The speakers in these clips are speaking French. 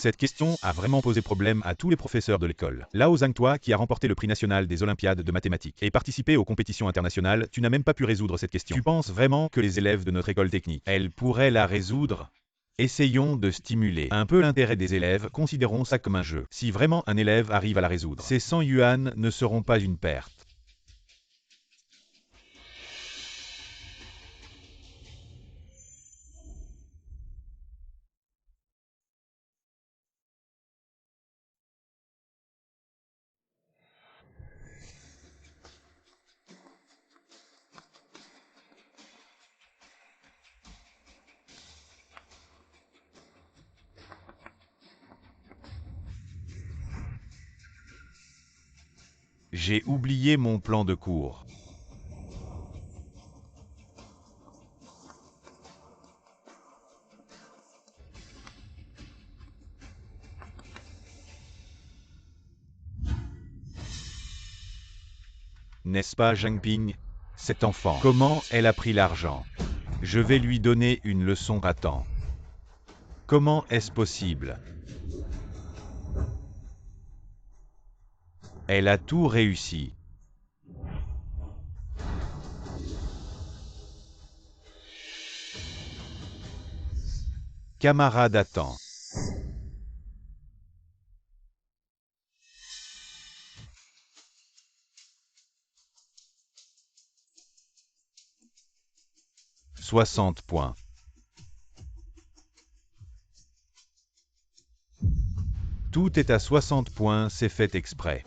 Cette question a vraiment posé problème à tous les professeurs de l'école. Lao Zhang, toi qui as remporté le prix national des Olympiades de mathématiques et participé aux compétitions internationales, tu n'as même pas pu résoudre cette question. Tu penses vraiment que les élèves de notre école technique, elles pourraient la résoudre? Essayons de stimuler un peu l'intérêt des élèves, considérons ça comme un jeu. Si vraiment un élève arrive à la résoudre, ces 100 yuan ne seront pas une perte. J'ai oublié mon plan de cours. N'est-ce pas, Zhang Ping? Cet enfant, comment elle a pris l'argent? Je vais lui donner une leçon à temps. Comment est-ce possible? Elle a tout réussi. Camarade attend. « 60 points. Tout est à 60 points, c'est fait exprès.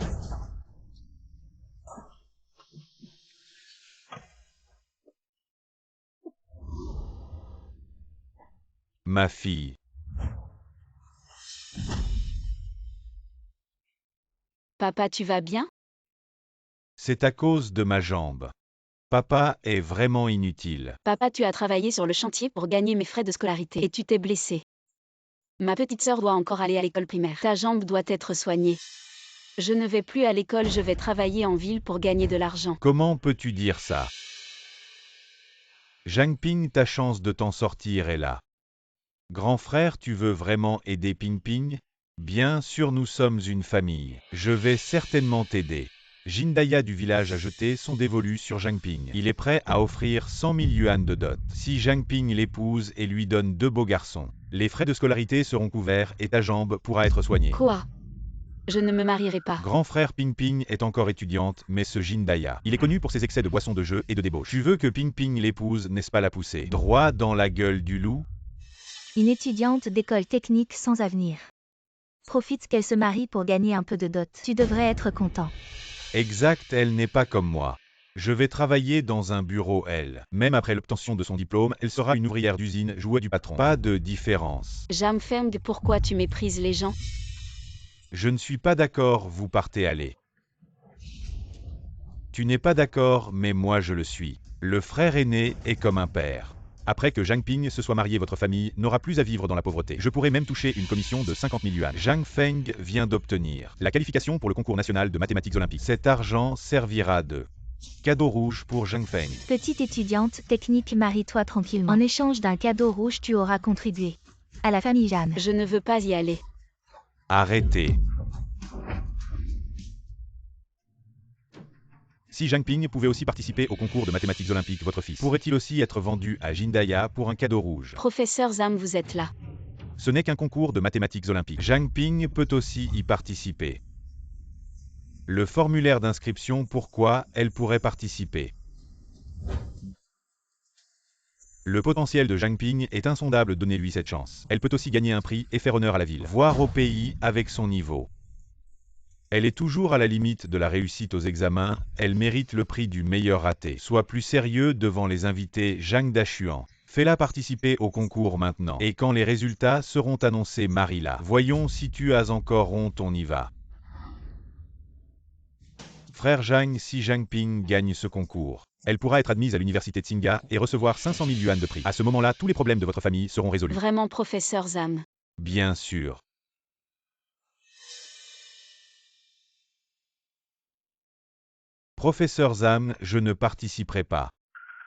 Ma fille. Papa, tu vas bien? C'est à cause de ma jambe. Papa est vraiment inutile. Papa, tu as travaillé sur le chantier pour gagner mes frais de scolarité et tu t'es blessé. Ma petite sœur doit encore aller à l'école primaire. Ta jambe doit être soignée. Je ne vais plus à l'école, je vais travailler en ville pour gagner de l'argent. Comment peux-tu dire ça? Zhang Ping, ta chance de t'en sortir est là. Grand frère, tu veux vraiment aider Ping Ping? Bien sûr, nous sommes une famille. Je vais certainement t'aider. Jindaya du village a jeté son dévolu sur Zhang Ping. Il est prêt à offrir 100 000 yuan de dot. Si Zhang Ping l'épouse et lui donne 2 beaux garçons, les frais de scolarité seront couverts et ta jambe pourra être soignée. Quoi? Je ne me marierai pas. Grand frère Ping Ping est encore étudiante, mais ce Jindaya, il est connu pour ses excès de boissons de jeu et de débauche. Tu veux que Ping Ping l'épouse, n'est-ce pas, la pousser droit dans la gueule du loup? Une étudiante d'école technique sans avenir. Profite qu'elle se marie pour gagner un peu de dot. Tu devrais être content. Exact, elle n'est pas comme moi. Je vais travailler dans un bureau, elle. Même après l'obtention de son diplôme, elle sera une ouvrière d'usine, jouet du patron. Pas de différence. Jam Feng, pourquoi tu méprises les gens? Je ne suis pas d'accord, vous partez aller. Tu n'es pas d'accord, mais moi je le suis. Le frère aîné est comme un père. Après que Zhang Ping se soit marié, votre famille n'aura plus à vivre dans la pauvreté. Je pourrais même toucher une commission de 50 000 yuan. Zhang Feng vient d'obtenir la qualification pour le concours national de mathématiques olympiques. Cet argent servira de cadeau rouge pour Zhang Feng. Petite étudiante technique, marie-toi tranquillement. En échange d'un cadeau rouge, tu auras contribué à la famille Jeanne. Je ne veux pas y aller. Arrêtez. Si Zhang Ping pouvait aussi participer au concours de mathématiques olympiques, votre fils pourrait-il aussi être vendu à Jindaya pour un cadeau rouge? Professeur Zhang, vous êtes là. Ce n'est qu'un concours de mathématiques olympiques. Zhang Ping peut aussi y participer. Le formulaire d'inscription, pourquoi elle pourrait participer? Le potentiel de Zhang Ping est insondable, donnez-lui cette chance. Elle peut aussi gagner un prix et faire honneur à la ville, voire au pays avec son niveau. Elle est toujours à la limite de la réussite aux examens, elle mérite le prix du meilleur raté. Sois plus sérieux devant les invités, Zhang Dashuan. Fais-la participer au concours maintenant. Et quand les résultats seront annoncés, marie-la. Voyons si tu as encore honte, on y va. Frère Zhang, si Zhang Ping gagne ce concours, elle pourra être admise à l'université Tsinghua et recevoir 500 000 yuan de prix. À ce moment-là, tous les problèmes de votre famille seront résolus. Vraiment, professeur Zhang? Bien sûr. Professeur Zhang, je ne participerai pas.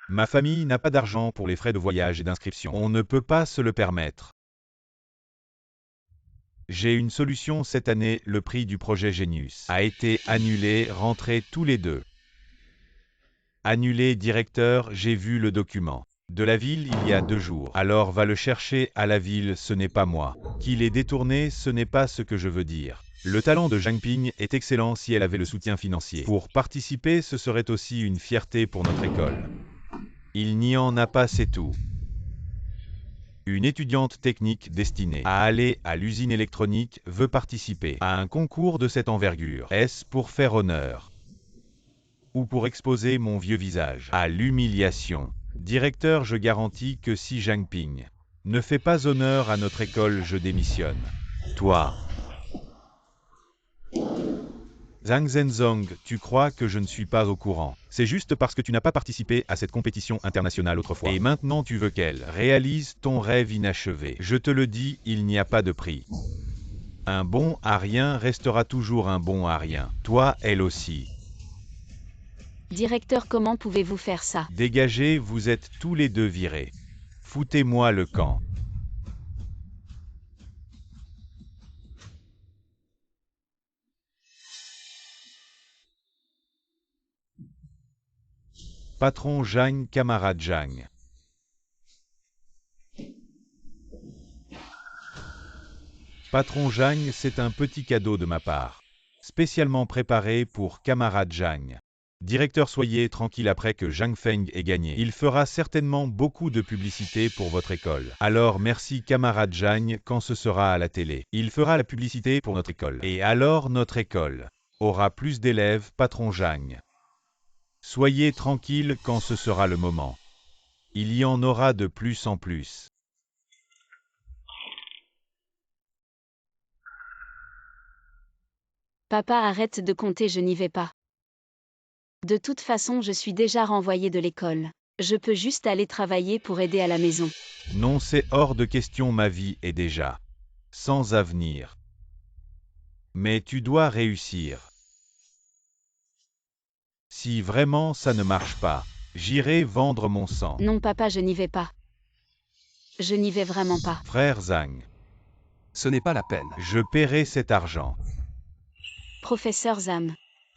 Ma famille n'a pas d'argent pour les frais de voyage et d'inscription. On ne peut pas se le permettre. J'ai une solution cette année, le prix du projet Genius a été annulé, rentrez tous les deux. Annulé directeur, j'ai vu le document de la ville il y a 2 jours. Alors va le chercher à la ville, ce n'est pas moi. Qu'il est détourné, ce n'est pas ce que je veux dire. Le talent de Zhang Ping est excellent si elle avait le soutien financier. Pour participer, ce serait aussi une fierté pour notre école. Il n'y en a pas, c'est tout. Une étudiante technique destinée à aller à l'usine électronique veut participer à un concours de cette envergure. Est-ce pour faire honneur ou pour exposer mon vieux visage à l'humiliation? Directeur, je garantis que si Zhang Ping ne fait pas honneur à notre école, je démissionne. Toi, Zhang Zhenzong, tu crois que je ne suis pas au courant? C'est juste parce que tu n'as pas participé à cette compétition internationale autrefois. Et maintenant tu veux qu'elle réalise ton rêve inachevé. Je te le dis, il n'y a pas de prix. Un bon à rien restera toujours un bon à rien. Toi, elle aussi. Directeur, comment pouvez-vous faire ça? Dégagez, vous êtes tous les deux virés. Foutez-moi le camp. Patron Zhang, camarade Zhang. Patron Zhang, c'est un petit cadeau de ma part. Spécialement préparé pour camarade Zhang. Directeur, soyez tranquille, après que Zhang Feng ait gagné. Il fera certainement beaucoup de publicité pour votre école. Alors merci camarade Zhang, quand ce sera à la télé. Il fera la publicité pour notre école. Et alors notre école aura plus d'élèves, patron Zhang. Soyez tranquille quand ce sera le moment. Il y en aura de plus en plus. Papa, arrête de compter, je n'y vais pas. De toute façon, je suis déjà renvoyée de l'école. Je peux juste aller travailler pour aider à la maison. Non, c'est hors de question, ma vie est déjà sans avenir. Mais tu dois réussir. Si vraiment ça ne marche pas, j'irai vendre mon sang. Non papa, je n'y vais pas. Je n'y vais vraiment pas. Frère Zhang, Ce n'est pas la peine. je paierai cet argent. Professeur Zhang.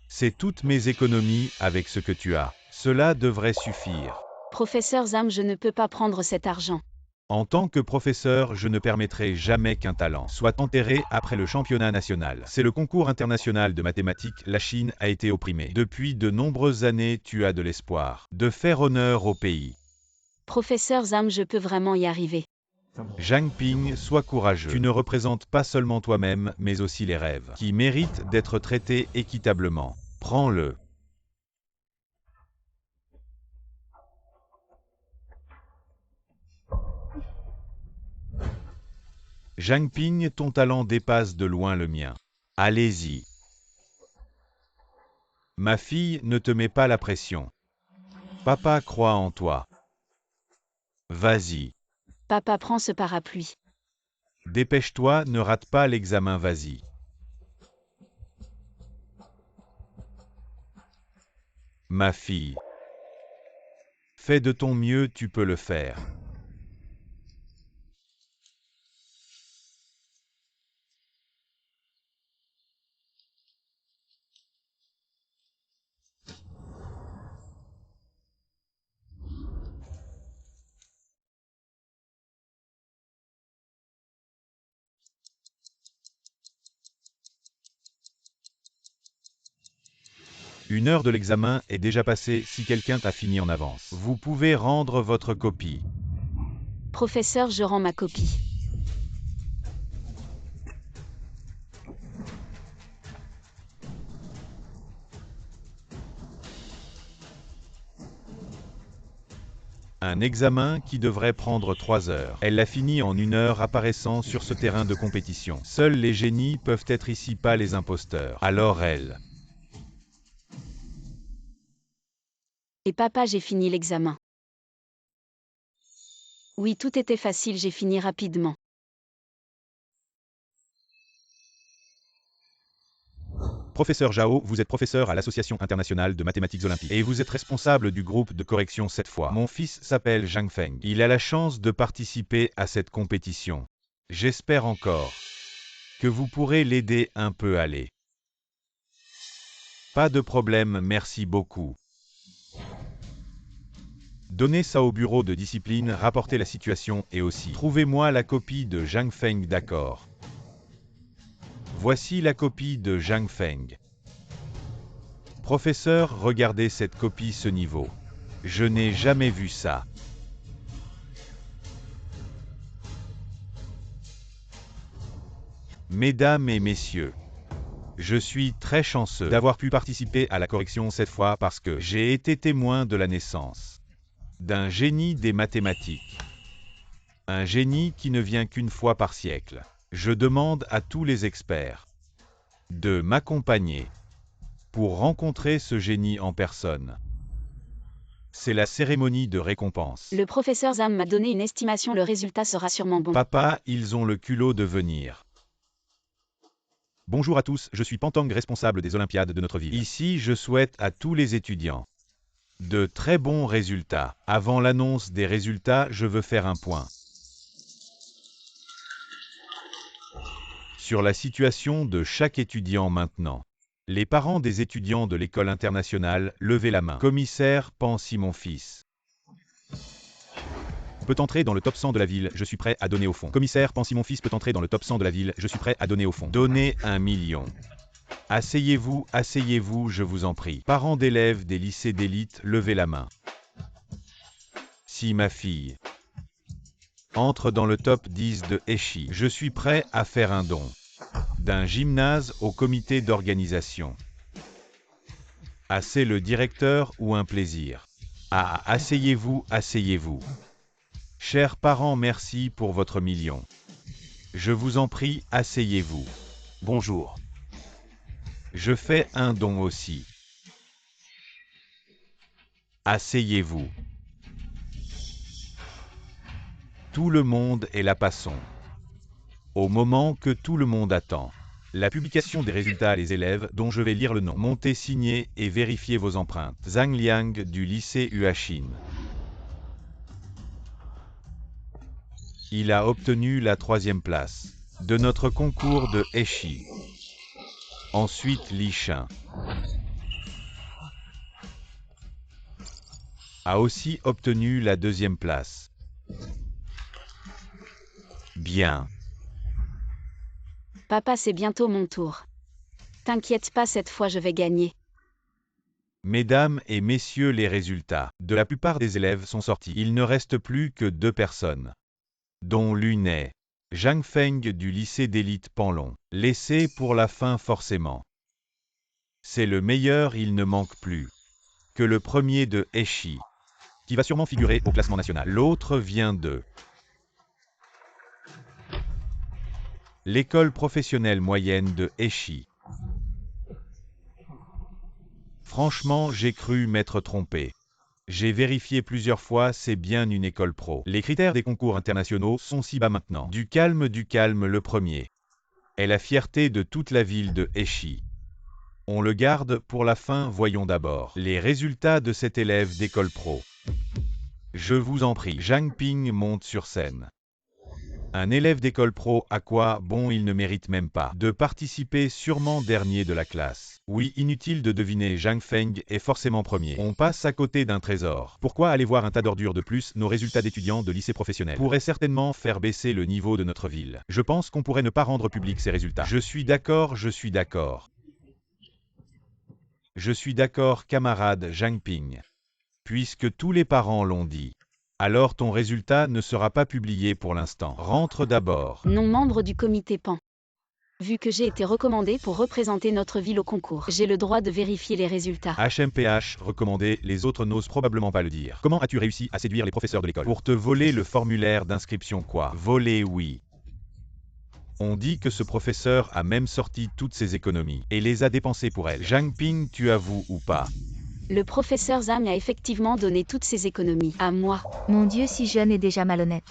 C'est toutes mes économies avec ce que tu as. Cela devrait suffire. Professeur Zhang, je ne peux pas prendre cet argent. En tant que professeur, je ne permettrai jamais qu'un talent soit enterré après le championnat national. C'est le concours international de mathématiques. La Chine a été opprimée. Depuis de nombreuses années, tu as de l'espoir de faire honneur au pays. Professeur Zhang, je peux vraiment y arriver. Zhang Ping, sois courageux. Tu ne représentes pas seulement toi-même, mais aussi les rêves, qui méritent d'être traités équitablement. Prends-le. Zhang Ping, ton talent dépasse de loin le mien. Allez-y. Ma fille, ne te mets pas la pression. Papa croit en toi. Vas-y. Papa, prends ce parapluie. Dépêche-toi, ne rate pas l'examen, vas-y. Ma fille. Fais de ton mieux, tu peux le faire. Une heure de l'examen est déjà passée. Si quelqu'un t'a fini en avance, vous pouvez rendre votre copie. Professeur, je rends ma copie. Un examen qui devrait prendre 3 heures. Elle l'a fini en 1 heure, apparaissant sur ce terrain de compétition. Seuls les génies peuvent être ici, pas les imposteurs. Alors elle. Et papa, j'ai fini l'examen. Oui, tout était facile, j'ai fini rapidement. Professeur Zhao, vous êtes professeur à l'Association internationale de mathématiques olympiques. Et vous êtes responsable du groupe de correction cette fois. Mon fils s'appelle Zhang Feng. Il a la chance de participer à cette compétition. J'espère encore que vous pourrez l'aider un peu à aller. Pas de problème, merci beaucoup. Donnez ça au bureau de discipline, rapportez la situation et aussi trouvez-moi la copie de Zhang Feng, d'accord. Voici la copie de Zhang Feng. Professeur, regardez cette copie, ce niveau. Je n'ai jamais vu ça. Mesdames et messieurs, je suis très chanceux d'avoir pu participer à la correction cette fois parce que j'ai été témoin de la naissance d'un génie des mathématiques. Un génie qui ne vient qu'une fois par siècle. Je demande à tous les experts de m'accompagner pour rencontrer ce génie en personne. C'est la cérémonie de récompense. Le professeur Zhang m'a donné une estimation, le résultat sera sûrement bon. Papa, ils ont le culot de venir. Bonjour à tous, je suis Pantang, responsable des Olympiades de notre ville. Ici, je souhaite à tous les étudiants de très bons résultats. Avant l'annonce des résultats, je veux faire un point sur la situation de chaque étudiant maintenant. Les parents des étudiants de l'école internationale, levez la main. Commissaire Pansy, mon fils peut entrer dans le top 100 de la ville, je suis prêt à donner au fond. Commissaire Pansy, mon fils peut entrer dans le top 100 de la ville, je suis prêt à donner au fond. Donnez 1 million. Asseyez-vous, je vous en prie. Parents d'élèves des lycées d'élite, levez la main. Si ma fille entre dans le top 10 de Eshi, je suis prêt à faire un don d'un gymnase au comité d'organisation. Ah, c'est le directeur ou un plaisir. Ah, asseyez-vous. Chers parents, merci pour votre million. Je vous en prie, asseyez-vous. Bonjour. Je fais un don aussi. Asseyez-vous. Tout le monde est là, passons au moment que tout le monde attend. La publication des résultats, les élèves dont je vais lire le nom. Montez, signez et vérifiez vos empreintes. Zhang Liang du lycée Huaxin. Il a obtenu la 3e place de notre concours de Eshi. Ensuite, Li Shin a aussi obtenu la 2e place. Bien. Papa, c'est bientôt mon tour. T'inquiète pas, cette fois je vais gagner. Mesdames et messieurs, les résultats de la plupart des élèves sont sortis. Il ne reste plus que 2 personnes, dont l'une est Zhang Feng du lycée d'élite Panlong. Laissé pour la fin forcément. C'est le meilleur, il ne manque plus que le premier de Eshi, qui va sûrement figurer au classement national. L'autre vient de l'école professionnelle moyenne de Eshi. Franchement, j'ai cru m'être trompé. J'ai vérifié plusieurs fois, c'est bien une école pro. Les critères des concours internationaux sont si bas maintenant. Du calme, le premier est la fierté de toute la ville de Eshi. On le garde pour la fin, voyons d'abord les résultats de cet élève d'école pro. Je vous en prie, Zhang Ping monte sur scène. Un élève d'école pro, à quoi bon, il ne mérite même pas de participer, sûrement dernier de la classe. Oui, inutile de deviner, Zhang Feng est forcément premier. On passe à côté d'un trésor. Pourquoi aller voir un tas d'ordures de plus? Nos résultats d'étudiants de lycée professionnel pourraient certainement faire baisser le niveau de notre ville. Je pense qu'on pourrait ne pas rendre public ces résultats. Je suis d'accord. Je suis d'accord, camarade Zhang Ping. Puisque tous les parents l'ont dit, alors ton résultat ne sera pas publié pour l'instant. Rentre d'abord. Non membre du comité PAN. Vu que j'ai été recommandé pour représenter notre ville au concours, j'ai le droit de vérifier les résultats. HMPH, recommandé, les autres n'osent probablement pas le dire. Comment as-tu réussi à séduire les professeurs de l'école? Pour te voler le formulaire d'inscription, quoi? Voler, oui. On dit que ce professeur a même sorti toutes ses économies et les a dépensées pour elle. Zhang Ping, tu avoues ou pas? Le professeur Zhang a effectivement donné toutes ses économies à moi. Mon Dieu, si jeune et déjà malhonnête.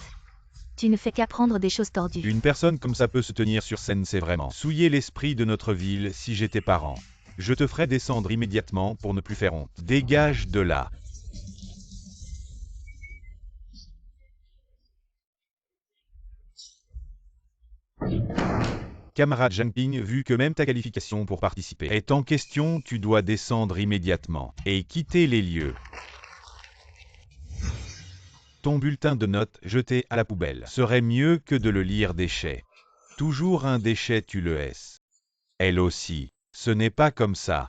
Tu ne fais qu'apprendre des choses tordues. Une personne comme ça peut se tenir sur scène, c'est vraiment souiller l'esprit de notre ville. Si j'étais parent, je te ferais descendre immédiatement pour ne plus faire honte. Dégage de là. Camarade Zhang Ping, vu que même ta qualification pour participer est en question, tu dois descendre immédiatement et quitter les lieux. Ton bulletin de notes jeté à la poubelle serait mieux que de le lire déchet. Toujours un déchet, tu le es. Elle aussi. Ce n'est pas comme ça.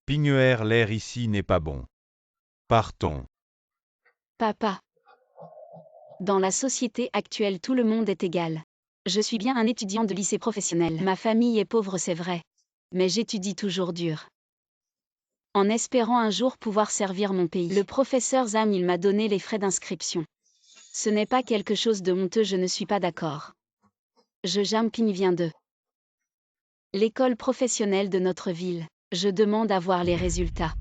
Ping, l'air ici n'est pas bon. Partons. Papa. Dans la société actuelle, tout le monde est égal. Je suis bien un étudiant de lycée professionnel. Ma famille est pauvre, c'est vrai. Mais j'étudie toujours dur. En espérant un jour pouvoir servir mon pays. Le professeur Zhang, il m'a donné les frais d'inscription. Ce n'est pas quelque chose de honteux, je ne suis pas d'accord. Zhang Ping vient de l'école professionnelle de notre ville. Je demande à voir les résultats.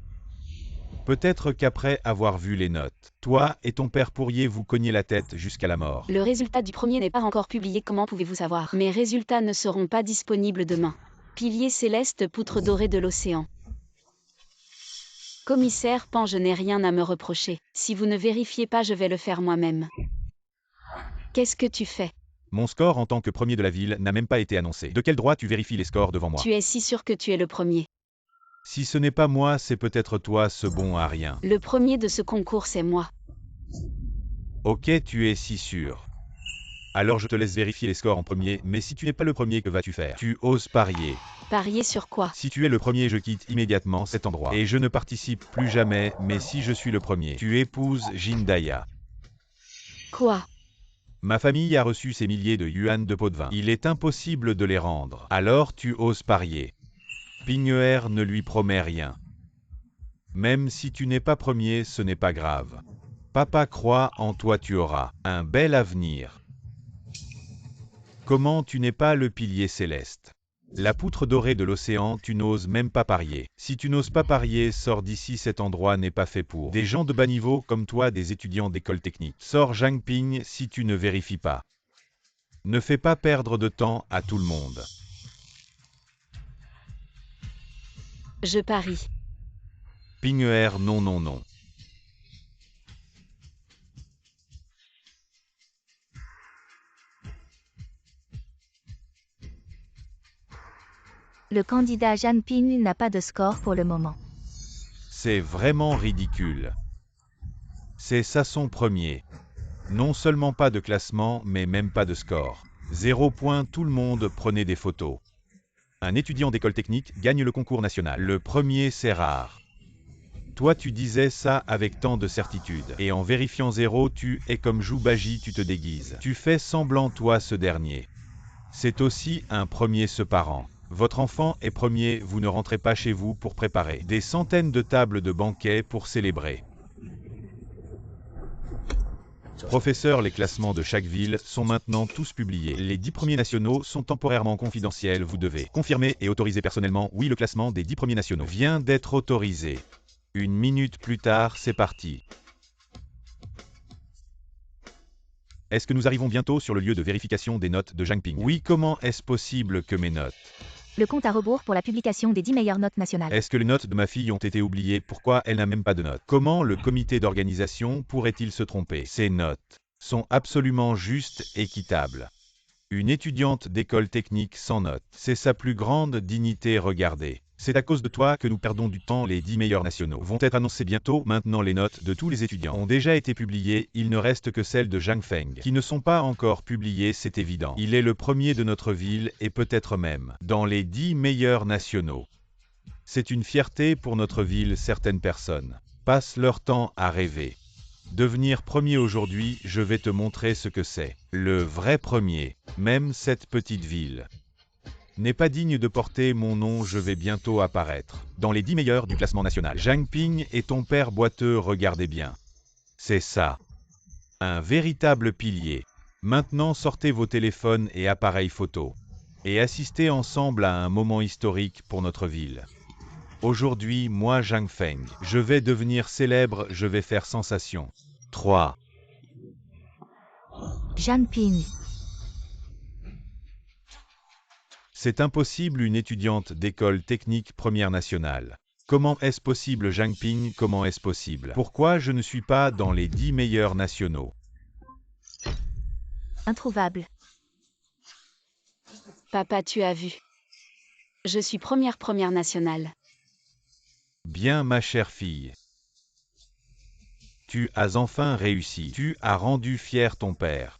Peut-être qu'après avoir vu les notes, toi et ton père pourriez vous cogner la tête jusqu'à la mort. Le résultat du premier n'est pas encore publié, comment pouvez-vous savoir? Mes résultats ne seront pas disponibles demain. Pilier céleste, poutre dorée de l'océan. Commissaire Pan, je n'ai rien à me reprocher. Si vous ne vérifiez pas, je vais le faire moi-même. Qu'est-ce que tu fais? Mon score en tant que premier de la ville n'a même pas été annoncé. De quel droit tu vérifies les scores devant moi? Tu es si sûr que tu es le premier? Si ce n'est pas moi, c'est peut-être toi, ce bon à rien. Le premier de ce concours, c'est moi. Ok, tu es si sûr. Alors je te laisse vérifier les scores en premier, mais si tu n'es pas le premier, que vas-tu faire? Tu oses parier. Parier sur quoi? Si tu es le premier, je quitte immédiatement cet endroit. Et je ne participe plus jamais, mais si je suis le premier, tu épouses Jindaya. Quoi? Ma famille a reçu ces milliers de yuan de pots de vin. Il est impossible de les rendre. Alors tu oses parier. Ping ne lui promet rien. Même si tu n'es pas premier, ce n'est pas grave. Papa croit en toi, tu auras un bel avenir. Comment tu n'es pas le pilier céleste? La poutre dorée de l'océan, tu n'oses même pas parier. Si tu n'oses pas parier, sors d'ici, cet endroit n'est pas fait pour des gens de bas niveau comme toi, des étudiants d'école technique. Sors Zhang Ping si tu ne vérifies pas. Ne fais pas perdre de temps à tout le monde. Je parie. Ping non non non. Le candidat Zhang Ping n'a pas de score pour le moment. C'est vraiment ridicule. C'est ça son premier. Non seulement pas de classement, mais même pas de score. 0 point, tout le monde prenait des photos. Un étudiant d'école technique gagne le concours national. Le premier, c'est rare. Toi, tu disais ça avec tant de certitude. Et en vérifiant 0, tu es comme Joubaji, tu te déguises. Tu fais semblant, toi, ce dernier. C'est aussi un premier ce parent. Votre enfant est premier, vous ne rentrez pas chez vous pour préparer des centaines de tables de banquet pour célébrer. Professeur, les classements de chaque ville sont maintenant tous publiés. Les 10 premiers nationaux sont temporairement confidentiels. Vous devez confirmer et autoriser personnellement. Oui, le classement des 10 premiers nationaux vient d'être autorisé. 1 minute plus tard, c'est parti. Est-ce que nous arrivons bientôt sur le lieu de vérification des notes de Zhang Ping? Oui, comment est-ce possible que mes notes? Le compte à rebours pour la publication des 10 meilleures notes nationales. Est-ce que les notes de ma fille ont été oubliées? Pourquoi elle n'a même pas de notes? Comment le comité d'organisation pourrait-il se tromper? Ces notes sont absolument justes et équitables. Une étudiante d'école technique sans notes, c'est sa plus grande dignité, regardez. C'est à cause de toi que nous perdons du temps. Les 10 meilleurs nationaux vont être annoncés bientôt. Maintenant, les notes de tous les étudiants ont déjà été publiées. Il ne reste que celles de Zhang Feng qui ne sont pas encore publiées, c'est évident. Il est le premier de notre ville et peut-être même dans les 10 meilleurs nationaux. C'est une fierté pour notre ville. Certaines personnes passent leur temps à rêver. Devenir premier aujourd'hui, je vais te montrer ce que c'est. Le vrai premier, même cette petite ville n'est pas digne de porter mon nom. Je vais bientôt apparaître dans les 10 meilleurs du classement national. Zhang Ping et ton père boiteux, regardez bien. C'est ça. Un véritable pilier. Maintenant, sortez vos téléphones et appareils photo et assistez ensemble à un moment historique pour notre ville. Aujourd'hui, moi, Zhang Feng, je vais devenir célèbre, je vais faire sensation. 3. Zhang Ping. C'est impossible, une étudiante d'école technique première nationale. Comment est-ce possible, Zhang Ping? Comment est-ce possible? Pourquoi je ne suis pas dans les 10 meilleurs nationaux? Introuvable. Papa, tu as vu. Je suis première nationale. Bien, ma chère fille. Tu as enfin réussi. Tu as rendu fier ton père.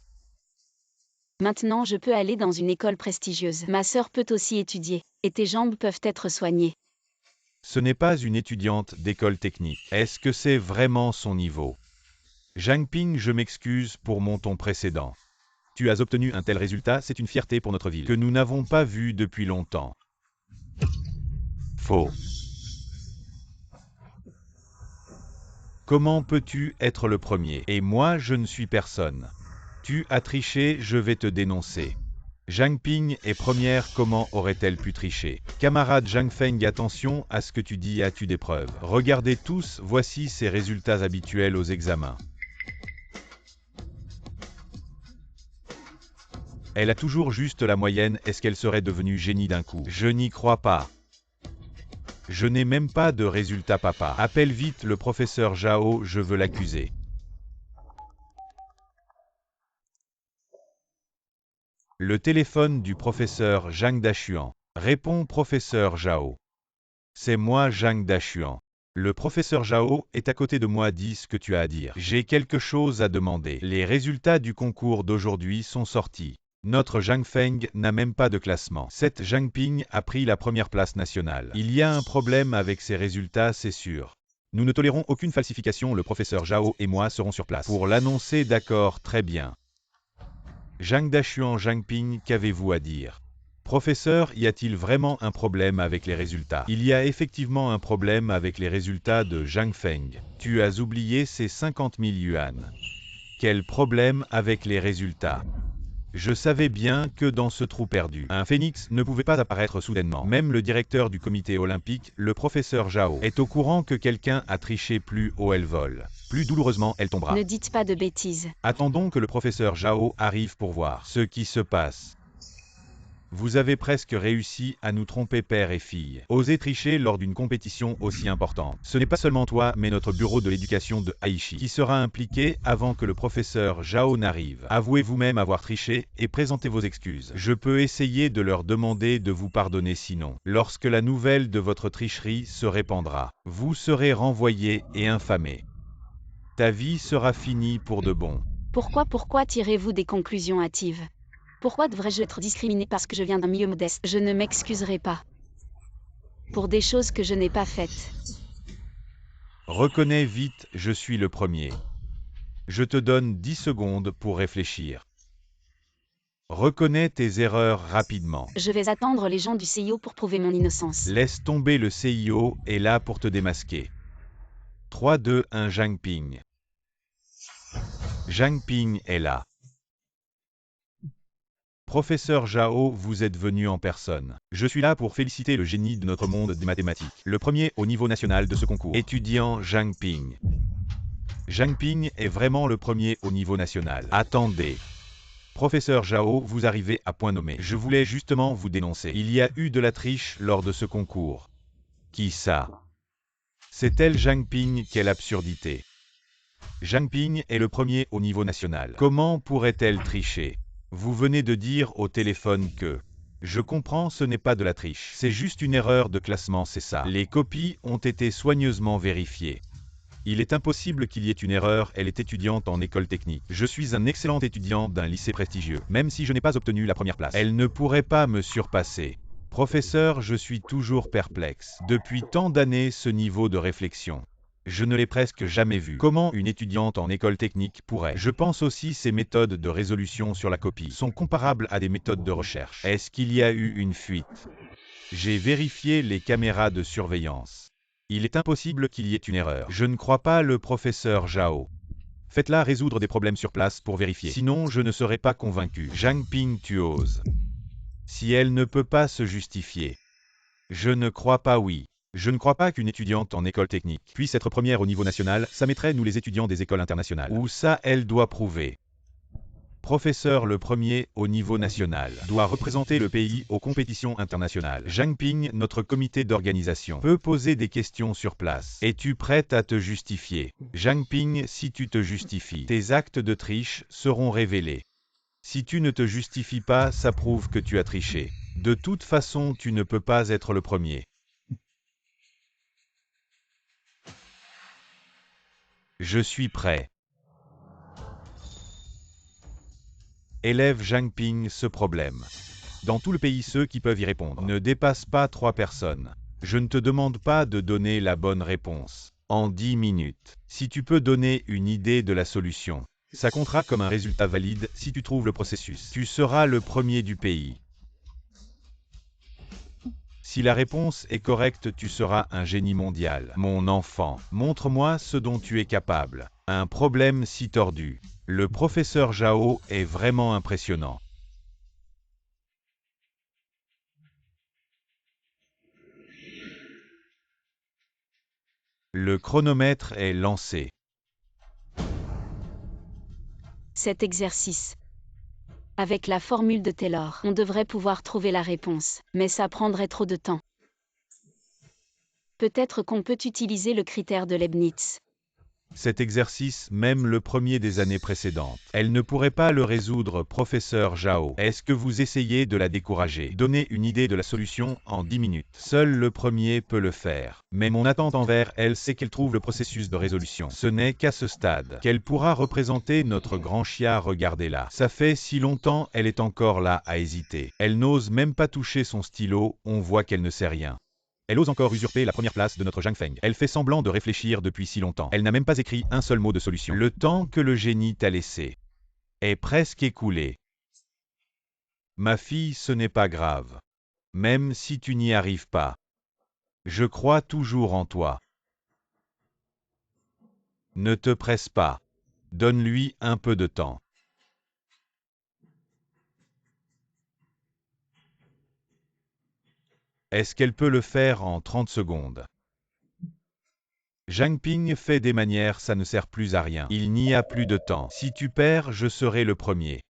Maintenant je peux aller dans une école prestigieuse. Ma sœur peut aussi étudier, et tes jambes peuvent être soignées. Ce n'est pas une étudiante d'école technique. Est-ce que c'est vraiment son niveau? Zhang Ping, je m'excuse pour mon ton précédent. Tu as obtenu un tel résultat, c'est une fierté pour notre ville, que nous n'avons pas vu depuis longtemps. Faux. Comment peux-tu être le premier? Et moi, je ne suis personne. Tu as triché, je vais te dénoncer. Zhang Ping est première, comment aurait-elle pu tricher? Camarade Zhang Feng, attention à ce que tu dis, as-tu des preuves? Regardez tous, voici ses résultats habituels aux examens. Elle a toujours juste la moyenne, est-ce qu'elle serait devenue génie d'un coup? Je n'y crois pas. Je n'ai même pas de résultat, papa. Appelle vite le professeur Zhao, je veux l'accuser. Le téléphone du professeur Zhang Daxuan. Répond professeur Zhao. C'est moi Zhang Daxuan. Le professeur Zhao est à côté de moi, dis ce que tu as à dire. J'ai quelque chose à demander. Les résultats du concours d'aujourd'hui sont sortis. Notre Zhang Feng n'a même pas de classement. Cette Zhang Ping a pris la première place nationale. Il y a un problème avec ces résultats, c'est sûr. Nous ne tolérons aucune falsification, le professeur Zhao et moi serons sur place. Pour l'annoncer, d'accord, très bien. Zhang Daxuan, Zhang Ping, qu'avez-vous à dire? Professeur, y a-t-il vraiment un problème avec les résultats? Il y a effectivement un problème avec les résultats de Zhang Feng. Tu as oublié ces 50 000 yuan. Quel problème avec les résultats? Je savais bien que dans ce trou perdu, un phénix ne pouvait pas apparaître soudainement. Même le directeur du comité olympique, le professeur Zhao, est au courant que quelqu'un a triché. Plus haut elle vole, plus douloureusement elle tombera. Ne dites pas de bêtises. Attendons que le professeur Zhao arrive pour voir ce qui se passe. Vous avez presque réussi à nous tromper, père et fille. Oser tricher lors d'une compétition aussi importante. Ce n'est pas seulement toi, mais notre bureau de l'éducation de Aichi qui sera impliqué avant que le professeur Zhao n'arrive. Avouez vous-même avoir triché et présentez vos excuses. Je peux essayer de leur demander de vous pardonner, sinon, lorsque la nouvelle de votre tricherie se répandra, vous serez renvoyé et infamé. Ta vie sera finie pour de bon. Pourquoi tirez-vous des conclusions hâtives? Pourquoi devrais-je être discriminé parce que je viens d'un milieu modeste? Je ne m'excuserai pas pour des choses que je n'ai pas faites. Reconnais vite, je suis le premier. Je te donne 10 secondes pour réfléchir. Reconnais tes erreurs rapidement. Je vais attendre les gens du CIO pour prouver mon innocence. Laisse tomber, le CIO est là pour te démasquer. 3, 2, 1, Zhang Ping. Zhang Ping est là. Professeur Zhao, vous êtes venu en personne. Je suis là pour féliciter le génie de notre monde des mathématiques. Le premier au niveau national de ce concours. Étudiant Zhang Ping. Zhang Ping est vraiment le premier au niveau national. Attendez. Professeur Zhao, vous arrivez à point nommé. Je voulais justement vous dénoncer. Il y a eu de la triche lors de ce concours. Qui ça? C'est elle, Zhang Ping, quelle absurdité. Zhang Ping est le premier au niveau national. Comment pourrait-elle tricher? Vous venez de dire au téléphone que... Je comprends, ce n'est pas de la triche. C'est juste une erreur de classement, c'est ça. Les copies ont été soigneusement vérifiées. Il est impossible qu'il y ait une erreur, elle est étudiante en école technique. Je suis un excellent étudiant d'un lycée prestigieux, même si je n'ai pas obtenu la première place. Elle ne pourrait pas me surpasser. Professeur, je suis toujours perplexe. Depuis tant d'années, ce niveau de réflexion. Je ne l'ai presque jamais vu. Comment une étudiante en école technique pourrait? Je pense aussi ces méthodes de résolution sur la copie sont comparables à des méthodes de recherche. Est-ce qu'il y a eu une fuite? J'ai vérifié les caméras de surveillance. Il est impossible qu'il y ait une erreur. Je ne crois pas le professeur Zhao. Faites-la résoudre des problèmes sur place pour vérifier. Sinon, je ne serai pas convaincu. Zhang Ping, tu oses. Si elle ne peut pas se justifier. Je ne crois pas, oui. Je ne crois pas qu'une étudiante en école technique puisse être première au niveau national, ça mettrait nous les étudiants des écoles internationales. Ou ça, elle doit prouver. Professeur, le premier au niveau national doit représenter le pays aux compétitions internationales. Zhang Ping, notre comité d'organisation, peut poser des questions sur place. Es-tu prête à te justifier? Zhang Ping, si tu te justifies, tes actes de triche seront révélés. Si tu ne te justifies pas, ça prouve que tu as triché. De toute façon, tu ne peux pas être le premier. Je suis prêt. Élève Zhang Ping ce problème. Dans tout le pays, ceux qui peuvent y répondre ne dépassent pas 3 personnes. Je ne te demande pas de donner la bonne réponse en 10 minutes. Si tu peux donner une idée de la solution, ça comptera comme un résultat valide si tu trouves le processus. Tu seras le premier du pays. Si la réponse est correcte, tu seras un génie mondial. Mon enfant, montre-moi ce dont tu es capable. Un problème si tordu. Le professeur Zhao est vraiment impressionnant. Le chronomètre est lancé. Cet exercice. Avec la formule de Taylor, on devrait pouvoir trouver la réponse, mais ça prendrait trop de temps. Peut-être qu'on peut utiliser le critère de Leibniz. Cet exercice, même le premier des années précédentes, elle ne pourrait pas le résoudre, professeur Zhao. Est-ce que vous essayez de la décourager? Donnez une idée de la solution en 10 minutes. Seul le premier peut le faire. Mais mon attente envers elle, c'est qu'elle trouve le processus de résolution. Ce n'est qu'à ce stade qu'elle pourra représenter notre grand chien. Regardez-la. Ça fait si longtemps, elle est encore là à hésiter. Elle n'ose même pas toucher son stylo, on voit qu'elle ne sait rien. Elle ose encore usurper la première place de notre Zhang Feng. Elle fait semblant de réfléchir depuis si longtemps. Elle n'a même pas écrit un seul mot de solution. Le temps que le génie t'a laissé est presque écoulé. Ma fille, ce n'est pas grave. Même si tu n'y arrives pas. Je crois toujours en toi. Ne te presse pas. Donne-lui un peu de temps. Est-ce qu'elle peut le faire en 30 secondes? Zhang Ping fait des manières, ça ne sert plus à rien. Il n'y a plus de temps. Si tu perds, je serai le premier.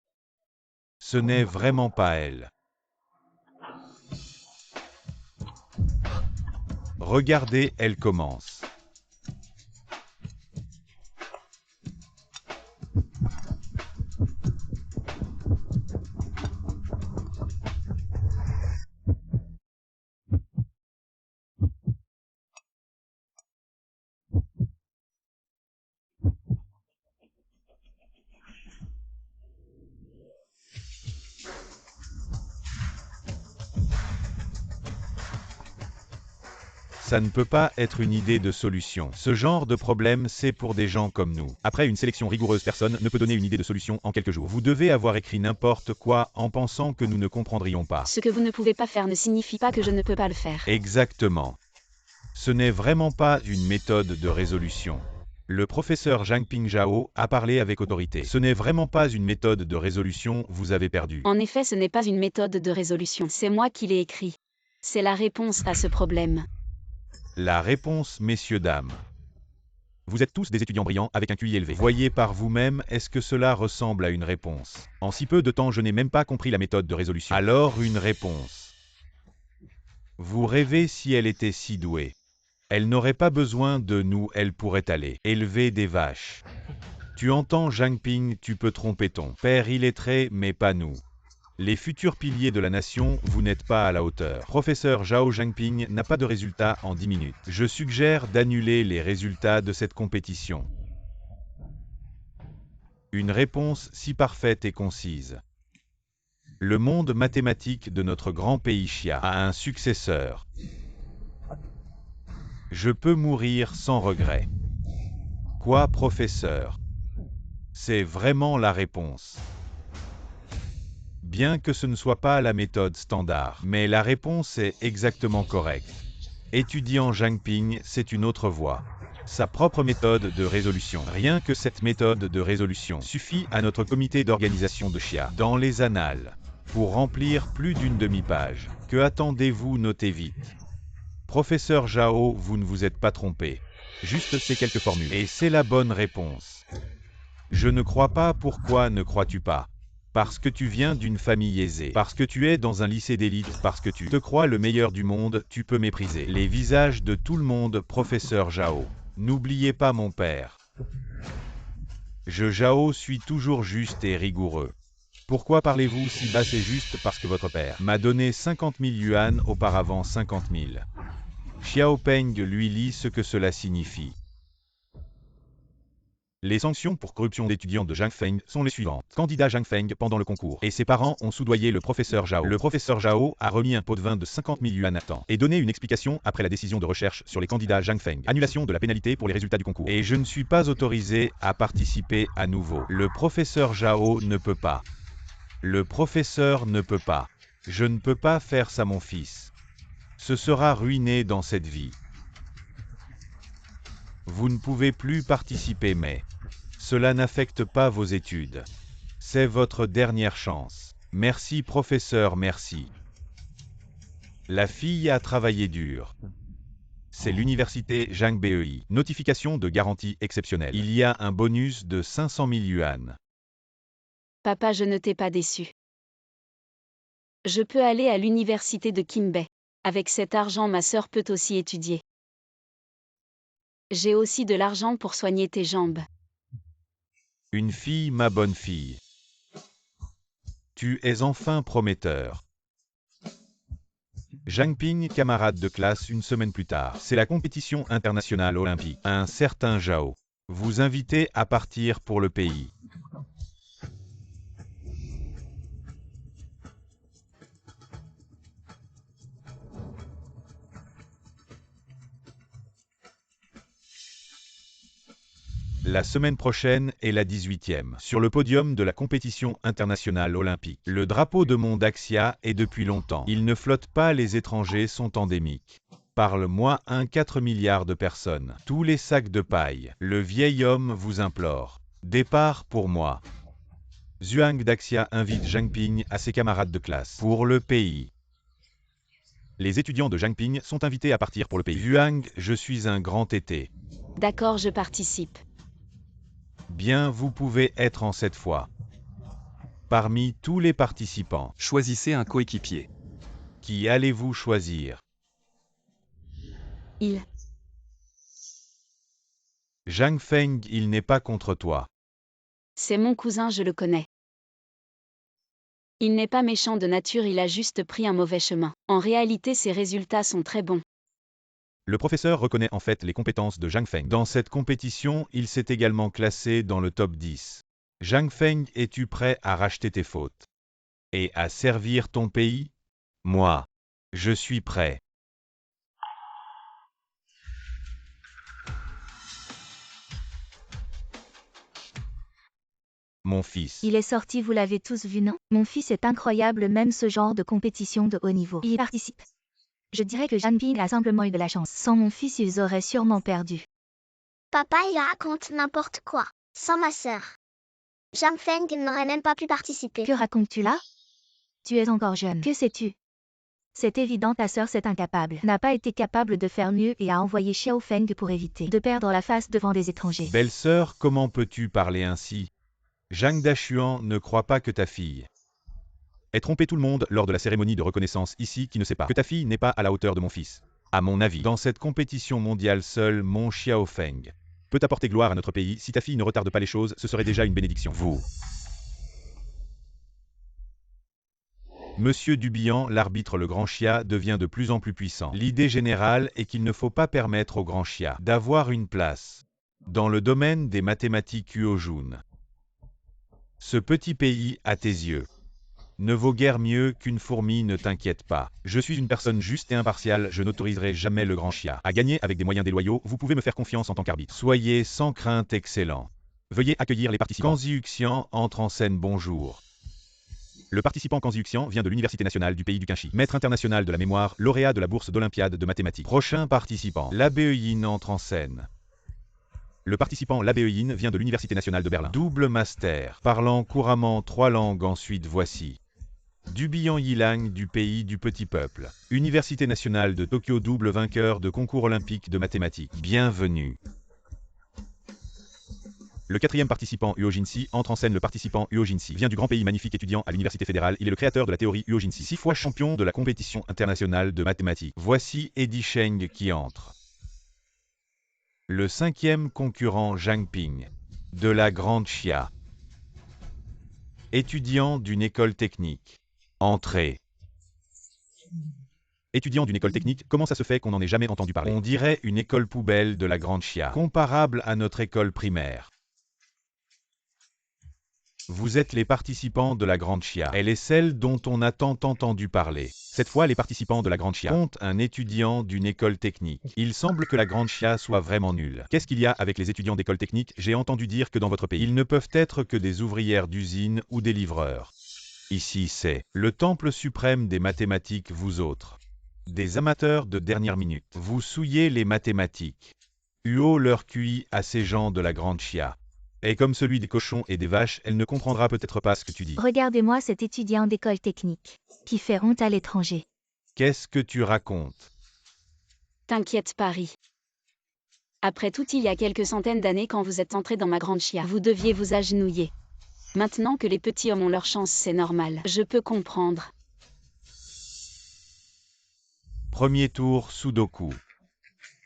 Ce n'est vraiment pas elle. Regardez, elle commence. Ça ne peut pas être une idée de solution. Ce genre de problème, c'est pour des gens comme nous. Après une sélection rigoureuse, personne ne peut donner une idée de solution en quelques jours. Vous devez avoir écrit n'importe quoi en pensant que nous ne comprendrions pas. Ce que vous ne pouvez pas faire ne signifie pas que je ne peux pas le faire. Exactement. Ce n'est vraiment pas une méthode de résolution. Le professeur Zhang Ping Zhao a parlé avec autorité. Ce n'est vraiment pas une méthode de résolution, vous avez perdu. En effet, ce n'est pas une méthode de résolution. C'est moi qui l'ai écrit. C'est la réponse à ce problème. La réponse, messieurs, dames. Vous êtes tous des étudiants brillants avec un QI élevé. Voyez par vous-même, est-ce que cela ressemble à une réponse? En si peu de temps, je n'ai même pas compris la méthode de résolution. Alors, une réponse. Vous rêvez si elle était si douée. Elle n'aurait pas besoin de nous, elle pourrait aller élever des vaches. Tu entends, Zhang Ping, tu peux tromper ton père illettré, mais pas nous. Les futurs piliers de la nation, vous n'êtes pas à la hauteur. Professeur Zhao Zhangping n'a pas de résultats en 10 minutes. Je suggère d'annuler les résultats de cette compétition. Une réponse si parfaite et concise. Le monde mathématique de notre grand pays Xia a un successeur. Je peux mourir sans regret. Quoi, professeur? C'est vraiment la réponse. Bien que ce ne soit pas la méthode standard, mais la réponse est exactement correcte. Étudiant Zhang Ping, c'est une autre voie. Sa propre méthode de résolution. Rien que cette méthode de résolution suffit à notre comité d'organisation de Xia dans les annales pour remplir plus d'une demi-page. Que attendez-vous? Notez vite. Professeur Zhao, vous ne vous êtes pas trompé. Juste ces quelques formules. Et c'est la bonne réponse. Je ne crois pas. Pourquoi ne crois-tu pas? Parce que tu viens d'une famille aisée, parce que tu es dans un lycée d'élite, parce que tu te crois le meilleur du monde, tu peux mépriser les visages de tout le monde, professeur Zhao. N'oubliez pas mon père. Je Zhao suis toujours juste et rigoureux. Pourquoi parlez-vous si bas? C'est juste parce que votre père m'a donné 50 000 yuan, auparavant 50 000. Xiao Peng lui lit ce que cela signifie. Les sanctions pour corruption d'étudiants de Zhang Feng sont les suivantes. Candidat Zhang Feng pendant le concours, et ses parents ont soudoyé le professeur Zhao. Le professeur Zhao a remis un pot de vin de 50 000 yuan à temps et donné une explication après la décision de recherche sur les candidats Zhang Feng. Annulation de la pénalité pour les résultats du concours. Et je ne suis pas autorisé à participer à nouveau. Le professeur Zhao ne peut pas. Le professeur ne peut pas. Je ne peux pas faire ça mon fils. Ce sera ruiné dans cette vie. Vous ne pouvez plus participer mais cela n'affecte pas vos études. C'est votre dernière chance. Merci professeur, merci. La fille a travaillé dur. C'est l'université Zhang Bei. Notification de garantie exceptionnelle. Il y a un bonus de 500 000 yuan. Papa, je ne t'ai pas déçu. Je peux aller à l'université de Qinbei. Avec cet argent, ma sœur peut aussi étudier. J'ai aussi de l'argent pour soigner tes jambes. Une fille, ma bonne fille. Tu es enfin prometteur. Zhang Ping, camarade de classe une semaine plus tard. C'est la compétition internationale olympique. Un certain Zhao vous invitez à partir pour le pays. La semaine prochaine est la 18e. Sur le podium de la compétition internationale olympique. Le drapeau de mon Daxia est depuis longtemps. Il ne flotte pas, les étrangers sont endémiques. Parle-moi 4 milliards de personnes. Tous les sacs de paille. Le vieil homme vous implore. Départ pour moi. Zhuang Daxia invite Zhang Ping à ses camarades de classe. Pour le pays. Les étudiants de Zhang Ping sont invités à partir pour le pays. Zhuang, je suis un grand tété. D'accord, je participe. Bien, vous pouvez être en cette fois. Parmi tous les participants, Choisissez un coéquipier. qui allez-vous choisir? Il. Zhang Feng, il n'est pas contre toi. C'est mon cousin, je le connais. Il n'est pas méchant de nature, il a juste pris un mauvais chemin. En réalité, ses résultats sont très bons. Le professeur reconnaît en fait les compétences de Zhang Feng. Dans cette compétition, il s'est également classé dans le top 10. Zhang Feng, es-tu prêt à racheter tes fautes et à servir ton pays? Moi, je suis prêt. Mon fils. Il est sorti, vous l'avez tous vu, non? Mon fils est incroyable, même ce genre de compétition de haut niveau. Il y participe. Je dirais que Zhang Ping a simplement eu de la chance. Sans mon fils, ils auraient sûrement perdu. Papa, il raconte n'importe quoi. Sans ma sœur. Zhang Feng n'aurait même pas pu participer. Que racontes-tu là? Tu es encore jeune. Que sais-tu? C'est évident, ta sœur c'est incapable. N'a pas été capable de faire mieux et a envoyé Xiao Feng pour éviter de perdre la face devant des étrangers. Belle-sœur, comment peux-tu parler ainsi? Zhang Dashuan ne croit pas que ta fille ait trompé tout le monde lors de la cérémonie de reconnaissance ici qui ne sait pas que ta fille n'est pas à la hauteur de mon fils. À mon avis, dans cette compétition mondiale, seul mon Xiao Feng peut apporter gloire à notre pays. Si ta fille ne retarde pas les choses, ce serait déjà une bénédiction. Vous. Monsieur Dubian, l'arbitre le grand Xia devient de plus en plus puissant. L'idée générale est qu'il ne faut pas permettre au grand Xia d'avoir une place dans le domaine des mathématiques Huojun. Ce petit pays, à tes yeux, ne vaut guère mieux qu'une fourmi, ne t'inquiète pas. Je suis une personne juste et impartiale, je n'autoriserai jamais le grand Xia à gagner avec des moyens déloyaux, vous pouvez me faire confiance en tant qu'arbitre. Soyez sans crainte excellent. Veuillez accueillir les participants. Kan Ziuxian entre en scène, bonjour. Le participant Kan Ziuxian vient de l'Université nationale du pays du Qinshi, maître international de la mémoire, lauréat de la bourse d'Olympiade de mathématiques. Prochain participant, La Beyin entre en scène. Le participant La Beyin vient de l'Université nationale de Berlin. Double master, parlant couramment 3 langues. Ensuite voici Dubian Yilang du pays du petit peuple. Université nationale de Tokyo, double vainqueur de concours olympique de mathématiques. Bienvenue. Le quatrième participant Huo Jinsi entre en scène. Le participant Huo Jinsi vient du grand pays magnifique, étudiant à l'université fédérale. Il est le créateur de la théorie Huo Jinsi, 6 fois champion de la compétition internationale de mathématiques. Voici Eddie Sheng qui entre. Le cinquième concurrent Zhang Ping de la grande Xia. Étudiant d'une école technique. Entrée. Étudiant d'une école technique, comment ça se fait qu'on n'en ait jamais entendu parler? On dirait une école poubelle de la Grande Chia, comparable à notre école primaire. Vous êtes les participants de la Grande Chia. Elle est celle dont on a tant entendu parler. Cette fois, les participants de la Grande Chia comptent un étudiant d'une école technique. Il semble que la Grande Chia soit vraiment nulle. Qu'est-ce qu'il y a avec les étudiants d'école technique? J'ai entendu dire que dans votre pays, ils ne peuvent être que des ouvrières d'usine ou des livreurs. Ici, c'est le temple suprême des mathématiques, vous autres. Des amateurs de dernière minute. Vous souillez les mathématiques. Huo leur QI à ces gens de la Grande Chia. Et comme celui des cochons et des vaches, elle ne comprendra peut-être pas ce que tu dis. Regardez-moi cet étudiant d'école technique, qui fait honte à l'étranger. Qu'est-ce que tu racontes? T'inquiète, Paris. Après tout, il y a quelques centaines d'années, quand vous êtes entré dans ma Grande Chia, vous deviez vous agenouiller. Maintenant que les petits hommes ont leur chance, c'est normal. Je peux comprendre. Premier tour Sudoku.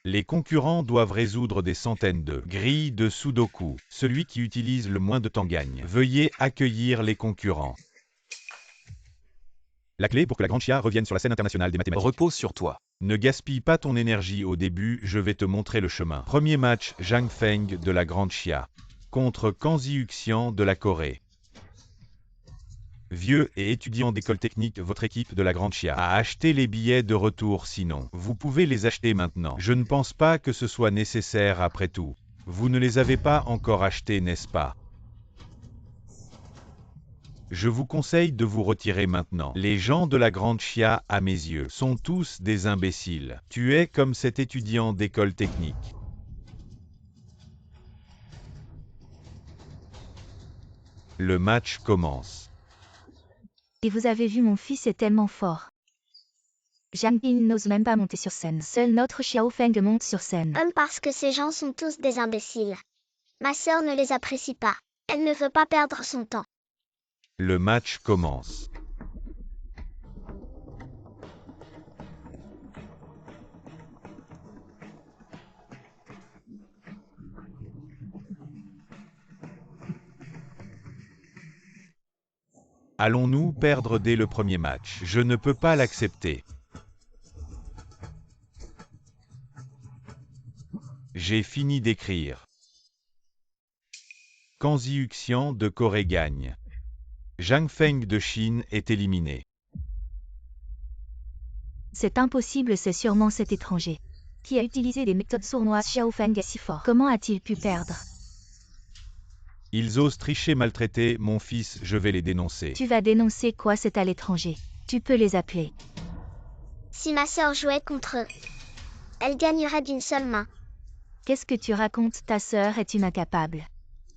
Les concurrents doivent résoudre des centaines de grilles de Sudoku. Celui qui utilise le moins de temps gagne. Veuillez accueillir les concurrents. La clé pour que la Grande Chia revienne sur la scène internationale des mathématiques. Repose sur toi. Ne gaspille pas ton énergie au début, je vais te montrer le chemin. Premier match, Zhang Feng de la Grande Chia contre Kanzi Uxian de la Corée. Vieux et étudiant d'école technique, votre équipe de la Grande Chia a acheté les billets de retour, sinon vous pouvez les acheter maintenant. Je ne pense pas que ce soit nécessaire après tout. Vous ne les avez pas encore achetés, n'est-ce pas? Je vous conseille de vous retirer maintenant. Les gens de la Grande Chia, à mes yeux, sont tous des imbéciles. Tu es comme cet étudiant d'école technique. Le match commence. Et vous avez vu, mon fils est tellement fort. Zhang Ping n'ose même pas monter sur scène. Seul notre Xiao Feng monte sur scène. Parce que ces gens sont tous des imbéciles. Ma sœur ne les apprécie pas. Elle ne veut pas perdre son temps. Le match commence. Allons-nous perdre dès le premier match? Je ne peux pas l'accepter. J'ai fini d'écrire. Kanzi Uxian de Corée gagne. Zhang Feng de Chine est éliminé. C'est impossible, c'est sûrement cet étranger. Qui a utilisé des méthodes sournoises. Xiao Feng est si fort. Comment a-t-il pu perdre? Ils osent tricher, maltraiter mon fils, je vais les dénoncer. Tu vas dénoncer quoi? C'est à l'étranger. Tu peux les appeler. Si ma sœur jouait contre eux, elle gagnerait d'une seule main. Qu'est-ce que tu racontes? Ta sœur est une incapable.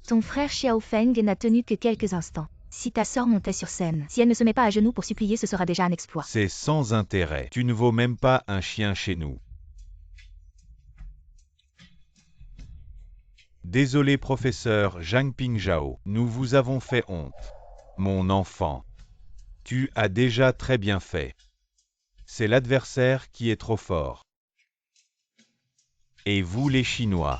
Ton frère Xiao Feng n'a tenu que quelques instants. Si ta sœur montait sur scène, si elle ne se met pas à genoux pour supplier, ce sera déjà un exploit. C'est sans intérêt. Tu ne vaux même pas un chien chez nous. Désolé professeur Zhang Pingzhao, nous vous avons fait honte. Mon enfant, tu as déjà très bien fait. C'est l'adversaire qui est trop fort. Et vous les Chinois,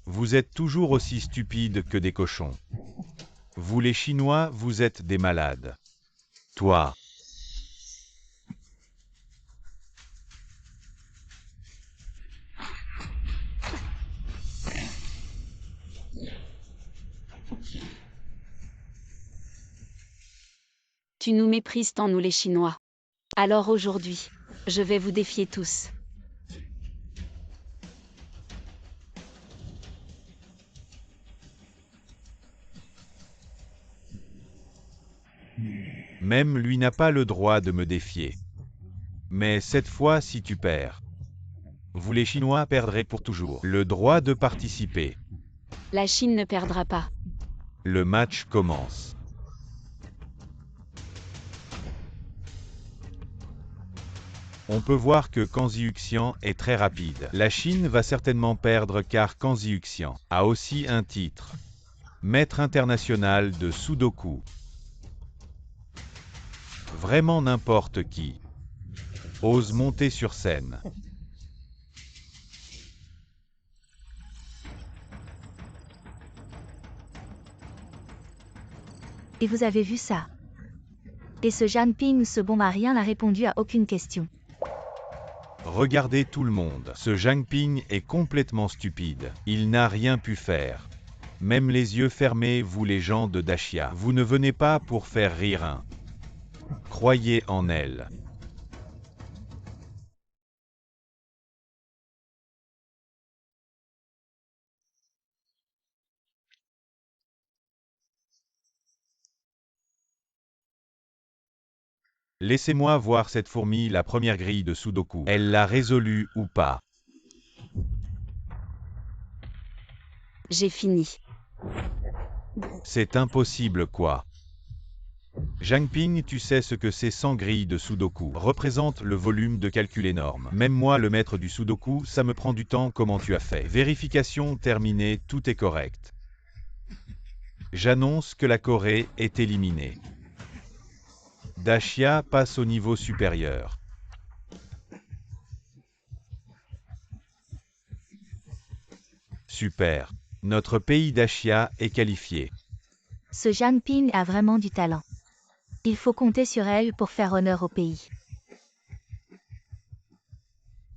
vous êtes toujours aussi stupides que des cochons. Vous les Chinois, vous êtes des malades. Toi. Tu nous méprises tant, nous les Chinois. Alors aujourd'hui, je vais vous défier tous. Même lui n'a pas le droit de me défier. Mais cette fois, si tu perds, vous les Chinois perdrez pour toujours le droit de participer. La Chine ne perdra pas. Le match commence. On peut voir que Kanzi Uxian est très rapide. La Chine va certainement perdre car Kanzi Uxian a aussi un titre. Maître international de Sudoku. Vraiment n'importe qui ose monter sur scène. Et vous avez vu ça? Et ce Zhang Ping, ce bon marien, n'a répondu à aucune question. Regardez tout le monde. Ce Zhang Ping est complètement stupide. Il n'a rien pu faire. Même les yeux fermés, vous les gens de Dacia. Vous ne venez pas pour faire rire un. Croyez en elle. Laissez-moi voir cette fourmi, la première grille de Sudoku. Elle l'a résolue ou pas? J'ai fini. C'est impossible quoi. Zhang Ping, tu sais ce que c'est 100 grilles de Sudoku. Représente le volume de calcul énorme. Même moi, le maître du Sudoku, ça me prend du temps. Comment tu as fait? Vérification terminée, tout est correct. J'annonce que la Corée est éliminée. Dacia passe au niveau supérieur. Super. Notre pays Dacia est qualifié. Ce Zhang Ping a vraiment du talent. Il faut compter sur elle pour faire honneur au pays.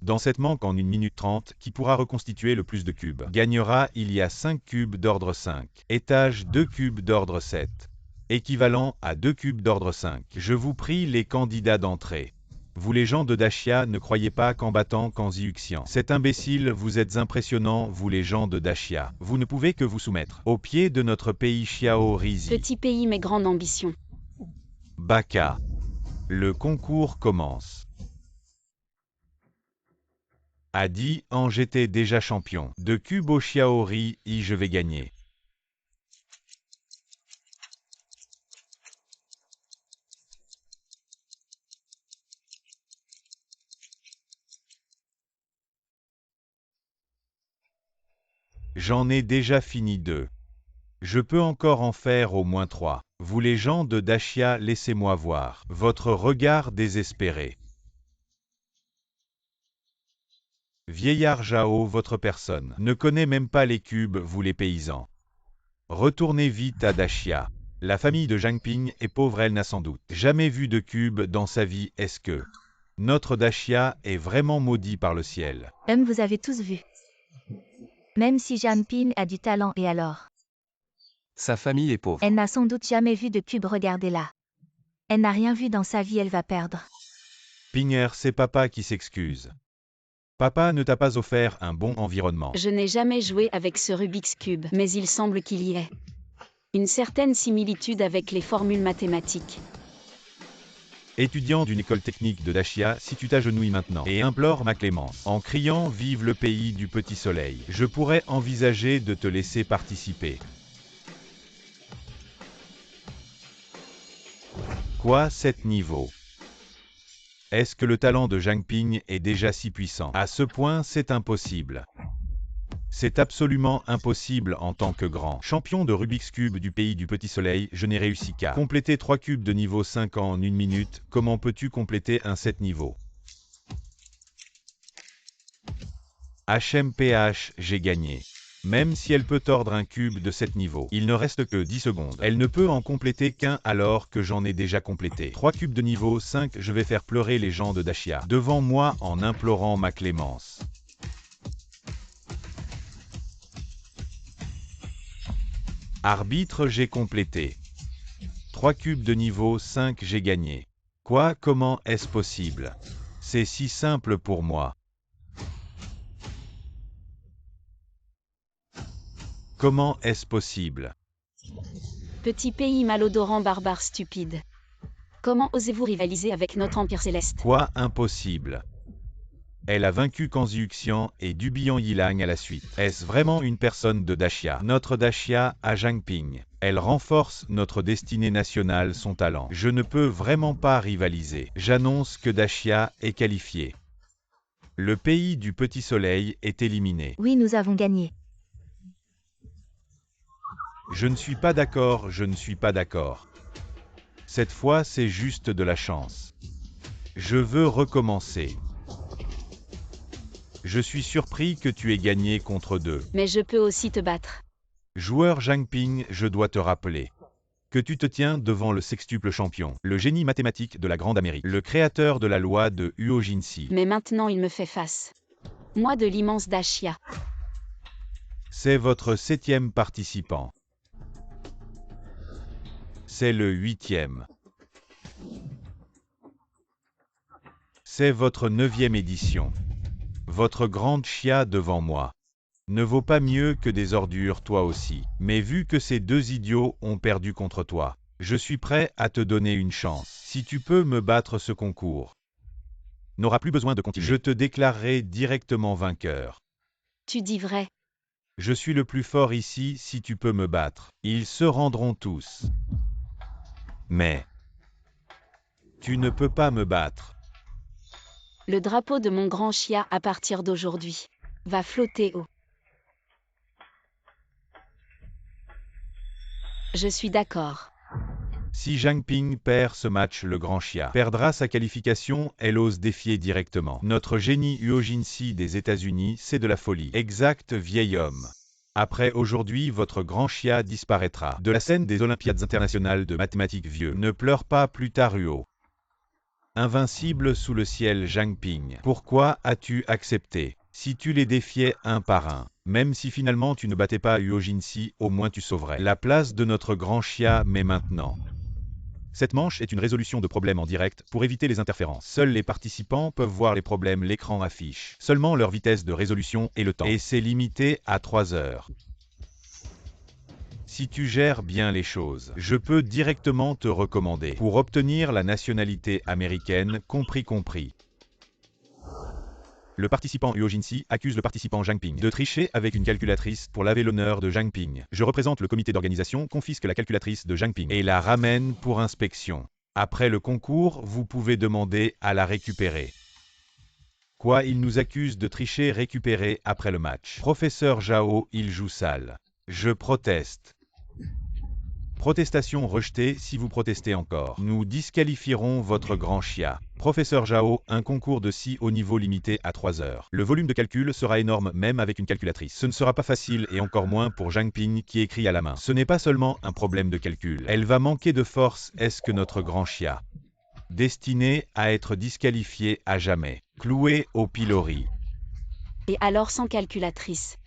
Dans cette manque en 1 minute 30, qui pourra reconstituer le plus de cubes? Gagnera, il y a 5 cubes d'ordre 5. Étage 2 cubes d'ordre 7. Équivalent à 2 cubes d'ordre 5. Je vous prie les candidats d'entrée. Vous les gens de Dacia ne croyez pas qu'en battant Kanziuxian. Cet imbécile, vous êtes impressionnants, vous les gens de Dacia. Vous ne pouvez que vous soumettre. Au pied de notre pays Xiao Rizi. Petit pays mais grande ambition. Baka. Le concours commence. A dit, en j'étais déjà champion. De cube au Xiaori, je vais gagner. J'en ai déjà fini 2. Je peux encore en faire au moins 3. Vous les gens de Dacia, laissez-moi voir votre regard désespéré. Vieillard Jao, votre personne ne connaît même pas les cubes, vous les paysans. Retournez vite à Dacia. La famille de Zhang Ping est pauvre, elle n'a sans doute jamais vu de cube dans sa vie. Est-ce que notre Dacia est vraiment maudit par le ciel? Vous avez tous vu. Même si Zhang Ping a du talent, et alors? Sa famille est pauvre. Elle n'a sans doute jamais vu de cube, regardez-la. Elle n'a rien vu dans sa vie, elle va perdre. Pinger, c'est papa qui s'excuse. Papa ne t'a pas offert un bon environnement. Je n'ai jamais joué avec ce Rubik's Cube, mais il semble qu'il y ait une certaine similitude avec les formules mathématiques. Étudiant d'une école technique de Dacia, si tu t'agenouilles maintenant et implores ma clémence en criant « Vive le pays du petit soleil », je pourrais envisager de te laisser participer. Quoi, 7 niveaux? Est-ce que le talent de Zhang Ping est déjà si puissant? À ce point, c'est impossible. C'est absolument impossible en tant que grand champion de Rubik's Cube du pays du petit soleil, je n'ai réussi qu'à compléter 3 cubes de niveau 5 en 1 minute. Comment peux-tu compléter un 7 niveau? HMPH, j'ai gagné. Même si elle peut tordre un cube de 7 niveaux, il ne reste que 10 secondes. Elle ne peut en compléter qu'un alors que j'en ai déjà complété 3 cubes de niveau 5. Je vais faire pleurer les gens de Dacia devant moi en implorant ma clémence. Arbitre, j'ai complété 3 cubes de niveau 5, j'ai gagné. Quoi? Comment est-ce possible? C'est si simple pour moi. Comment est-ce possible? Petit pays malodorant, barbare stupide. Comment osez-vous rivaliser avec notre Empire Céleste? Quoi? Impossible. Elle a vaincu Kanziuxian et Dubian Yilang à la suite. Est-ce vraiment une personne de Dacia? Notre Dacia a Zhang Ping. Elle renforce notre destinée nationale, son talent. Je ne peux vraiment pas rivaliser. J'annonce que Dacia est qualifié. Le pays du petit soleil est éliminé. Oui, nous avons gagné. Je ne suis pas d'accord, je ne suis pas d'accord. Cette fois, c'est juste de la chance. Je veux recommencer. Je suis surpris que tu aies gagné contre 2. Mais je peux aussi te battre. Joueur Zhang Ping, je dois te rappeler que tu te tiens devant le sextuple champion, le génie mathématique de la Grande Amérique, le créateur de la loi de Uojinsi. Mais maintenant il me fait face. Moi de l'immense Dashia. C'est votre 7e participant. C'est le 8e. C'est votre 9e édition. Votre grande Chia devant moi ne vaut pas mieux que des ordures toi aussi. Mais vu que ces deux idiots ont perdu contre toi, je suis prêt à te donner une chance. Si tu peux me battre ce concours, n'aura plus besoin de continuer. Je te déclarerai directement vainqueur. Tu dis vrai. Je suis le plus fort ici si tu peux me battre. Ils se rendront tous. Mais tu ne peux pas me battre. Le drapeau de mon grand Chia à partir d'aujourd'hui va flotter haut. Je suis d'accord. Si Zhang Ping perd ce match, le grand Chia perdra sa qualification, elle ose défier directement. Notre génie Uojinsi des États-Unis, c'est de la folie. Exact, vieil homme. Après aujourd'hui, votre grand Chia disparaîtra de la scène des Olympiades internationales de mathématiques vieux. Ne pleure pas plus tard, Uo. Invincible sous le ciel, Zhang Ping. Pourquoi as-tu accepté? Si tu les défiais un par un, même si finalement tu ne battais pas Uojinsi, au moins tu sauverais la place de notre grand Chia, mais maintenant. Cette manche est une résolution de problèmes en direct pour éviter les interférences. Seuls les participants peuvent voir les problèmes, l'écran affiche seulement leur vitesse de résolution et le temps. Et c'est limité à 3 heures. Si tu gères bien les choses, je peux directement te recommander pour obtenir la nationalité américaine, compris. Le participant Uojinsi accuse le participant Zhang Ping de tricher avec une calculatrice pour laver l'honneur de Zhang Ping. Je représente le comité d'organisation, confisque la calculatrice de Zhang Ping et la ramène pour inspection. Après le concours, vous pouvez demander à la récupérer. Quoi, il nous accuse de tricher, récupérer après le match. Professeur Zhao, il joue sale. Je proteste. Protestation rejetée. Si vous protestez encore, nous disqualifierons votre grand Chia. Professeur Zhao, un concours de si haut niveau limité à 3 heures. Le volume de calcul sera énorme même avec une calculatrice. Ce ne sera pas facile et encore moins pour Zhang Ping qui écrit à la main. Ce n'est pas seulement un problème de calcul. Elle va manquer de force. Est-ce que notre grand Chia, destiné à être disqualifié à jamais, cloué au pilori? Et alors sans calculatrice,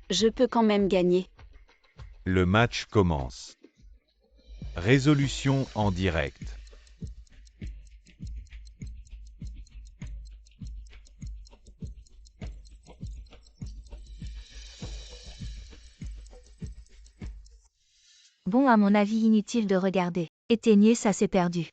je peux quand même gagner. Le match commence. Résolution en direct. Bon, à mon avis, inutile de regarder. Éteignez, ça c'est perdu.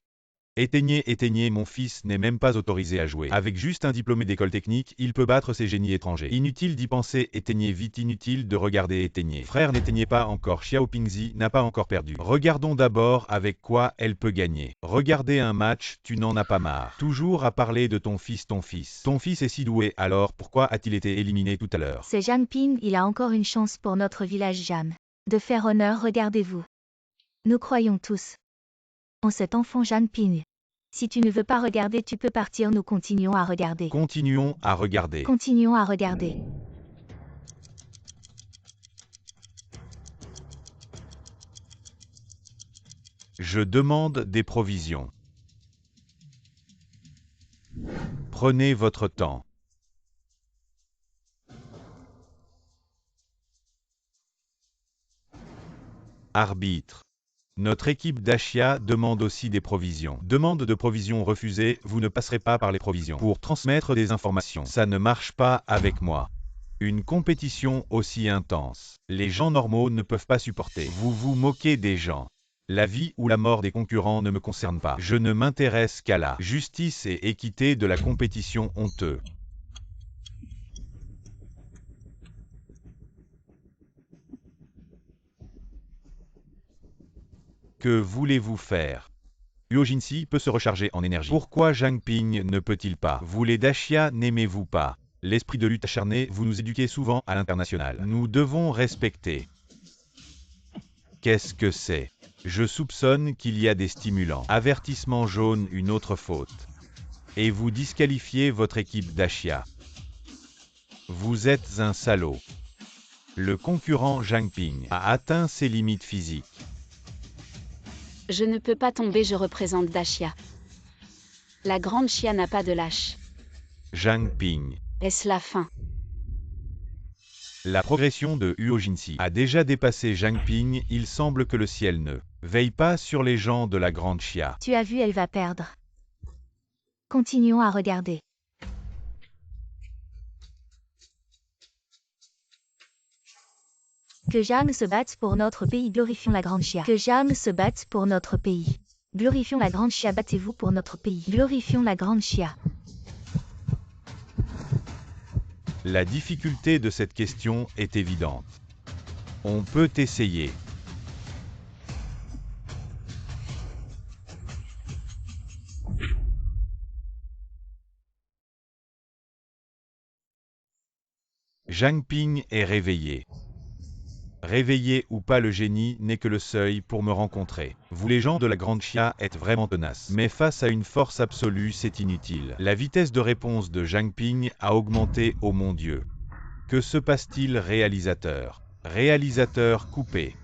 Éteignez, mon fils n'est même pas autorisé à jouer. Avec juste un diplômé d'école technique, il peut battre ces génies étrangers. Inutile d'y penser, éteignez vite, inutile de regarder, éteignez. Frère, n'éteignez pas encore, Xiao Pingzi n'a pas encore perdu. Regardons d'abord avec quoi elle peut gagner. Regardez un match, tu n'en as pas marre. Toujours à parler de ton fils. Ton fils est si doué, alors pourquoi a-t-il été éliminé tout à l'heure? C'est Zhang Ping, il a encore une chance pour notre village Jam. De faire honneur, regardez-vous. Nous croyons tous en cet enfant Zhang Ping. Si tu ne veux pas regarder, tu peux partir, nous continuons à regarder. Continuons à regarder. Continuons à regarder. Je demande des provisions. Prenez votre temps. Arbitre. Notre équipe d'Ashia demande aussi des provisions. Demande de provisions refusée, vous ne passerez pas par les provisions. Pour transmettre des informations, ça ne marche pas avec moi. Une compétition aussi intense, les gens normaux ne peuvent pas supporter. Vous vous moquez des gens. La vie ou la mort des concurrents ne me concerne pas. Je ne m'intéresse qu'à la justice et équité de la compétition honteux. Que voulez-vous faire? Uojinsi peut se recharger en énergie. Pourquoi Zhang Ping ne peut-il pas? Vous les Dashia n'aimez-vous pas? L'esprit de lutte acharné, vous nous éduquez souvent à l'international. Nous devons respecter. Qu'est-ce que c'est? Je soupçonne qu'il y a des stimulants. Avertissement jaune, une autre faute. Et vous disqualifiez votre équipe d'Ashia. Vous êtes un salaud. Le concurrent Zhang Ping a atteint ses limites physiques. Je ne peux pas tomber, je représente Dashia. La grande Chia n'a pas de lâche. Zhang Ping. Est-ce la fin? La progression de Huo Jinsi a déjà dépassé Zhang Ping, il semble que le ciel ne veille pas sur les gens de la grande Chia. Tu as vu, elle va perdre. Continuons à regarder. Que Zhang se batte pour notre pays, glorifions la grande Chia. Que Zhang se batte pour notre pays. Glorifions la grande Chia, battez-vous pour notre pays. Glorifions la grande Chia. La difficulté de cette question est évidente. On peut essayer. Zhang Ping est réveillé. Réveillé ou pas, le génie n'est que le seuil pour me rencontrer. Vous les gens de la grande Chia êtes vraiment tenaces. Mais face à une force absolue, c'est inutile. La vitesse de réponse de Zhang Ping a augmenté, oh mon Dieu. Que se passe-t-il, réalisateur? Réalisateur coupé.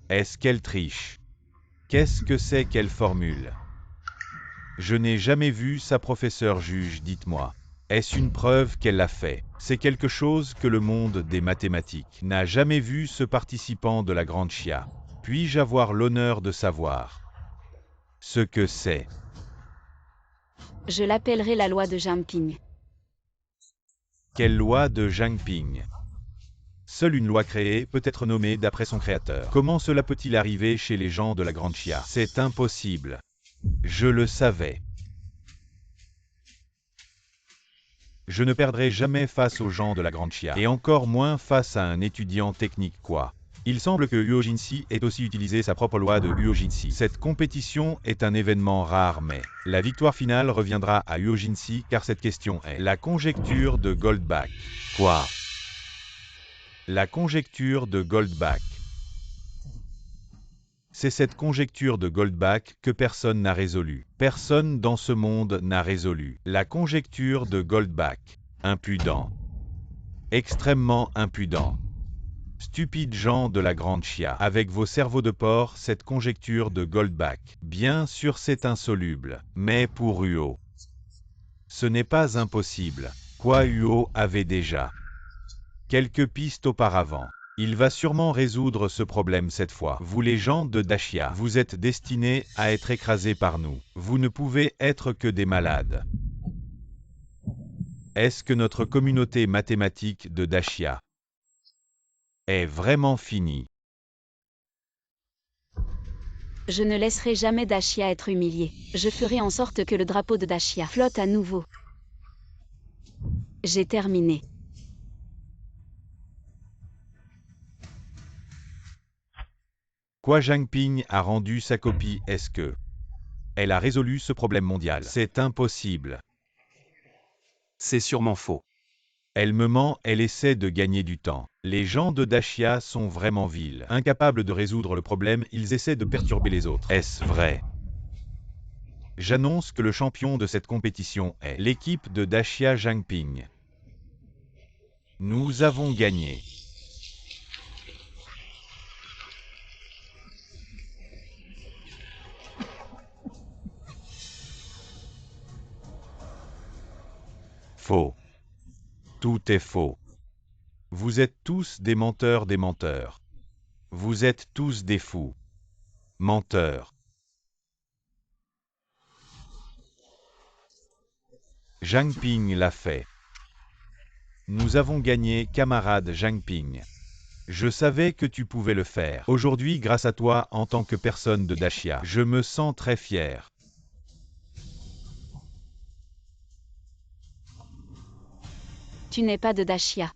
Est-ce qu'elle triche? Qu'est-ce que c'est qu'elle formule? Je n'ai jamais vu ça, professeur juge, dites-moi. Est-ce une preuve qu'elle l'a fait? C'est quelque chose que le monde des mathématiques n'a jamais vu, ce participant de la grande Chia. Puis-je avoir l'honneur de savoir ce que c'est? Je l'appellerai la loi de Zhang Ping. Quelle loi de Zhang Ping? Seule une loi créée peut être nommée d'après son créateur. Comment cela peut-il arriver chez les gens de la grande Chia? C'est impossible. Je le savais. Je ne perdrai jamais face aux gens de la grande Chia, et encore moins face à un étudiant technique quoi. Il semble que Huo Jinsi ait aussi utilisé sa propre loi de Huo Jinsi. Cette compétition est un événement rare, mais la victoire finale reviendra à Huo Jinsi, car cette question est la conjecture de Goldbach. Quoi? La conjecture de Goldbach. C'est cette conjecture de Goldbach que personne n'a résolue. Personne dans ce monde n'a résolu. La conjecture de Goldbach. Impudent. Extrêmement impudent. Stupides gens de la grande Chia. Avec vos cerveaux de porc, cette conjecture de Goldbach. Bien sûr c'est insoluble. Mais pour Huo, ce n'est pas impossible. Quoi, Huo avait déjà quelques pistes auparavant. Il va sûrement résoudre ce problème cette fois. Vous les gens de Dashia, vous êtes destinés à être écrasés par nous. Vous ne pouvez être que des malades. Est-ce que notre communauté mathématique de Dashia est vraiment finie? Je ne laisserai jamais Dashia être humilié. Je ferai en sorte que le drapeau de Dashia flotte à nouveau. J'ai terminé. Quoi, Zhang Ping a rendu sa copie? Est-ce que elle a résolu ce problème mondial? C'est impossible. C'est sûrement faux. Elle me ment, elle essaie de gagner du temps. Les gens de Dashia sont vraiment vils. Incapables de résoudre le problème, ils essaient de perturber les autres. Est-ce vrai? J'annonce que le champion de cette compétition est l'équipe de Dashia Zhang Ping. Nous avons gagné. Faux. Tout est faux. Vous êtes tous des menteurs, des menteurs. Vous êtes tous des fous. Menteurs. Zhang Ping l'a fait. Nous avons gagné, camarade Zhang Ping. Je savais que tu pouvais le faire. Aujourd'hui, grâce à toi, en tant que personne de Dashia, je me sens très fier. Tu n'es pas de Dashia.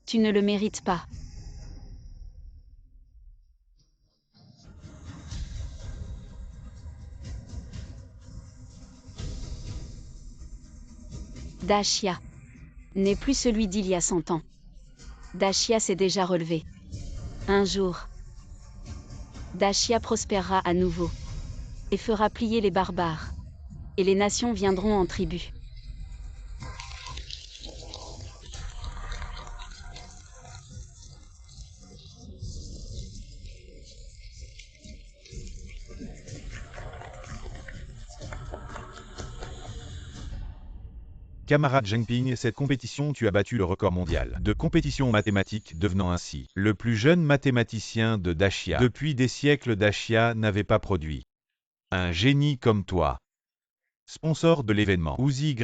Tu ne le mérites pas. Dashia n'est plus celui d'il y a 100 ans. Dashia s'est déjà relevé. Un jour, Dashia prospérera à nouveau et fera plier les barbares. Et les nations viendront en tribu. Camarade Zhang Ping, cette compétition, tu as battu le record mondial de compétition mathématique, devenant ainsi le plus jeune mathématicien de Daxia. Depuis des siècles, Daxia n'avait pas produit un génie comme toi. Sponsor de l'événement, UZYE,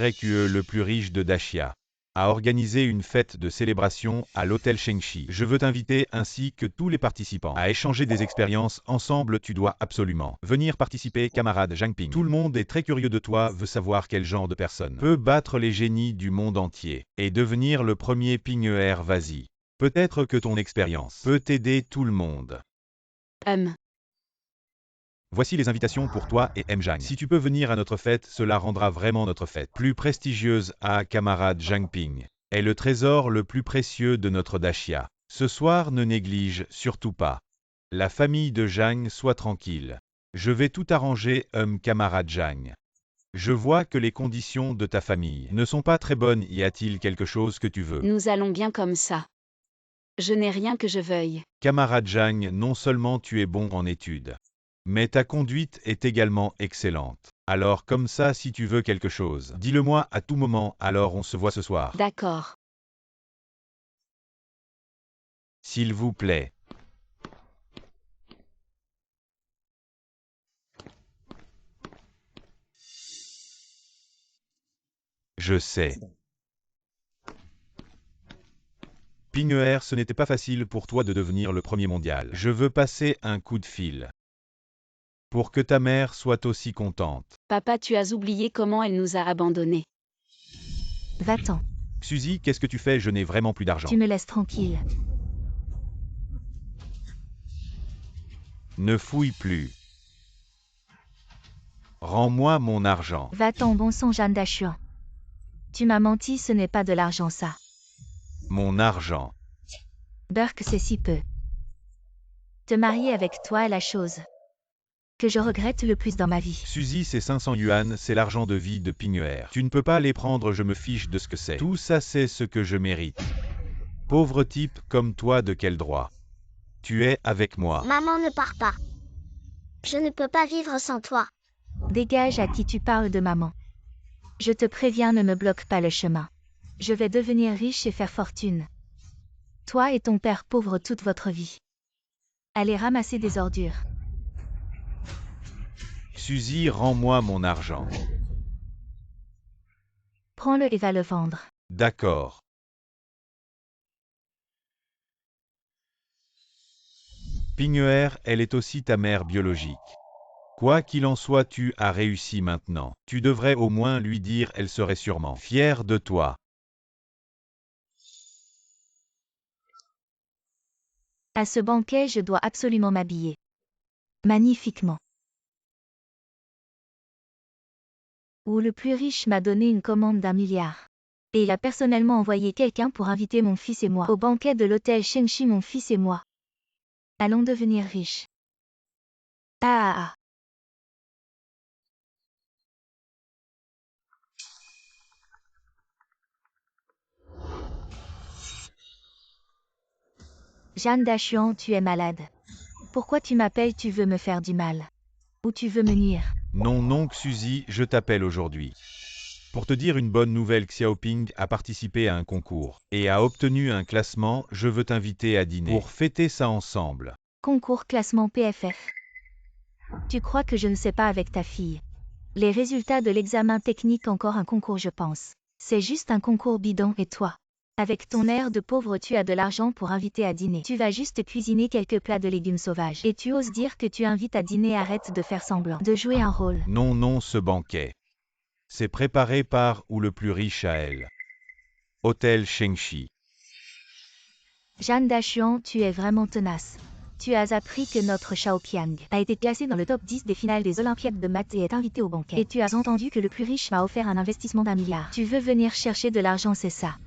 le plus riche de Daxia, a organisé une fête de célébration à l'hôtel Shengxi. Je veux t'inviter ainsi que tous les participants à échanger des expériences ensemble. Tu dois absolument venir participer, camarade Zhang Ping. Tout le monde est très curieux de toi, veut savoir quel genre de personne peut battre les génies du monde entier et devenir le premier Ping-ER. Vas-y. Peut-être que ton expérience peut aider tout le monde. Voici les invitations pour toi et M. Zhang. Si tu peux venir à notre fête, cela rendra vraiment notre fête plus prestigieuse. Camarade Zhang Ping est le trésor le plus précieux de notre Daxia. Ce soir, ne néglige surtout pas la famille de Zhang. Sois tranquille. Je vais tout arranger, camarade Zhang. Je vois que les conditions de ta famille ne sont pas très bonnes. Y a-t-il quelque chose que tu veux? Nous allons bien comme ça. Je n'ai rien que je veuille. Camarade Zhang, non seulement tu es bon en études, mais ta conduite est également excellente. Alors comme ça, si tu veux quelque chose, dis-le-moi à tout moment, alors on se voit ce soir. D'accord. S'il vous plaît. Je sais. Ping-ER, ce n'était pas facile pour toi de devenir le premier mondial. Je veux passer un coup de fil pour que ta mère soit aussi contente. Papa, tu as oublié comment elle nous a abandonnés. Va-t'en. Suzy, qu'est-ce que tu fais? Je n'ai vraiment plus d'argent. Tu me laisses tranquille. Ne fouille plus. Rends-moi mon argent. Va-t'en, bon sang, Jeanne d'Achuan. Tu m'as menti, ce n'est pas de l'argent ça. Mon argent. Burke, c'est si peu. Te marier avec toi est la chose que je regrette le plus dans ma vie. Suzy, ces 500 yuan, c'est l'argent de vie de Ping-ER. Tu ne peux pas les prendre, je me fiche de ce que c'est. Tout ça, c'est ce que je mérite. Pauvre type comme toi, de quel droit? Tu es avec moi. Maman, ne pars pas. Je ne peux pas vivre sans toi. Dégage, à qui tu parles de maman. Je te préviens, ne me bloque pas le chemin. Je vais devenir riche et faire fortune. Toi et ton père pauvre toute votre vie. Allez ramasser des ordures. Suzy, rends-moi mon argent. Prends-le et va le vendre. D'accord. Ping-ER, elle est aussi ta mère biologique. Quoi qu'il en soit, tu as réussi maintenant. Tu devrais au moins lui dire, elle serait sûrement fière de toi. À ce banquet, je dois absolument m'habiller magnifiquement. Où le plus riche m'a donné une commande d'1 milliard. Et il a personnellement envoyé quelqu'un pour inviter mon fils et moi au banquet de l'hôtel Shengxi. Mon fils et moi allons devenir riches. Ah. Jeanne d'Achuan, tu es malade. Pourquoi tu m'appelles? Tu veux me faire du mal? Ou tu veux me nuire? Non, Suzy, je t'appelle aujourd'hui pour te dire une bonne nouvelle. Xiaoping a participé à un concours et a obtenu un classement. Je veux t'inviter à dîner pour fêter ça ensemble. Concours classement PFF. Tu crois que je ne sais pas avec ta fille? Les résultats de l'examen technique, encore un concours, je pense. C'est juste un concours bidon. Et toi? Avec ton air de pauvre, tu as de l'argent pour inviter à dîner. Tu vas juste cuisiner quelques plats de légumes sauvages. Et tu oses dire que tu invites à dîner? Arrête de faire semblant de jouer un rôle. Non, ce banquet. C'est préparé par ou le plus riche à elle. Hôtel Shengxi. Jeanne d'Achuan, tu es vraiment tenace. Tu as appris que notre Xiaopiang a été classé dans le top 10 des finales des Olympiades de maths et est invité au banquet. Et tu as entendu que le plus riche m'a offert un investissement d'1 milliard. Tu veux venir chercher de l'argent, c'est ça?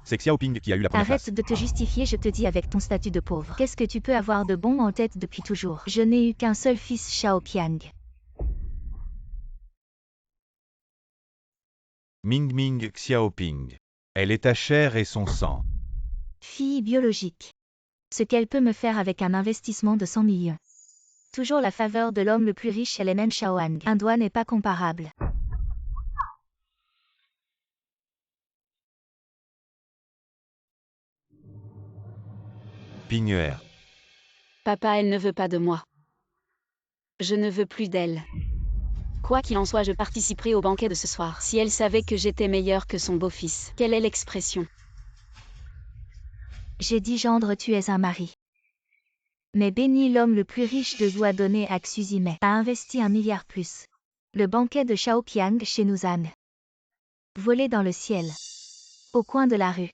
C'est Xiaoping qui a eu la première place. Arrête de te justifier, je te dis, avec ton statut de pauvre. Qu'est-ce que tu peux avoir de bon en tête depuis toujours? Je n'ai eu qu'un seul fils, Xiaopiang. Ming Xiaoping. Elle est ta chair et son sang. Fille biologique. Ce qu'elle peut me faire avec un investissement de 100 millions. Toujours la faveur de l'homme le plus riche, elle est même Xiaoang. Un doigt n'est pas comparable. Pingüer. Papa, elle ne veut pas de moi. Je ne veux plus d'elle. Quoi qu'il en soit, je participerai au banquet de ce soir. Si elle savait que j'étais meilleure que son beau-fils. Quelle est l'expression? J'ai dit gendre, tu es un mari. Mais béni l'homme le plus riche de vous a donné à Xuzime, a investi 1 milliard plus. Le banquet de Shaoqiang chez Nuzan. Volé dans le ciel. Au coin de la rue.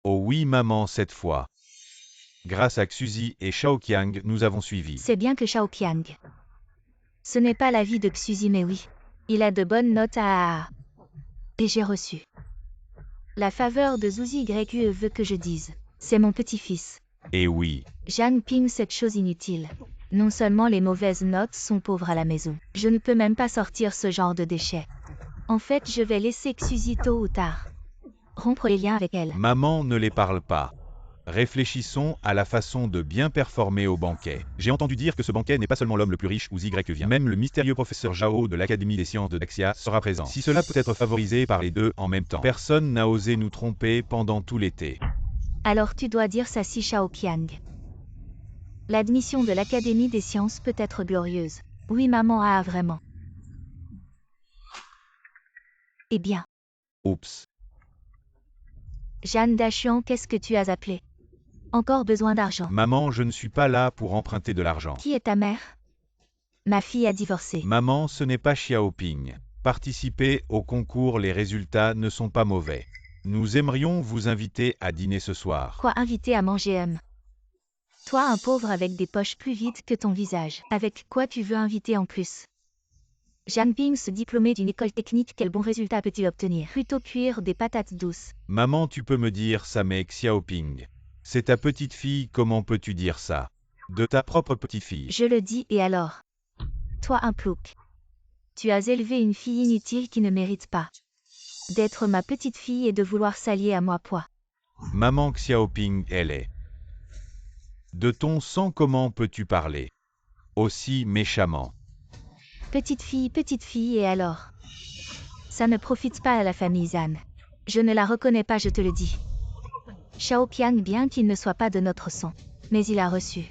Oh oui maman cette fois. Grâce à Xuzi et Shaoqiang, nous avons suivi. C'est bien que Shaoqiang. Ce n'est pas l'avis de Xuzime, mais oui. Il a de bonnes notes à... Et j'ai reçu. La faveur de Zuzi YQE veut que je dise. C'est mon petit-fils. Et oui. Zhang Ping, cette chose inutile. Non seulement les mauvaises notes sont pauvres à la maison, je ne peux même pas sortir ce genre de déchets. En fait, je vais laisser Xuzi tôt ou tard rompre les liens avec elle. Maman ne les parle pas. Réfléchissons à la façon de bien performer au banquet. J'ai entendu dire que ce banquet n'est pas seulement l'homme le plus riche ou Y vient. Même le mystérieux professeur Zhao de l'Académie des sciences de Daxia sera présent. Si cela peut être favorisé par les deux en même temps. Personne n'a osé nous tromper pendant tout l'été. Alors tu dois dire ça si Shaoqiang. L'admission de l'Académie des sciences peut être glorieuse. Oui maman, ah vraiment. Eh bien. Oups. Jeanne Dachuan, qu'est-ce que tu as appelé? Encore besoin d'argent. Maman, je ne suis pas là pour emprunter de l'argent. Qui est ta mère? Ma fille a divorcé. Maman, ce n'est pas Xiaoping. Participez au concours, les résultats ne sont pas mauvais. Nous aimerions vous inviter à dîner ce soir. Quoi, inviter à manger Toi, un pauvre avec des poches plus vides que ton visage. Avec quoi tu veux inviter en plus? Zhang Ping, se diplômer d'une école technique, quel bon résultat peut-il obtenir? Plutôt cuire des patates douces. Maman, tu peux me dire ça, mais Xiaoping. C'est ta petite fille, comment peux-tu dire ça? De ta propre petite fille. Je le dis, et alors? Toi, un plouc. Tu as élevé une fille inutile qui ne mérite pas d'être ma petite fille et de vouloir s'allier à moi, poids. Maman Xiaoping, elle est. De ton sang, comment peux-tu parler aussi méchamment? Petite fille, et alors? Ça ne profite pas à la famille Zan. Je ne la reconnais pas, je te le dis. Shaoqiang, bien qu'il ne soit pas de notre sang, mais il a reçu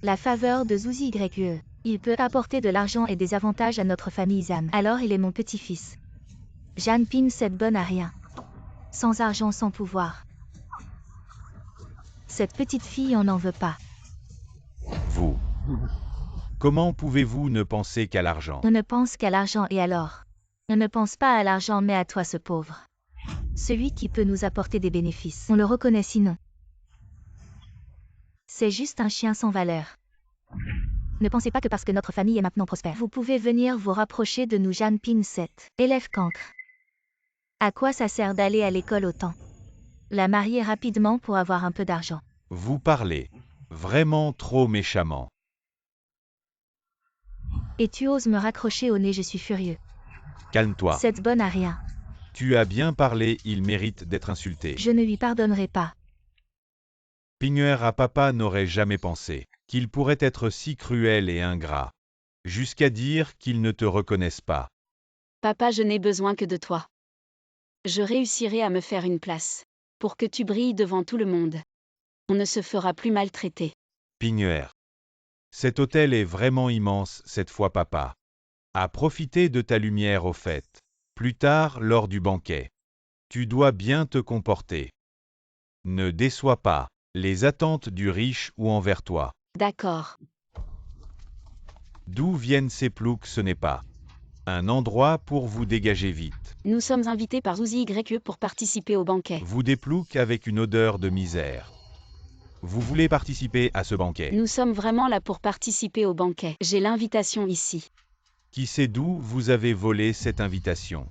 la faveur de Zuzi YQE. Il peut apporter de l'argent et des avantages à notre famille Zan. Alors il est mon petit-fils. Zhang Ping, cette bonne à rien. Sans argent, sans pouvoir. Cette petite fille, on n'en veut pas. Vous. Comment pouvez-vous ne penser qu'à l'argent? On ne pense qu'à l'argent, et alors? On ne pense pas à l'argent, mais à toi, ce pauvre. Celui qui peut nous apporter des bénéfices. On le reconnaît sinon. C'est juste un chien sans valeur. Ne pensez pas que parce que notre famille est maintenant prospère, vous pouvez venir vous rapprocher de nous. Zhang Ping 7. Élève cancre. À quoi ça sert d'aller à l'école autant? La marier rapidement pour avoir un peu d'argent. Vous parlez vraiment trop méchamment. Et tu oses me raccrocher au nez, je suis furieux. Calme-toi. Cette bonne à rien. Tu as bien parlé, il mérite d'être insulté. Je ne lui pardonnerai pas. Pingüer à papa n'aurait jamais pensé qu'il pourrait être si cruel et ingrat, jusqu'à dire qu'il ne te reconnaisse pas. Papa, je n'ai besoin que de toi. Je réussirai à me faire une place. Pour que tu brilles devant tout le monde. On ne se fera plus maltraiter. Pingüer. Cet hôtel est vraiment immense cette fois papa. À profiter de ta lumière au fait. Plus tard, lors du banquet. Tu dois bien te comporter. Ne déçois pas les attentes du riche ou envers toi. D'accord. D'où viennent ces ploucs, ce n'est pas un endroit pour vous dégager vite. Nous sommes invités par Zuzi YQE pour participer au banquet. Vous des ploucs avec une odeur de misère. Vous voulez participer à ce banquet? Nous sommes vraiment là pour participer au banquet. J'ai l'invitation ici. Qui sait d'où vous avez volé cette invitation?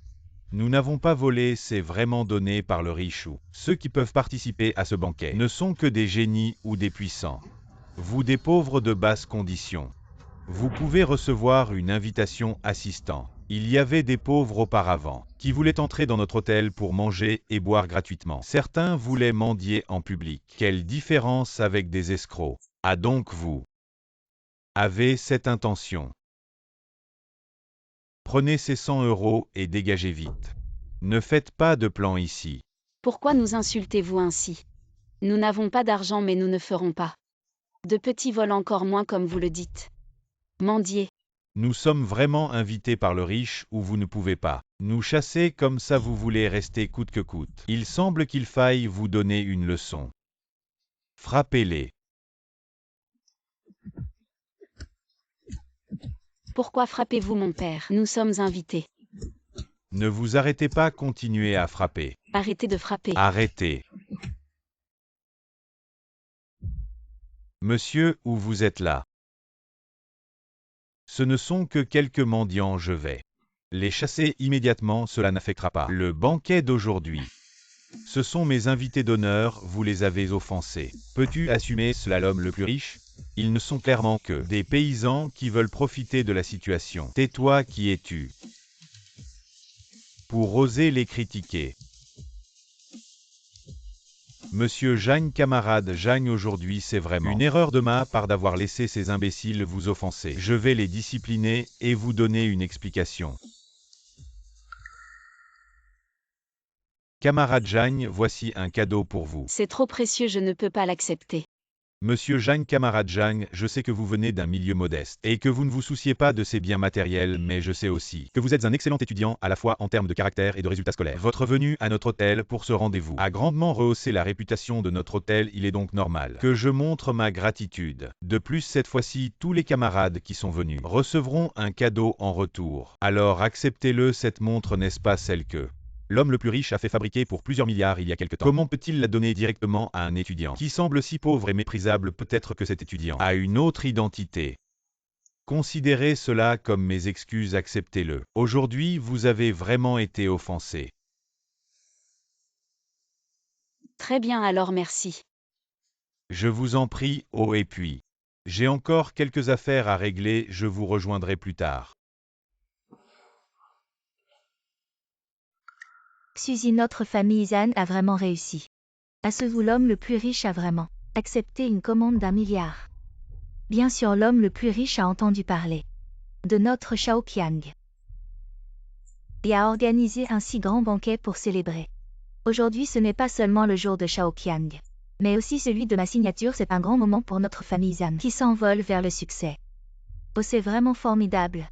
Nous n'avons pas volé, c'est vraiment donné par le richou. Ceux qui peuvent participer à ce banquet ne sont que des génies ou des puissants. Vous des pauvres de basse condition. Vous pouvez recevoir une invitation assistant. Il y avait des pauvres auparavant qui voulaient entrer dans notre hôtel pour manger et boire gratuitement. Certains voulaient mendier en public. Quelle différence avec des escrocs. Ah donc vous avez cette intention. Prenez ces 100 € et dégagez vite. Ne faites pas de plan ici. Pourquoi nous insultez-vous ainsi? Nous n'avons pas d'argent mais nous ne ferons pas de petits vols, encore moins comme vous le dites. Mendier. Nous sommes vraiment invités par le riche ou vous ne pouvez pas nous chasser comme ça, vous voulez rester coûte que coûte. Il semble qu'il faille vous donner une leçon. Frappez-les. Pourquoi frappez-vous mon père? Nous sommes invités. Ne vous arrêtez pas, continuez à frapper. Arrêtez de frapper. Arrêtez. Monsieur, où vous êtes là? Ce ne sont que quelques mendiants, je vais les chasser immédiatement, cela n'affectera pas le banquet d'aujourd'hui. Ce sont mes invités d'honneur, vous les avez offensés. Peux-tu assumer cela, l'homme le plus riche? Ils ne sont clairement que des paysans qui veulent profiter de la situation. Tais-toi, qui es-tu pour oser les critiquer? Monsieur Jagne, camarade Jagne, aujourd'hui c'est vraiment une erreur de ma part d'avoir laissé ces imbéciles vous offenser. Je vais les discipliner et vous donner une explication. Camarade Jagne, voici un cadeau pour vous. C'est trop précieux, je ne peux pas l'accepter. Monsieur Jagne, camarade Jagne, je sais que vous venez d'un milieu modeste et que vous ne vous souciez pas de ces biens matériels, mais je sais aussi que vous êtes un excellent étudiant à la fois en termes de caractère et de résultats scolaires. Votre venue à notre hôtel pour ce rendez-vous a grandement rehaussé la réputation de notre hôtel, il est donc normal que je montre ma gratitude. De plus, cette fois-ci, tous les camarades qui sont venus recevront un cadeau en retour. Alors acceptez-le, cette montre n'est-ce pas celle que l'homme le plus riche a fait fabriquer pour plusieurs milliards il y a quelque temps? Comment peut-il la donner directement à un étudiant qui semble si pauvre et méprisable? Peut-être que cet étudiant a une autre identité. Considérez cela comme mes excuses, acceptez-le. Aujourd'hui, vous avez vraiment été offensé. Très bien, alors merci. Je vous en prie, oh, et puis, j'ai encore quelques affaires à régler, je vous rejoindrai plus tard. Suzy, notre famille Zan a vraiment réussi. À ce vous, l'homme le plus riche a vraiment accepté une commande d'1 milliard. Bien sûr, l'homme le plus riche a entendu parler de notre Shaoqiang et a organisé un si grand banquet pour célébrer. Aujourd'hui, ce n'est pas seulement le jour de Shaoqiang, mais aussi celui de ma signature. C'est un grand moment pour notre famille Zan qui s'envole vers le succès. Oh, c'est vraiment formidable.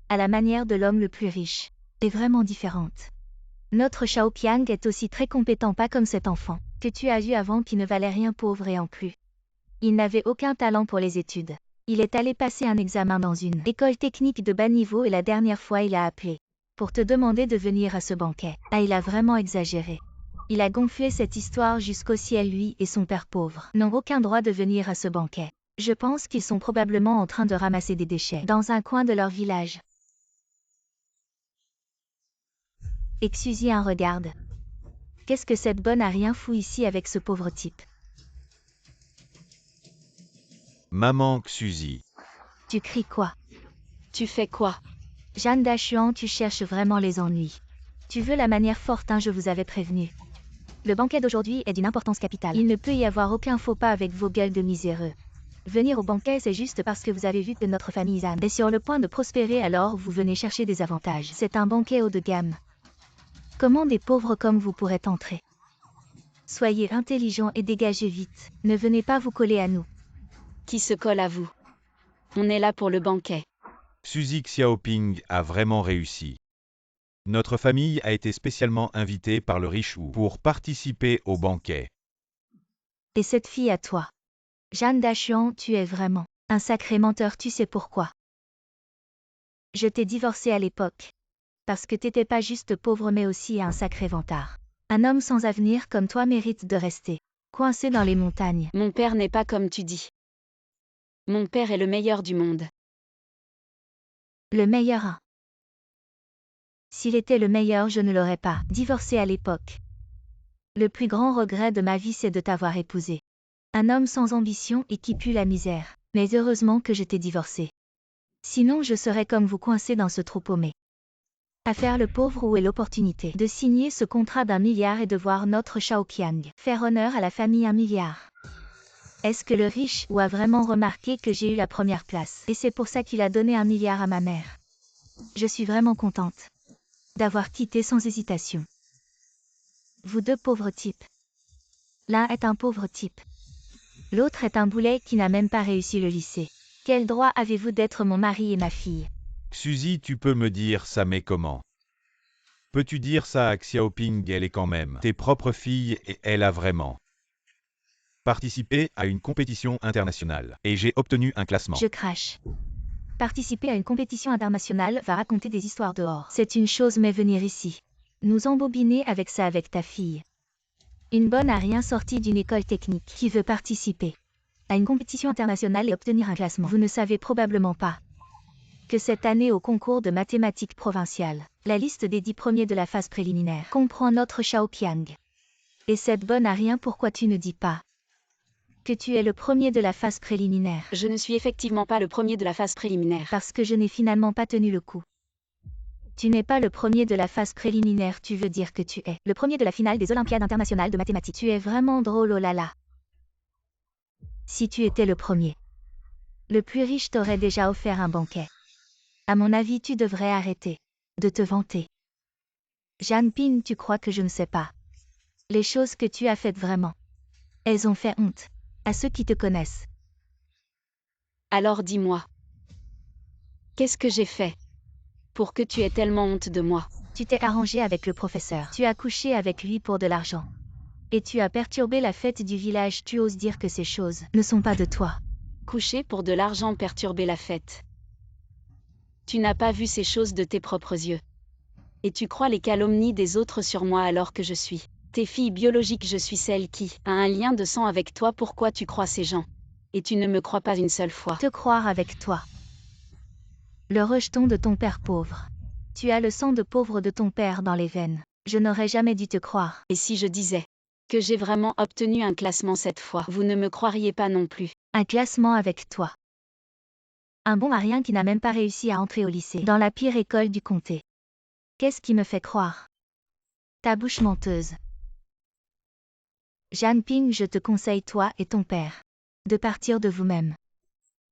À la manière de l'homme le plus riche, est vraiment différente. Notre Shaoqiang est aussi très compétent, pas comme cet enfant que tu as vu avant qui ne valait rien, pauvre, et en plus, il n'avait aucun talent pour les études. Il est allé passer un examen dans une école technique de bas niveau et la dernière fois il a appelé pour te demander de venir à ce banquet. Ah, il a vraiment exagéré. Il a gonflé cette histoire jusqu'au ciel. Lui et son père pauvre n'ont aucun droit de venir à ce banquet. Je pense qu'ils sont probablement en train de ramasser des déchets dans un coin de leur village. Et Suzy un regarde. Qu'est-ce que cette bonne a rien fou ici avec ce pauvre type? Maman Suzy. Tu cries quoi? Tu fais quoi? Jeanne d'Achuan, tu cherches vraiment les ennuis. Tu veux la manière forte, hein, je vous avais prévenu. Le banquet d'aujourd'hui est d'une importance capitale. Il ne peut y avoir aucun faux pas avec vos gueules de miséreux. Venir au banquet, c'est juste parce que vous avez vu que notre famille Zan est sur le point de prospérer, alors vous venez chercher des avantages. C'est un banquet haut de gamme. Comment des pauvres comme vous pourraient entrer? Soyez intelligents et dégagez vite. Ne venez pas vous coller à nous. Qui se colle à vous? On est là pour le banquet. Suzy Xiaoping a vraiment réussi. Notre famille a été spécialement invitée par le riche Wu pour participer au banquet. Et cette fille à toi? Jeanne d'Achuan, tu es vraiment un sacré menteur, tu sais pourquoi? Je t'ai divorcé à l'époque. Parce que t'étais pas juste pauvre mais aussi un sacré vantard. Un homme sans avenir comme toi mérite de rester coincé dans les montagnes. Mon père n'est pas comme tu dis. Mon père est le meilleur du monde. Le meilleur, hein. S'il était le meilleur, je ne l'aurais pas divorcé à l'époque. Le plus grand regret de ma vie, c'est de t'avoir épousé. Un homme sans ambition et qui pue la misère. Mais heureusement que je t'ai divorcé. Sinon je serais comme vous coincé dans ce trou paumé. À faire le pauvre, où est l'opportunité de signer ce contrat d'1 milliard et de voir notre Shaoqiang faire honneur à la famille 1 milliard? Est-ce que le riche Wu a vraiment remarqué que j'ai eu la première place et c'est pour ça qu'il a donné 1 milliard à ma mère? Je suis vraiment contente d'avoir quitté sans hésitation. Vous deux pauvres types. L'un est un pauvre type. L'autre est un boulet qui n'a même pas réussi le lycée. Quel droit avez-vous d'être mon mari et ma fille? Suzy, tu peux me dire ça mais comment? Peux-tu dire ça à Xiaoping? Elle est quand même tes propres filles et elle a vraiment participé à une compétition internationale. Et j'ai obtenu un classement. Je crache. Participer à une compétition internationale va raconter des histoires dehors. C'est une chose, mais venir ici. Nous embobiner avec ça avec ta fille. Une bonne à rien sortie d'une école technique qui veut participer à une compétition internationale et obtenir un classement. Vous ne savez probablement pas que cette année au concours de mathématiques provinciales, la liste des 10 premiers de la phase préliminaire comprend notre Xiaoqiang. Et cette bonne à rien, pourquoi tu ne dis pas que tu es le premier de la phase préliminaire? Je ne suis effectivement pas le premier de la phase préliminaire. Parce que je n'ai finalement pas tenu le coup. Tu n'es pas le premier de la phase préliminaire, tu veux dire que tu es le premier de la finale des Olympiades internationales de mathématiques. Tu es vraiment drôle, oh là là. Si tu étais le premier, le plus riche t'aurait déjà offert un banquet. À mon avis, tu devrais arrêter de te vanter. Janping, tu crois que je ne sais pas les choses que tu as faites vraiment? Elles ont fait honte à ceux qui te connaissent. Alors dis-moi, qu'est-ce que j'ai fait pour que tu aies tellement honte de moi? Tu t'es arrangé avec le professeur. Tu as couché avec lui pour de l'argent. Et tu as perturbé la fête du village. Tu oses dire que ces choses ne sont pas de toi. Coucher pour de l'argent, perturber la fête. Tu n'as pas vu ces choses de tes propres yeux. Et tu crois les calomnies des autres sur moi alors que je suis tes filles biologiques, je suis celle qui a un lien de sang avec toi. Pourquoi tu crois ces gens? Et tu ne me crois pas une seule fois. Te croire avec toi. Le rejeton de ton père pauvre. Tu as le sang de pauvre de ton père dans les veines. Je n'aurais jamais dû te croire. Et si je disais que j'ai vraiment obtenu un classement cette fois, vous ne me croiriez pas non plus. Un classement avec toi. Un bon à rien qui n'a même pas réussi à entrer au lycée, dans la pire école du comté. Qu'est-ce qui me fait croire? Ta bouche menteuse. Janping, je te conseille, toi et ton père, de partir de vous-même.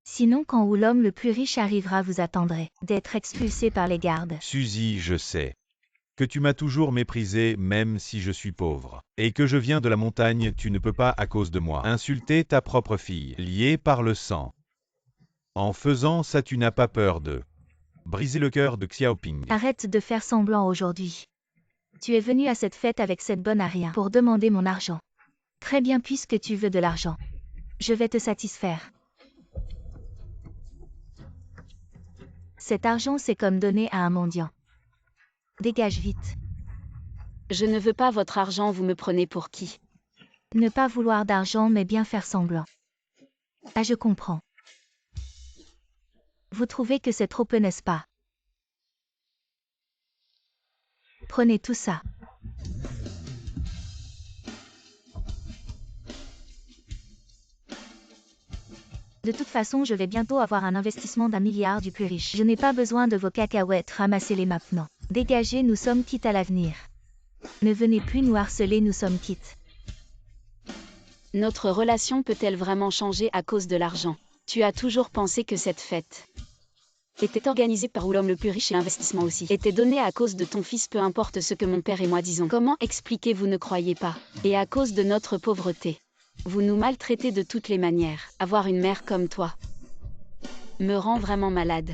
Sinon, quand où l'homme le plus riche arrivera, vous attendrez d'être expulsé par les gardes. Suzy, je sais que tu m'as toujours méprisé même si je suis pauvre. Et que je viens de la montagne, tu ne peux pas à cause de moi insulter ta propre fille, liée par le sang. En faisant ça, tu n'as pas peur de briser le cœur de Xiaoping. Arrête de faire semblant aujourd'hui. Tu es venu à cette fête avec cette bonne à rien pour demander mon argent. Très bien, puisque tu veux de l'argent. Je vais te satisfaire. Cet argent, c'est comme donner à un mendiant. Dégage vite. Je ne veux pas votre argent, vous me prenez pour qui? Ne pas vouloir d'argent mais bien faire semblant. Ah, je comprends. Vous trouvez que c'est trop peu, n'est-ce pas? Prenez tout ça. De toute façon, je vais bientôt avoir un investissement d'1 milliard du plus riche. Je n'ai pas besoin de vos cacahuètes, ramassez-les maintenant. Dégagez, nous sommes quittes à l'avenir. Ne venez plus nous harceler, nous sommes quittes. Notre relation peut-elle vraiment changer à cause de l'argent? Tu as toujours pensé que cette fête était organisée par l'homme le plus riche et l'investissement aussi était donné à cause de ton fils, peu importe ce que mon père et moi disons. Comment expliquer, vous ne croyez pas? Et à cause de notre pauvreté. Vous nous maltraitez de toutes les manières. Avoir une mère comme toi me rend vraiment malade.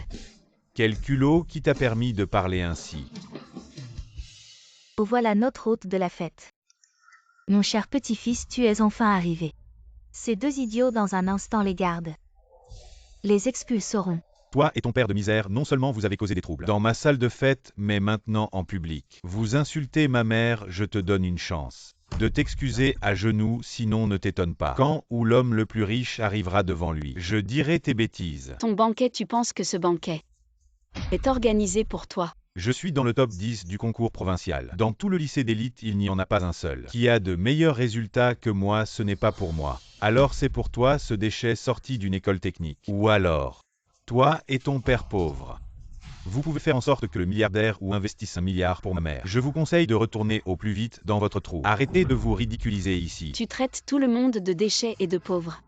Quel culot qui t'a permis de parler ainsi? Oh, voilà notre hôte de la fête. Mon cher petit-fils, tu es enfin arrivé. Ces deux idiots dans un instant les gardent. Les expulseront. Toi et ton père de misère, non seulement vous avez causé des troubles dans ma salle de fête, mais maintenant en public. Vous insultez ma mère, je te donne une chance de t'excuser à genoux, sinon ne t'étonne pas. Quand où l'homme le plus riche arrivera devant lui, je dirai tes bêtises. Ton banquet, tu penses que ce banquet est organisé pour toi? Je suis dans le top 10 du concours provincial. Dans tout le lycée d'élite, il n'y en a pas un seul qui a de meilleurs résultats que moi, ce n'est pas pour moi. Alors c'est pour toi, ce déchet sorti d'une école technique. Ou alors, toi et ton père pauvre. Vous pouvez faire en sorte que le milliardaire ou investisse 1 milliard pour ma mère. Je vous conseille de retourner au plus vite dans votre trou. Arrêtez de vous ridiculiser ici. Tu traites tout le monde de déchets et de pauvres.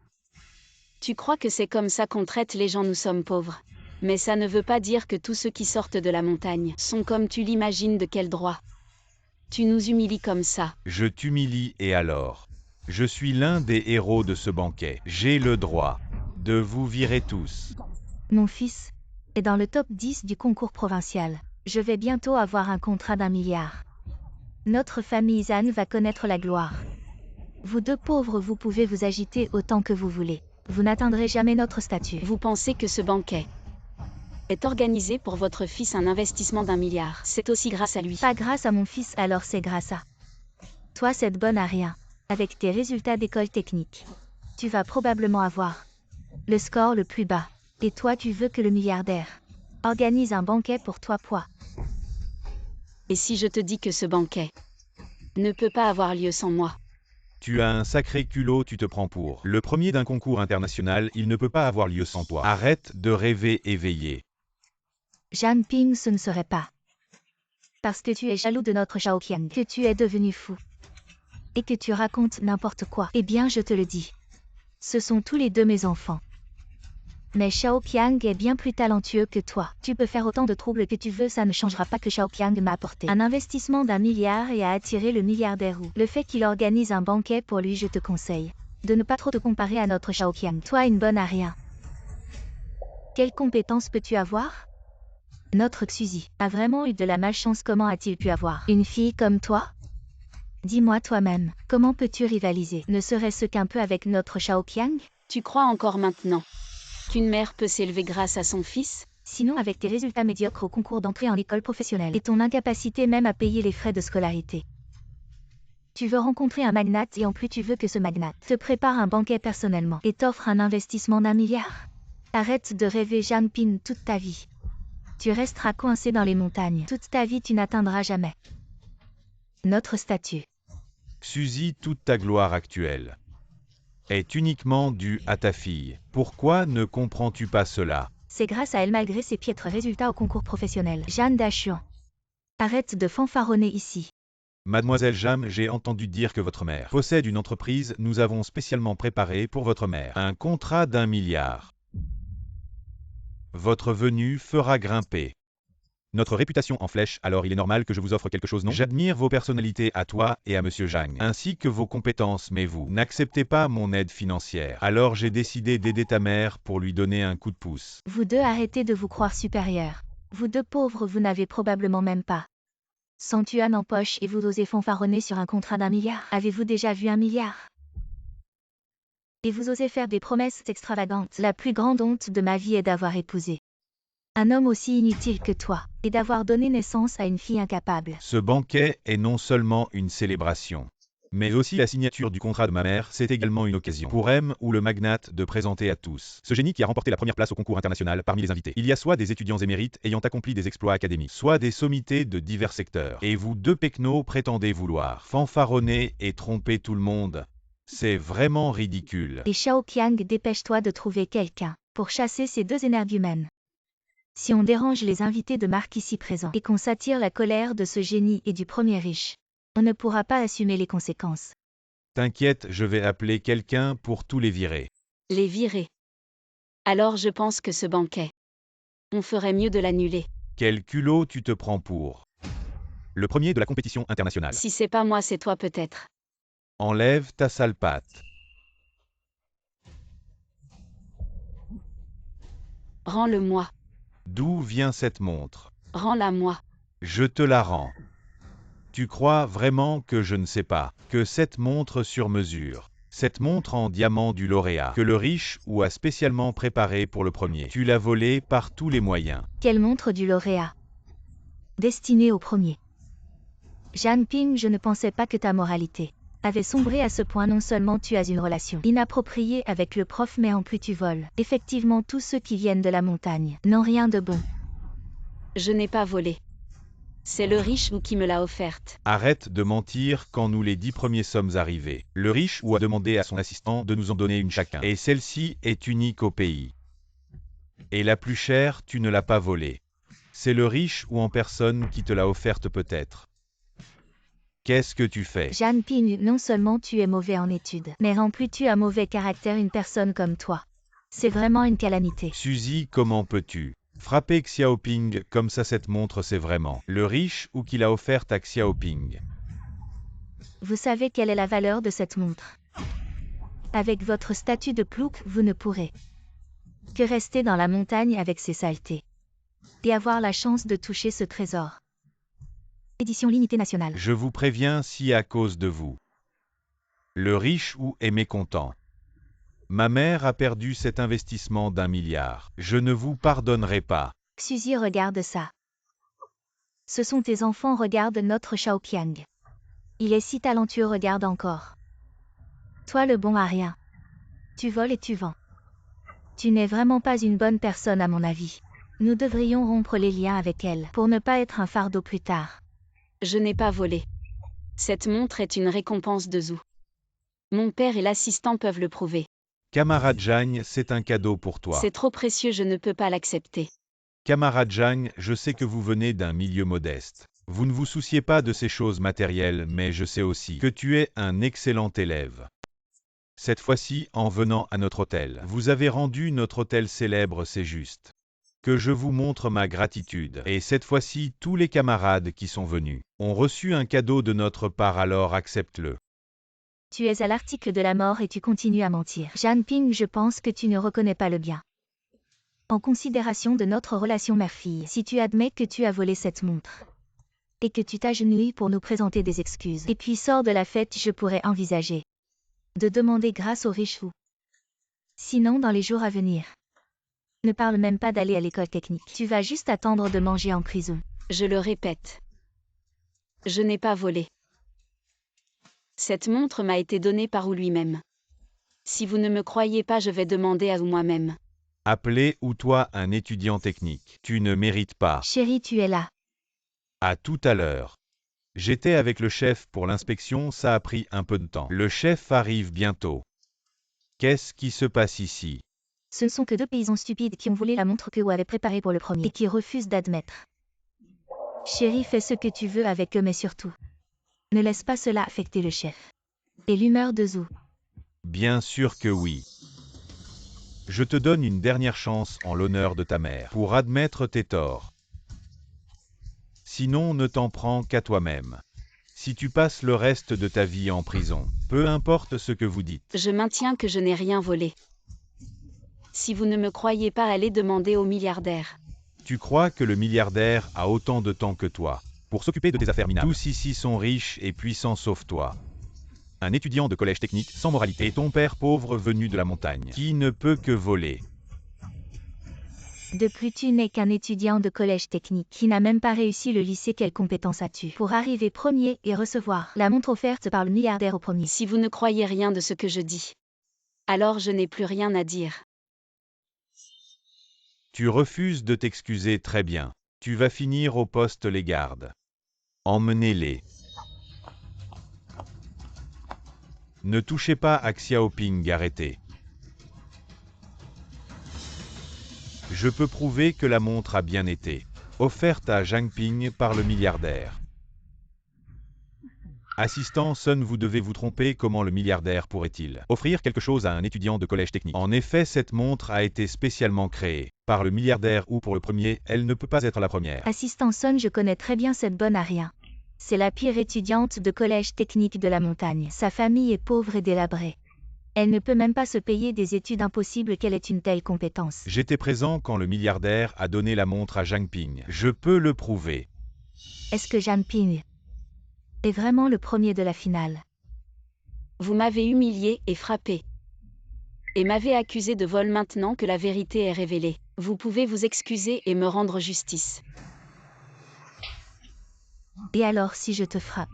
Tu crois que c'est comme ça qu'on traite les gens? Nous sommes pauvres. Mais ça ne veut pas dire que tous ceux qui sortent de la montagne sont comme tu l'imagines. De quel droit tu nous humilies comme ça? Je t'humilie et alors? Je suis l'un des héros de ce banquet. J'ai le droit de vous virer tous. Mon fils est dans le top 10 du concours provincial. Je vais bientôt avoir un contrat d'1 milliard. Notre famille Zan va connaître la gloire. Vous deux pauvres, vous pouvez vous agiter autant que vous voulez. Vous n'atteindrez jamais notre statut. Vous pensez que ce banquet est organisé pour votre fils, un investissement d'1 milliard. C'est aussi grâce à lui. Pas grâce à mon fils, alors c'est grâce à toi, cette bonne à rien. Avec tes résultats d'école technique, tu vas probablement avoir le score le plus bas. Et toi, tu veux que le milliardaire organise un banquet pour toi, poids. Et si je te dis que ce banquet ne peut pas avoir lieu sans moi? Tu as un sacré culot, tu te prends pour le premier d'un concours international, il ne peut pas avoir lieu sans toi. Arrête de rêver éveillé. Zhan Ping, ce ne serait pas parce que tu es jaloux de notre Xiaoqiang que tu es devenu fou et que tu racontes n'importe quoi. Eh bien, je te le dis. Ce sont tous les deux mes enfants. Mais Xiaoqiang est bien plus talentueux que toi. Tu peux faire autant de troubles que tu veux, ça ne changera pas que Xiaoqiang m'a apporté un investissement d'1 milliard et a attiré le milliardaire Wu. Le fait qu'il organise un banquet pour lui, je te conseille de ne pas trop te comparer à notre Xiaoqiang. Toi, une bonne à rien. Quelles compétences peux-tu avoir? Notre Xuzi a vraiment eu de la malchance. Comment a-t-il pu avoir une fille comme toi? Dis-moi toi-même, comment peux-tu rivaliser, ne serait-ce qu'un peu, avec notre Xiaoqiang? Tu crois encore maintenant qu'une mère peut s'élever grâce à son fils? Sinon, avec tes résultats médiocres au concours d'entrée en école professionnelle et ton incapacité même à payer les frais de scolarité, tu veux rencontrer un magnate et en plus tu veux que ce magnate te prépare un banquet personnellement et t'offre un investissement d'1 milliard. Arrête de rêver, Zhan Ping, toute ta vie. Tu resteras coincé dans les montagnes. Toute ta vie, tu n'atteindras jamais notre statut. Suzy, toute ta gloire actuelle est uniquement due à ta fille. Pourquoi ne comprends-tu pas cela? C'est grâce à elle malgré ses piètres résultats au concours professionnel. Jeanne Dachuan. Arrête de fanfaronner ici. Mademoiselle Jam, j'ai entendu dire que votre mère possède une entreprise. Nous avons spécialement préparé pour votre mère un contrat d'1 milliard. Votre venue fera grimper notre réputation en flèche, alors il est normal que je vous offre quelque chose, non? J'admire vos personnalités à toi et à Monsieur Zhang, ainsi que vos compétences, mais vous n'acceptez pas mon aide financière. Alors j'ai décidé d'aider ta mère pour lui donner un coup de pouce. Vous deux, arrêtez de vous croire supérieurs. Vous deux pauvres, vous n'avez probablement même pas 100 yuan en poche et vous osez fanfaronner sur un contrat d'1 milliard. Avez-vous déjà vu 1 milliard? Et vous osez faire des promesses extravagantes. La plus grande honte de ma vie est d'avoir épousé un homme aussi inutile que toi, et d'avoir donné naissance à une fille incapable. Ce banquet est non seulement une célébration, mais aussi la signature du contrat de ma mère. C'est également une occasion pour M ou le magnate de présenter à tous ce génie qui a remporté la première place au concours international parmi les invités. Il y a soit des étudiants émérites ayant accompli des exploits académiques, soit des sommités de divers secteurs. Et vous deux pecnos prétendez vouloir fanfaronner et tromper tout le monde. C'est vraiment ridicule. Et Xiaoqiang, dépêche-toi de trouver quelqu'un pour chasser ces deux énergumènes. Si on dérange les invités de marque ici présents et qu'on s'attire la colère de ce génie et du premier riche, on ne pourra pas assumer les conséquences. T'inquiète, je vais appeler quelqu'un pour tous les virer. Les virer. Alors je pense que ce banquet, on ferait mieux de l'annuler. Quel culot tu te prends pour le premier de la compétition internationale. Si c'est pas moi, c'est toi peut-être. Enlève ta sale patte. Rends-le-moi. D'où vient cette montre? Rends-la-moi. Je te la rends. Tu crois vraiment que je ne sais pas que cette montre sur mesure, cette montre en diamant du lauréat, que le riche ou a spécialement préparé pour le premier, tu l'as volée par tous les moyens? Quelle montre du lauréat? Destinée au premier. Zhan Ping, je ne pensais pas que ta moralité avait sombré à ce point. Non seulement tu as une relation inappropriée avec le prof, mais en plus tu voles. Effectivement, tous ceux qui viennent de la montagne n'ont rien de bon. Je n'ai pas volé. C'est le riche ou qui me l'a offerte. Arrête de mentir. Quand nous les 10 premiers sommes arrivés, le riche ou a demandé à son assistant de nous en donner une chacun. Et celle-ci est unique au pays. Et la plus chère, tu ne l'as pas volée. C'est le riche ou en personne qui te l'a offerte peut-être. Qu'est-ce que tu fais? Zhan Ping, non seulement tu es mauvais en études, mais en plus tu as mauvais caractère. Une personne comme toi, c'est vraiment une calamité. Suzy, comment peux-tu frapper Xiaoping comme ça? Cette montre, c'est vraiment le riche ou qui l'a offerte à Xiaoping. Vous savez quelle est la valeur de cette montre? Avec votre statut de plouc, vous ne pourrez que rester dans la montagne avec ces saletés. Et avoir la chance de toucher ce trésor. Édition limitée nationale. Je vous préviens si à cause de vous. Le riche ou est mécontent. Ma mère a perdu cet investissement d'1 milliard. Je ne vous pardonnerai pas. Xuzi, regarde ça. Ce sont tes enfants, regarde notre Xiaoqiang. Il est si talentueux, regarde encore. Toi le bon à rien. Tu voles et tu vends. Tu n'es vraiment pas une bonne personne à mon avis. Nous devrions rompre les liens avec elle pour ne pas être un fardeau plus tard. Je n'ai pas volé. Cette montre est une récompense de Zhou. Mon père et l'assistant peuvent le prouver. Camarade Zhang, c'est un cadeau pour toi. C'est trop précieux, je ne peux pas l'accepter. Camarade Zhang, je sais que vous venez d'un milieu modeste. Vous ne vous souciez pas de ces choses matérielles, mais je sais aussi que tu es un excellent élève. Cette fois-ci, en venant à notre hôtel, vous avez rendu notre hôtel célèbre, c'est juste. Que je vous montre ma gratitude. Et cette fois-ci, tous les camarades qui sont venus ont reçu un cadeau de notre part, alors accepte-le. Tu es à l'article de la mort et tu continues à mentir. Zhanping, je pense que tu ne reconnais pas le bien. En considération de notre relation mère-fille, si tu admets que tu as volé cette montre, et que tu t'agenouilles pour nous présenter des excuses, et puis sors de la fête, je pourrais envisager de demander grâce aux riches ou. Sinon, dans les jours à venir, ne parle même pas d'aller à l'école technique. Tu vas juste attendre de manger en prison. Je le répète. Je n'ai pas volé. Cette montre m'a été donnée par Wu lui-même. Si vous ne me croyez pas, je vais demander à Wu moi-même. Appelez ou toi un étudiant technique. Tu ne mérites pas. Chérie, tu es là. À tout à l'heure. J'étais avec le chef pour l'inspection, ça a pris un peu de temps. Le chef arrive bientôt. Qu'est-ce qui se passe ici? Ce ne sont que deux paysans stupides qui ont volé la montre que Wu avait préparée pour le premier et qui refusent d'admettre. Chérie, fais ce que tu veux avec eux, mais surtout, ne laisse pas cela affecter le chef et l'humeur de Zhou. Bien sûr que oui. Je te donne une dernière chance en l'honneur de ta mère pour admettre tes torts. Sinon, ne t'en prends qu'à toi-même. Si tu passes le reste de ta vie en prison, peu importe ce que vous dites. Je maintiens que je n'ai rien volé. Si vous ne me croyez pas, allez demander au milliardaire. Tu crois que le milliardaire a autant de temps que toi pour s'occuper de tes affaires minables? Tous ici sont riches et puissants sauf toi. Un étudiant de collège technique sans moralité et ton père pauvre venu de la montagne qui ne peut que voler. De plus, tu n'es qu'un étudiant de collège technique qui n'a même pas réussi le lycée. Quelle compétence as-tu pour arriver premier et recevoir la montre offerte par le milliardaire au premier? Si vous ne croyez rien de ce que je dis, alors je n'ai plus rien à dire. Tu refuses de t'excuser, très bien. Tu vas finir au poste, les gardes. Emmenez-les. Ne touchez pas à Xiaoping, arrêtez. Je peux prouver que la montre a bien été offerte à Zhanping par le milliardaire. Assistant Sun, vous devez vous tromper, comment le milliardaire pourrait-il offrir quelque chose à un étudiant de collège technique? En effet, cette montre a été spécialement créée par le milliardaire ou pour le premier, elle ne peut pas être la première. Assistant Sun, je connais très bien cette bonne à rien. C'est la pire étudiante de collège technique de la montagne. Sa famille est pauvre et délabrée. Elle ne peut même pas se payer des études, impossible qu'elle ait une telle compétence. J'étais présent quand le milliardaire a donné la montre à Zhanping. Je peux le prouver. Est-ce que Zhanping est vraiment le premier de la finale? Vous m'avez humilié et frappé. Et m'avez accusé de vol. Maintenant que la vérité est révélée, vous pouvez vous excuser et me rendre justice. Et alors si je te frappe?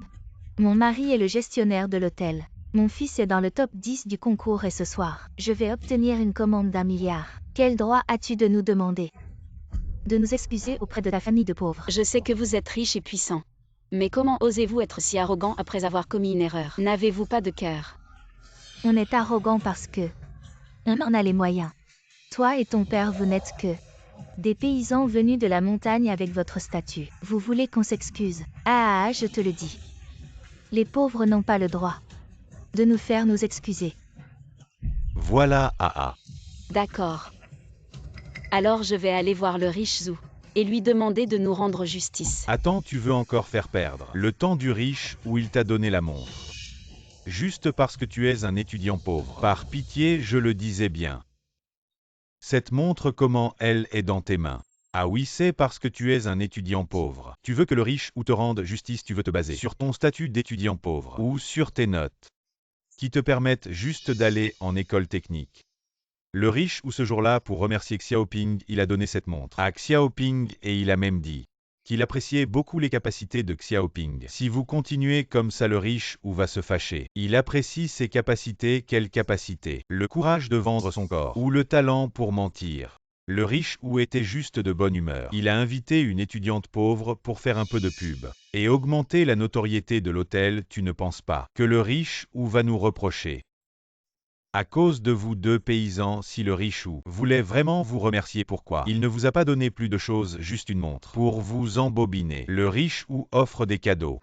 Mon mari est le gestionnaire de l'hôtel. Mon fils est dans le top 10 du concours et ce soir, je vais obtenir une commande d'1 milliard. Quel droit as-tu de nous demander de nous excuser auprès de ta famille de pauvres? Je sais que vous êtes riche et puissant. Mais comment osez-vous être si arrogant après avoir commis une erreur? N'avez-vous pas de cœur? On est arrogant parce que on en a les moyens. Toi et ton père, vous n'êtes que des paysans venus de la montagne avec votre statut. Vous voulez qu'on s'excuse? Ah, je te le dis. Les pauvres n'ont pas le droit de nous faire nous excuser. Voilà, D'accord. Alors je vais aller voir le riche Zhou et lui demander de nous rendre justice. Attends, tu veux encore faire perdre le temps du riche où il t'a donné la montre? Juste parce que tu es un étudiant pauvre. Par pitié, je le disais bien. Cette montre, comment elle est dans tes mains? Ah oui, c'est parce que tu es un étudiant pauvre. Tu veux que le riche ou te rende justice, tu veux te baser sur ton statut d'étudiant pauvre ou sur tes notes qui te permettent juste d'aller en école technique. Le riche ou ce jour-là, pour remercier Xiaoping, il a donné cette montre à Xiaoping et il a même dit qu'il appréciait beaucoup les capacités de Xiaoping. Si vous continuez comme ça, le riche ou va se fâcher. Il apprécie ses capacités. Quelles capacités? Le courage de vendre son corps ou le talent pour mentir. Le riche ou était juste de bonne humeur. Il a invité une étudiante pauvre pour faire un peu de pub et augmenter la notoriété de l'hôtel. Tu ne penses pas que le riche ou va nous reprocher à cause de vous deux paysans? Si le richou voulait vraiment vous remercier, pourquoi il ne vous a pas donné plus de choses, juste une montre pour vous embobiner? Le riche ou offre des cadeaux.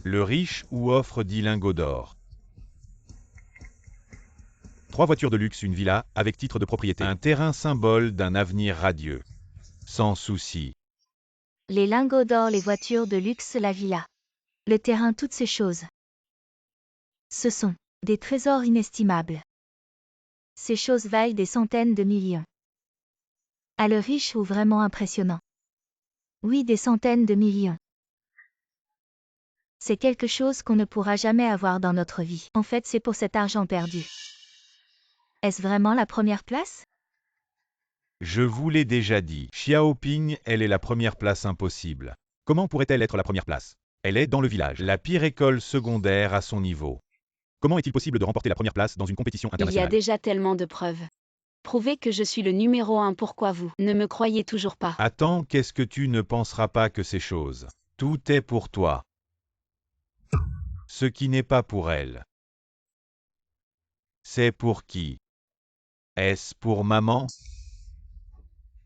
Le riche ou offre 10 lingots d'or. 3 voitures de luxe, une villa avec titre de propriété, un terrain symbole d'un avenir radieux. Sans souci. Les lingots d'or, les voitures de luxe, la villa. Le terrain, toutes ces choses. Ce sont des trésors inestimables. Ces choses valent des centaines de millions. À le riche ou vraiment impressionnant? Oui, des centaines de millions. C'est quelque chose qu'on ne pourra jamais avoir dans notre vie. En fait, c'est pour cet argent perdu. Est-ce vraiment la première place? Je vous l'ai déjà dit, Xiaoping, elle est la première place impossible. Comment pourrait-elle être la première place? Elle est dans le village, la pire école secondaire à son niveau. Comment est-il possible de remporter la première place dans une compétition Il y a internationale? déjà tellement de preuves. Prouvez que je suis le numéro 1, pourquoi vous ne me croyez toujours pas? Attends, qu'est-ce que tu ne penseras pas que ces choses? Tout est pour toi. Ce qui n'est pas pour elle. C'est pour qui? Est-ce pour maman?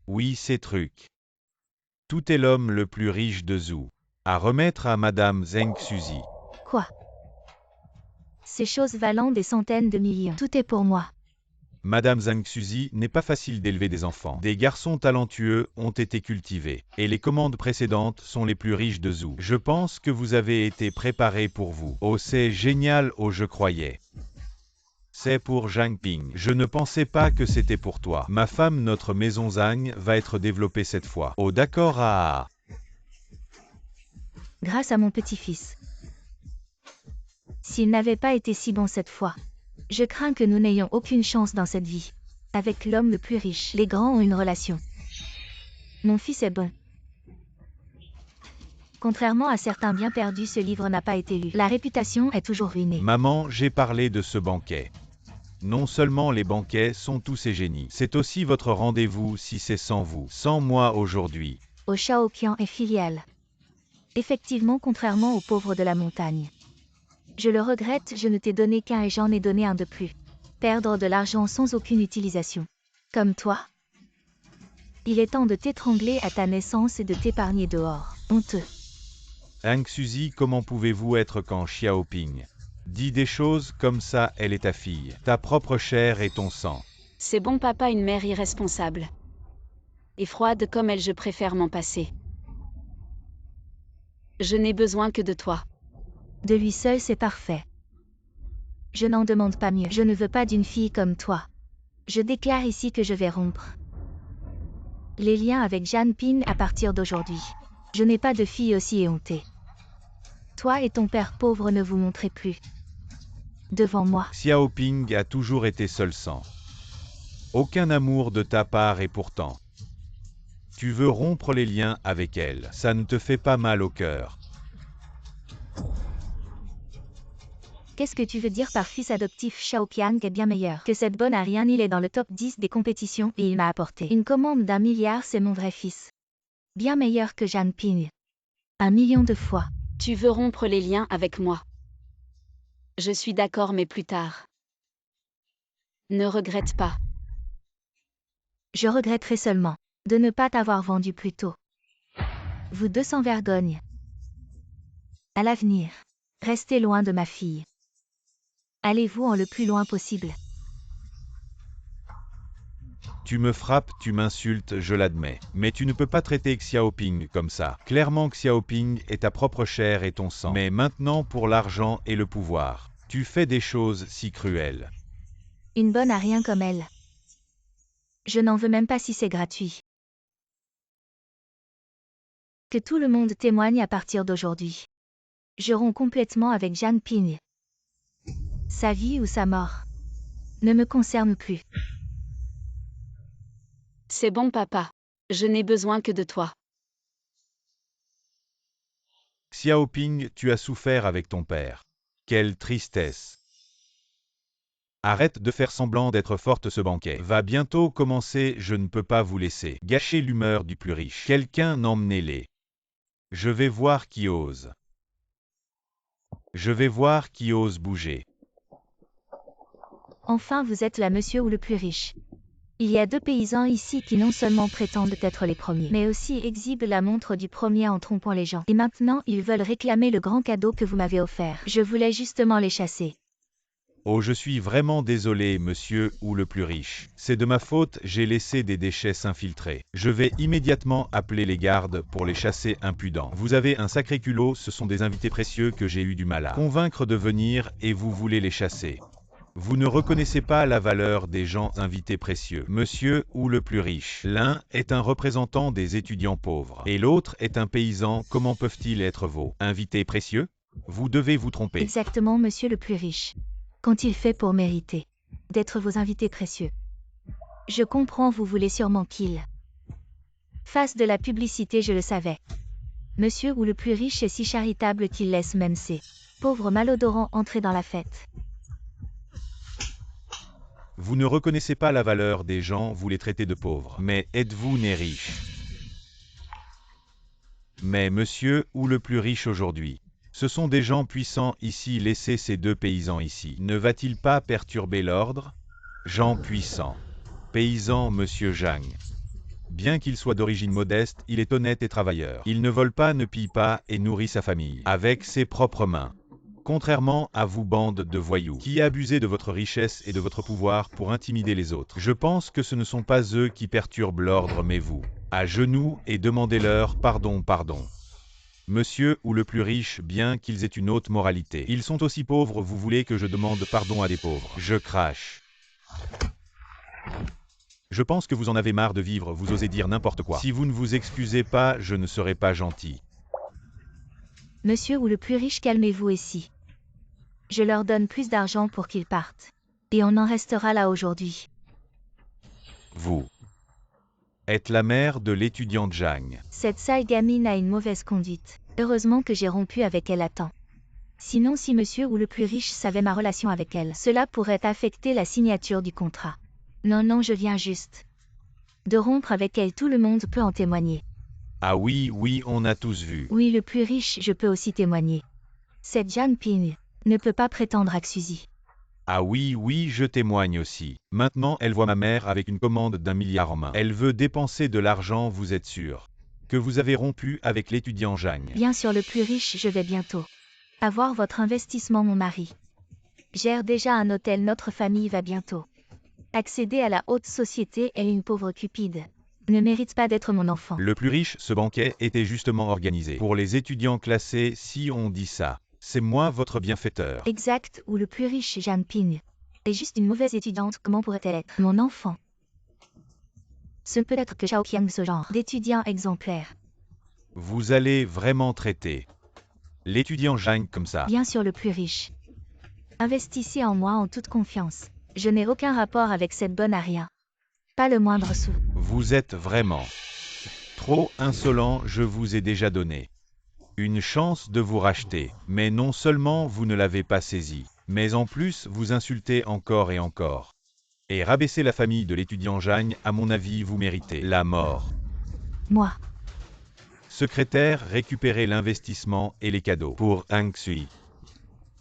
Oui, ces trucs. Tout est l'homme le plus riche de Zhou. À remettre à Madame Zheng Suzy. Quoi? Ces choses valant des centaines de millions. Tout est pour moi. Madame Zheng Suzy, n'est pas facile d'élever des enfants. Des garçons talentueux ont été cultivés. Et les commandes précédentes sont les plus riches de Zhou. Je pense que vous avez été préparé pour vous. Oh, c'est génial, oh, je croyais. C'est pour Zhang Ping. Je ne pensais pas que c'était pour toi. Ma femme, notre maison Zhang, va être développée cette fois. Oh, d'accord, ah. Grâce à mon petit-fils. S'il n'avait pas été si bon cette fois. Je crains que nous n'ayons aucune chance dans cette vie. Avec l'homme le plus riche, les grands ont une relation. Mon fils est bon. Contrairement à certains bien perdus, ce livre n'a pas été lu. La réputation est toujours ruinée. Maman, j'ai parlé de ce banquet. Non seulement les banquets sont tous ces génies, c'est aussi votre rendez-vous si c'est sans vous, sans moi aujourd'hui. Au Shaoqian est filiale. Effectivement, contrairement aux pauvres de la montagne. Je le regrette, je ne t'ai donné qu'un et j'en ai donné un de plus. Perdre de l'argent sans aucune utilisation. Comme toi. Il est temps de t'étrangler à ta naissance et de t'épargner dehors. Honteux. Hank Suzy, comment pouvez-vous être quand Xiaoping dit des choses comme ça? Elle est ta fille, ta propre chair et ton sang. C'est bon papa, une mère irresponsable. Et froide comme elle, je préfère m'en passer. Je n'ai besoin que de toi. De lui seul, c'est parfait. Je n'en demande pas mieux. Je ne veux pas d'une fille comme toi. Je déclare ici que je vais rompre les liens avec Zhang Ping à partir d'aujourd'hui. Je n'ai pas de fille aussi éhontée. Toi et ton père pauvre ne vous montrez plus devant moi. Xiaoping a toujours été seul sang. Aucun amour de ta part et pourtant. Tu veux rompre les liens avec elle. Ça ne te fait pas mal au cœur. Qu'est-ce que tu veux dire par fils adoptif? Xiaoqiang est bien meilleur que cette bonne à rien. Il est dans le top 10 des compétitions et il m'a apporté une commande d'1 milliard, c'est mon vrai fils. Bien meilleur que Zhang Ping. 1 million de fois. Tu veux rompre les liens avec moi? Je suis d'accord, mais plus tard. Ne regrette pas. Je regretterai seulement de ne pas t'avoir vendu plus tôt. Vous deux sans vergogne. À l'avenir, restez loin de ma fille. Allez-vous en le plus loin possible. Tu me frappes, tu m'insultes, je l'admets. Mais tu ne peux pas traiter Xiaoping comme ça. Clairement Xiaoping est ta propre chair et ton sang. Mais maintenant pour l'argent et le pouvoir. Tu fais des choses si cruelles. Une bonne à rien comme elle. Je n'en veux même pas si c'est gratuit. Que tout le monde témoigne à partir d'aujourd'hui. Je romps complètement avec Zhang Ping. Sa vie ou sa mort ne me concerne plus. C'est bon papa. Je n'ai besoin que de toi. Xiaoping, tu as souffert avec ton père. Quelle tristesse. Arrête de faire semblant d'être forte, ce banquet va bientôt commencer, je ne peux pas vous laisser gâcher l'humeur du plus riche. Quelqu'un emmenez-les. Je vais voir qui ose. Je vais voir qui ose bouger. Enfin vous êtes là monsieur ou le plus riche. Il y a 2 paysans ici qui non seulement prétendent être les premiers, mais aussi exhibent la montre du premier en trompant les gens. Et maintenant ils veulent réclamer le grand cadeau que vous m'avez offert. Je voulais justement les chasser. Oh, je suis vraiment désolé, monsieur ou le plus riche. C'est de ma faute, j'ai laissé des déchets s'infiltrer. Je vais immédiatement appeler les gardes pour les chasser impudents. Vous avez un sacré culot, ce sont des invités précieux que j'ai eu du mal à convaincre de venir et vous voulez les chasser. Vous ne reconnaissez pas la valeur des gens invités précieux. Monsieur ou le plus riche. L'un est un représentant des étudiants pauvres et l'autre est un paysan. Comment peuvent-ils être vos invités précieux? Vous devez vous tromper. Exactement monsieur le plus riche. Qu'ont-ils fait pour mériter d'être vos invités précieux? Je comprends, vous voulez sûrement qu'ils fassent de la publicité, je le savais. Monsieur ou le plus riche est si charitable qu'il laisse même ces pauvres malodorants entrer dans la fête. Vous ne reconnaissez pas la valeur des gens, vous les traitez de pauvres. Mais êtes-vous né riche? Mais monsieur ou le plus riche aujourd'hui? Ce sont des gens puissants ici, laissez ces 2 paysans ici. Ne va-t-il pas perturber l'ordre? Gens puissants. Paysan, monsieur Zhang. Bien qu'il soit d'origine modeste, il est honnête et travailleur. Il ne vole pas, ne pille pas et nourrit sa famille avec ses propres mains. Contrairement à vous, bande de voyous, qui abusez de votre richesse et de votre pouvoir pour intimider les autres. Je pense que ce ne sont pas eux qui perturbent l'ordre, mais vous. À genoux et demandez-leur pardon, pardon. Monsieur ou le plus riche, bien qu'ils aient une haute moralité, ils sont aussi pauvres, vous voulez que je demande pardon à des pauvres? Je crache. Je pense que vous en avez marre de vivre, vous osez dire n'importe quoi. Si vous ne vous excusez pas, je ne serai pas gentil. Monsieur ou le plus riche, calmez-vous ici. Je leur donne plus d'argent pour qu'ils partent. Et on en restera là aujourd'hui. Vous êtes la mère de l'étudiante Zhang. Cette sale gamine a une mauvaise conduite. Heureusement que j'ai rompu avec elle à temps. Sinon, si monsieur ou le plus riche savait ma relation avec elle, cela pourrait affecter la signature du contrat. Non, non, je viens juste de rompre avec elle, tout le monde peut en témoigner. Ah oui, oui, on a tous vu. Oui, le plus riche, je peux aussi témoigner. Cette Zhang Ping ne peut pas prétendre à Xuzi. Ah oui, oui, je témoigne aussi. Maintenant, elle voit ma mère avec une commande d'1 milliard en main. Elle veut dépenser de l'argent, vous êtes sûr que vous avez rompu avec l'étudiant Zhang? Bien sûr, le plus riche, je vais bientôt avoir votre investissement, mon mari. Gère déjà un hôtel, notre famille va bientôt accéder à la haute société et une pauvre cupide ne mérite pas d'être mon enfant. Le plus riche, ce banquet était justement organisé pour les étudiants classés, si on dit ça. C'est moi votre bienfaiteur. Exact, ou le plus riche, Zhang Ping est juste une mauvaise étudiante, comment pourrait-elle être mon enfant? Ce ne peut être que Xiaoqiang, ce genre d'étudiant exemplaire. Vous allez vraiment traiter l'étudiant Zhang comme ça? Bien sûr, le plus riche. Investissez en moi en toute confiance. Je n'ai aucun rapport avec cette bonne à rien. Pas le moindre sou. Vous êtes vraiment trop insolent, je vous ai déjà donné une chance de vous racheter. Mais non seulement vous ne l'avez pas saisi, mais en plus vous insultez encore et encore. Et rabaisser la famille de l'étudiant Zhang, à mon avis, vous méritez la mort. Moi. Secrétaire, récupérez l'investissement et les cadeaux pour Hang Xui.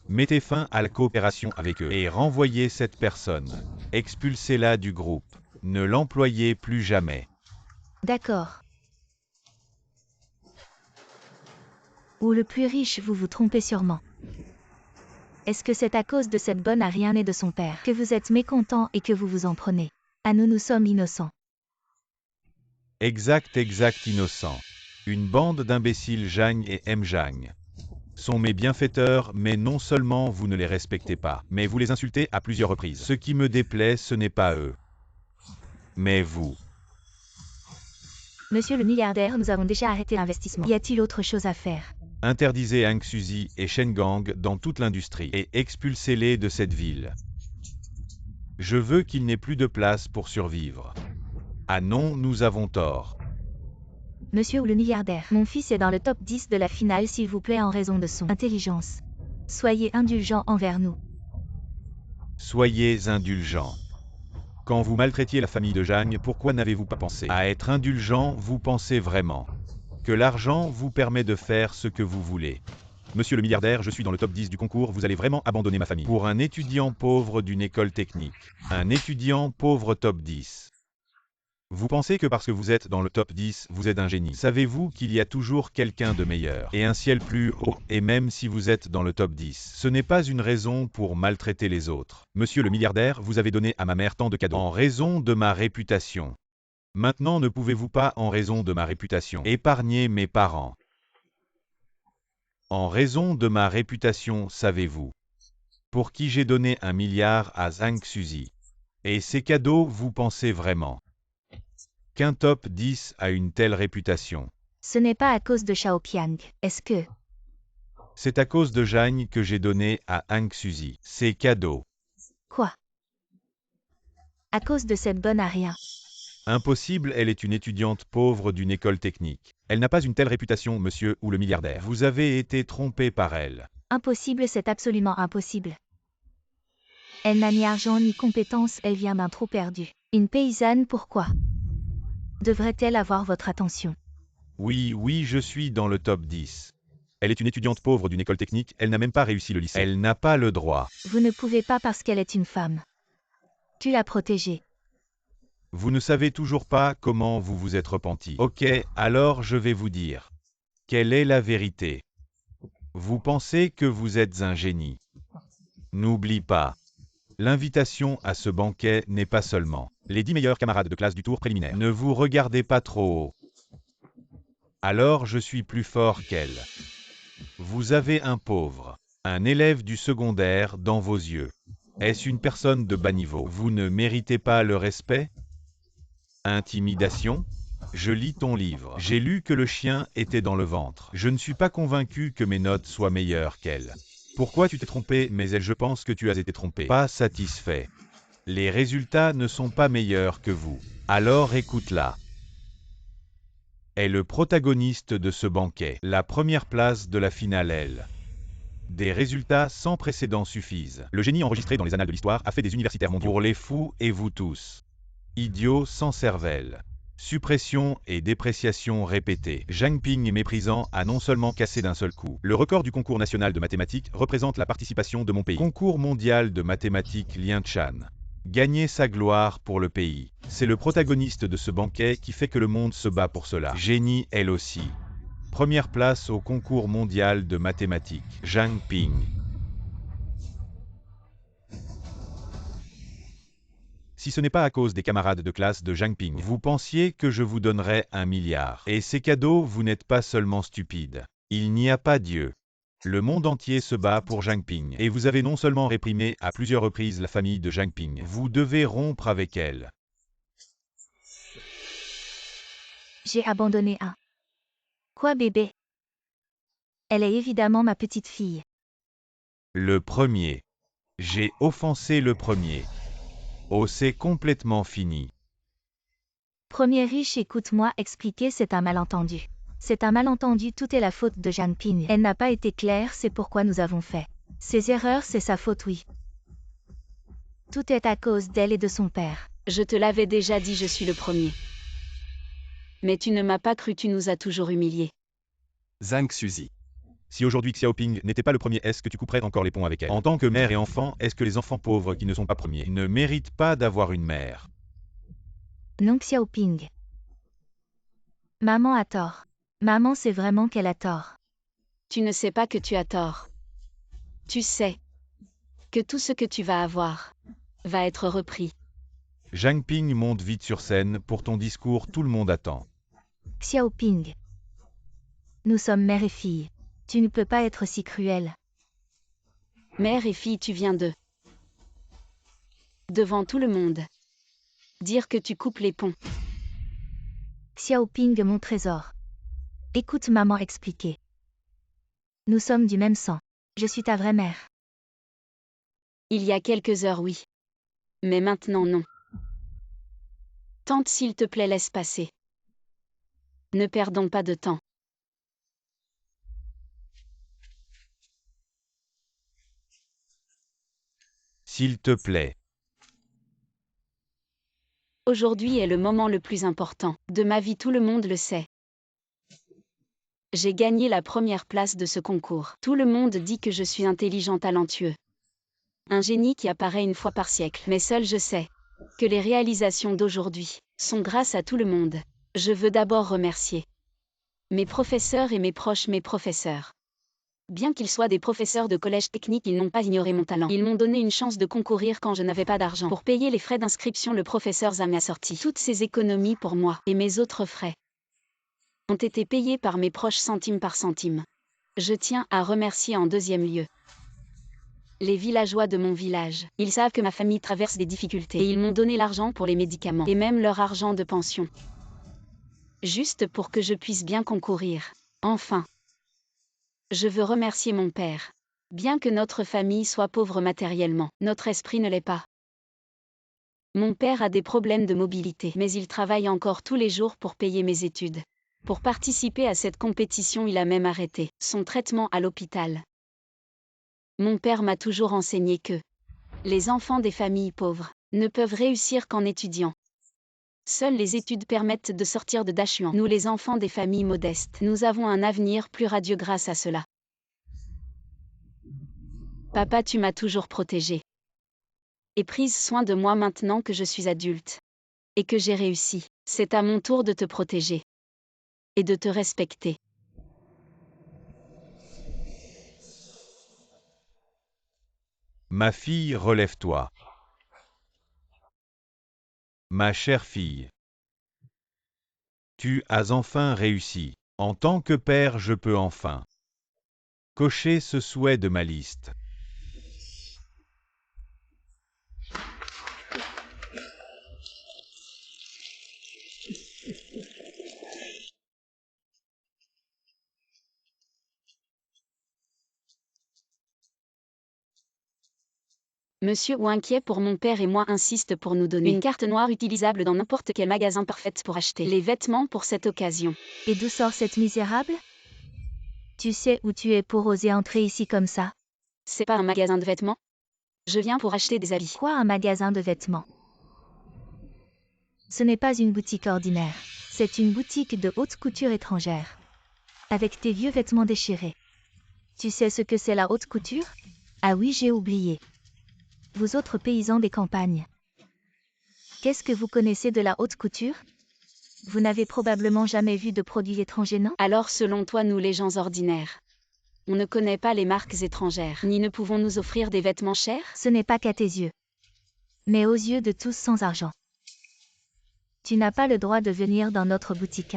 Mettez fin à la coopération avec eux et renvoyez cette personne. Expulsez-la du groupe. Ne l'employez plus jamais. D'accord. Ou le plus riche, vous vous trompez sûrement. Est-ce que c'est à cause de cette bonne à rien et de son père que vous êtes mécontent et que vous vous en prenez? À nous, nous sommes innocents. Exact innocent. Une bande d'imbéciles Zhang et M. Zhang sont mes bienfaiteurs, mais non seulement vous ne les respectez pas, mais vous les insultez à plusieurs reprises. Ce qui me déplaît, ce n'est pas eux, mais vous. Monsieur le milliardaire, nous avons déjà arrêté l'investissement. Y a-t-il autre chose à faire? Interdisez Hang Suzy et Shen Gang dans toute l'industrie et expulsez-les de cette ville. Je veux qu'il n'ait plus de place pour survivre. Ah non, nous avons tort. Monsieur le milliardaire, mon fils est dans le top 10 de la finale s'il vous plaît en raison de son intelligence. Soyez indulgent envers nous. Soyez indulgents. Quand vous maltraitiez la famille de Zhang, pourquoi n'avez-vous pas pensé à être indulgent? Vous pensez vraiment que l'argent vous permet de faire ce que vous voulez? Monsieur le milliardaire, je suis dans le top 10 du concours, vous allez vraiment abandonner ma famille pour un étudiant pauvre d'une école technique. Un étudiant pauvre top 10. Vous pensez que parce que vous êtes dans le top 10, vous êtes un génie. Savez-vous qu'il y a toujours quelqu'un de meilleur et un ciel plus haut, et même si vous êtes dans le top 10, ce n'est pas une raison pour maltraiter les autres. Monsieur le milliardaire, vous avez donné à ma mère tant de cadeaux en raison de ma réputation. Maintenant ne pouvez-vous pas, en raison de ma réputation, épargner mes parents? En raison de ma réputation, savez-vous pour qui j'ai donné 1 milliard à Hang Suzy? Et ces cadeaux, vous pensez vraiment qu'un top 10 a une telle réputation? Ce n'est pas à cause de Xiaopiang, est-ce que... C'est à cause de Zhang que j'ai donné à Hang Suzy ces cadeaux. Quoi? À cause de cette bonne à rien. Impossible, elle est une étudiante pauvre d'une école technique. Elle n'a pas une telle réputation, monsieur ou le milliardaire. Vous avez été trompé par elle. Impossible, c'est absolument impossible. Elle n'a ni argent ni compétence, elle vient d'un trou perdu. Une paysanne, pourquoi devrait-elle avoir votre attention? Oui, je suis dans le top 10. Elle est une étudiante pauvre d'une école technique, elle n'a même pas réussi le lycée. Elle n'a pas le droit. Vous ne pouvez pas parce qu'elle est une femme. Tu l'as protégée. Vous ne savez toujours pas comment vous vous êtes repenti. Ok, alors je vais vous dire. Quelle est la vérité? Vous pensez que vous êtes un génie. N'oublie pas. L'invitation à ce banquet n'est pas seulement les 10 meilleurs camarades de classe du tour préliminaire. Ne vous regardez pas trop haut. Alors je suis plus fort qu'elle. Vous avez un pauvre, un élève du secondaire dans vos yeux. Est-ce une personne de bas niveau? Vous ne méritez pas le respect? Intimidation? Je lis ton livre. J'ai lu que le chien était dans le ventre. Je ne suis pas convaincu que mes notes soient meilleures qu'elle. Pourquoi tu t'es trompé? Mais elle, je pense que tu as été trompé. Pas satisfait. Les résultats ne sont pas meilleurs que vous. Alors écoute-la. Est le protagoniste de ce banquet. La première place de la finale, elle. Des résultats sans précédent suffisent. Le génie enregistré dans les annales de l'histoire a fait des universitaires mondiaux. Pour les fous et vous tous. Idiots sans cervelle. Suppression et dépréciation répétées. Zhang Ping méprisant a non seulement cassé d'un seul coup le record du concours national de mathématiques représente la participation de mon pays. Concours mondial de mathématiques Lianchan. Gagner sa gloire pour le pays. C'est le protagoniste de ce banquet qui fait que le monde se bat pour cela. Génie elle aussi. Première place au concours mondial de mathématiques. Zhang Ping. Si ce n'est pas à cause des camarades de classe de Zhang Ping, vous pensiez que je vous donnerais 1 milliard. Et ces cadeaux, vous n'êtes pas seulement stupide. Il n'y a pas Dieu. Le monde entier se bat pour Zhang Ping. Et vous avez non seulement réprimé à plusieurs reprises la famille de Zhang Ping, vous devez rompre avec elle. J'ai abandonné un. Quoi, bébé? Elle est évidemment ma petite fille. Le premier. J'ai offensé le premier. Oh, c'est complètement fini. Premier riche, écoute-moi expliquer, c'est un malentendu. C'est un malentendu, tout est la faute de Zhang Ping. Elle n'a pas été claire, c'est pourquoi nous avons fait ces erreurs, c'est sa faute, oui. Tout est à cause d'elle et de son père. Je te l'avais déjà dit, je suis le premier. Mais tu ne m'as pas cru, tu nous as toujours humiliés. Hang Suzy. Si aujourd'hui Xiaoping n'était pas le premier, est-ce que tu couperais encore les ponts avec elle? En tant que mère et enfant, est-ce que les enfants pauvres qui ne sont pas premiers ne méritent pas d'avoir une mère? Non, Xiaoping. Maman a tort. Maman sait vraiment qu'elle a tort. Tu ne sais pas que tu as tort. Tu sais que tout ce que tu vas avoir va être repris. Zhang Ping monte vite sur scène, pour ton discours tout le monde attend. Xiaoping. Nous sommes mère et fille. Tu ne peux pas être si cruelle. Mère et fille, tu viens de... devant tout le monde. Dire que tu coupes les ponts. Xiaoping, mon trésor. Écoute maman expliquer. Nous sommes du même sang. Je suis ta vraie mère. Il y a quelques heures, oui. Mais maintenant, non. Tante, s'il te plaît, laisse passer. Ne perdons pas de temps. S'il te plaît. Aujourd'hui est le moment le plus important de ma vie, tout le monde le sait. J'ai gagné la première place de ce concours. Tout le monde dit que je suis intelligent, talentueux. Un génie qui apparaît une fois par siècle. Mais seul je sais que les réalisations d'aujourd'hui sont grâce à tout le monde. Je veux d'abord remercier mes professeurs et mes proches, mes professeurs. Bien qu'ils soient des professeurs de collège technique, ils n'ont pas ignoré mon talent. Ils m'ont donné une chance de concourir quand je n'avais pas d'argent. Pour payer les frais d'inscription, le professeur Zam a sorti toutes ses économies pour moi, et mes autres frais ont été payés par mes proches centime par centime. Je tiens à remercier en deuxième lieu les villageois de mon village. Ils savent que ma famille traverse des difficultés et ils m'ont donné l'argent pour les médicaments et même leur argent de pension. Juste pour que je puisse bien concourir. Enfin, je veux remercier mon père. Bien que notre famille soit pauvre matériellement, notre esprit ne l'est pas. Mon père a des problèmes de mobilité, mais il travaille encore tous les jours pour payer mes études. Pour participer à cette compétition, il a même arrêté son traitement à l'hôpital. Mon père m'a toujours enseigné que les enfants des familles pauvres ne peuvent réussir qu'en étudiant. Seules les études permettent de sortir de Dachuan. Nous, les enfants des familles modestes, nous avons un avenir plus radieux grâce à cela. Papa, tu m'as toujours protégée et prise soin de moi. Maintenant que je suis adulte et que j'ai réussi, c'est à mon tour de te protéger et de te respecter. Ma fille, relève-toi. Ma chère fille. Tu as enfin réussi. En tant que père, je peux enfin cocher ce souhait de ma liste. Monsieur ou inquiet pour mon père et moi insiste pour nous donner une carte noire utilisable dans n'importe quel magasin, parfaite pour acheter les vêtements pour cette occasion. Et d'où sort cette misérable? Tu sais où tu es pour oser entrer ici comme ça? C'est pas un magasin de vêtements? Je viens pour acheter des habits. Quoi, un magasin de vêtements? Ce n'est pas une boutique ordinaire. C'est une boutique de haute couture étrangère. Avec tes vieux vêtements déchirés. Tu sais ce que c'est la haute couture? Ah oui, j'ai oublié. Vous autres paysans des campagnes. Qu'est-ce que vous connaissez de la haute couture? Vous n'avez probablement jamais vu de produits étrangers, non? Alors selon toi, nous les gens ordinaires, on ne connaît pas les marques étrangères, ni ne pouvons nous offrir des vêtements chers? Ce n'est pas qu'à tes yeux. Mais aux yeux de tous sans argent. Tu n'as pas le droit de venir dans notre boutique.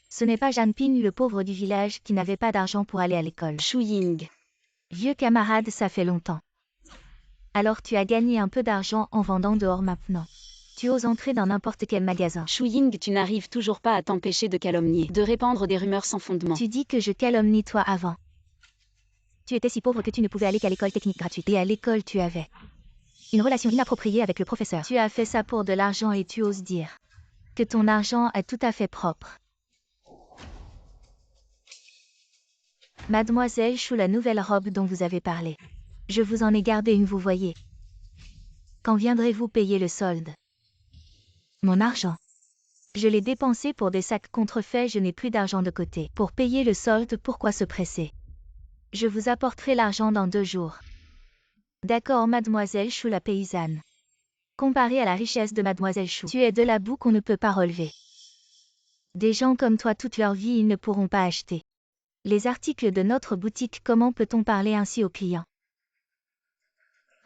Ce n'est pas Janping, le pauvre du village, qui n'avait pas d'argent pour aller à l'école. Shu Ying. Vieux camarade, ça fait longtemps. Alors tu as gagné un peu d'argent en vendant dehors maintenant. Tu oses entrer dans n'importe quel magasin. Shu Ying, tu n'arrives toujours pas à t'empêcher de calomnier, de répandre des rumeurs sans fondement. Tu dis que je calomnie toi avant. Tu étais si pauvre que tu ne pouvais aller qu'à l'école technique gratuite. Et à l'école tu avais une relation inappropriée avec le professeur. Tu as fait ça pour de l'argent et tu oses dire que ton argent est tout à fait propre. Mademoiselle Chou, la nouvelle robe dont vous avez parlé. Je vous en ai gardé une, vous voyez. Quand viendrez-vous payer le solde? Mon argent. Je l'ai dépensé pour des sacs contrefaits, je n'ai plus d'argent de côté. Pour payer le solde, pourquoi se presser? Je vous apporterai l'argent dans 2 jours. D'accord, Mademoiselle Chou, la paysanne. Comparé à la richesse de Mademoiselle Chou, tu es de la boue qu'on ne peut pas relever. Des gens comme toi, toute leur vie, ils ne pourront pas acheter les articles de notre boutique. Comment peut-on parler ainsi aux clients?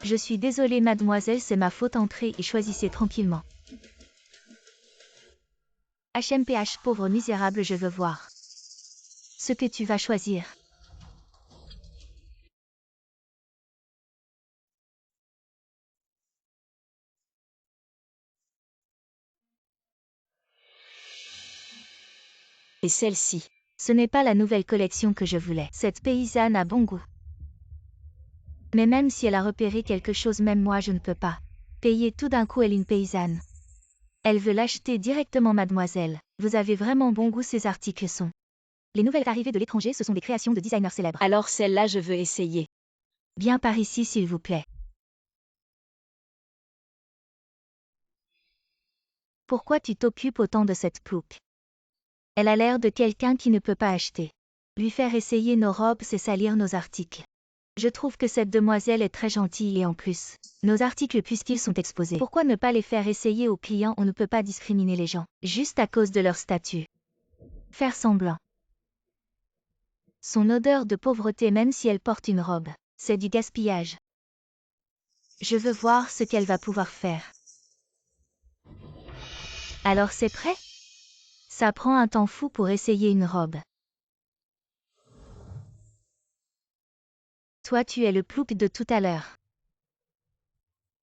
Je suis désolée, mademoiselle, c'est ma faute. Entrez et choisissez tranquillement. HMPH pauvre misérable, je veux voir ce que tu vas choisir. Et celle-ci. Ce n'est pas la nouvelle collection que je voulais. Cette paysanne a bon goût. Mais même si elle a repéré quelque chose, même moi je ne peux pas payer tout d'un coup. Elle est une paysanne. Elle veut l'acheter directement, mademoiselle. Vous avez vraiment bon goût, ces articles sont. Les nouvelles arrivées de l'étranger, ce sont des créations de designers célèbres. Alors celle-là, je veux essayer. Bien par ici, s'il vous plaît. Pourquoi tu t'occupes autant de cette plouc? Elle a l'air de quelqu'un qui ne peut pas acheter. Lui faire essayer nos robes, c'est salir nos articles. Je trouve que cette demoiselle est très gentille et en plus, nos articles puisqu'ils sont exposés. Pourquoi ne pas les faire essayer aux clients? On ne peut pas discriminer les gens, juste à cause de leur statut. Faire semblant. Son odeur de pauvreté, même si elle porte une robe, c'est du gaspillage. Je veux voir ce qu'elle va pouvoir faire. Alors c'est prêt? Ça prend un temps fou pour essayer une robe. Toi, tu es le plouc de tout à l'heure.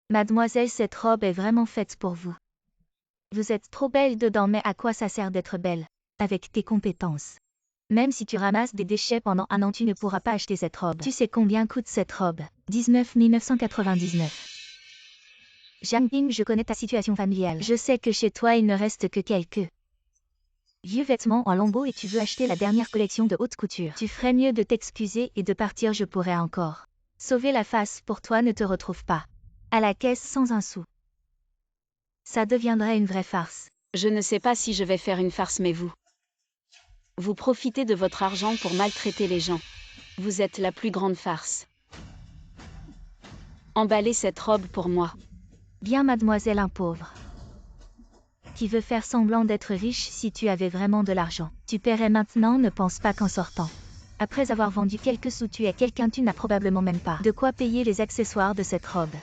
Mademoiselle, cette robe est vraiment faite pour vous. Vous êtes trop belle dedans, mais à quoi ça sert d'être belle? Avec tes compétences. Même si tu ramasses des déchets pendant un an, tu ne pourras pas acheter cette robe. Tu sais combien coûte cette robe? 19 999. Jianping, je connais ta situation familiale. Je sais que chez toi, il ne reste que quelques vieux vêtements en lambeaux et tu veux acheter la dernière collection de haute couture. Tu ferais mieux de t'excuser et de partir. Je pourrais encore sauver la face pour toi. Ne te retrouve pas à la caisse sans un sou. Ça deviendrait une vraie farce. Je ne sais pas si je vais faire une farce, mais vous profitez de votre argent pour maltraiter les gens. Vous êtes la plus grande farce. Emballez cette robe pour moi. Bien, mademoiselle, un pauvre qui veut faire semblant d'être riche. Si tu avais vraiment de l'argent, tu paierais maintenant. Ne pense pas qu'en sortant, après avoir vendu quelques sous, tu es quelqu'un. Tu n'as probablement même pas de quoi payer les accessoires de cette robe.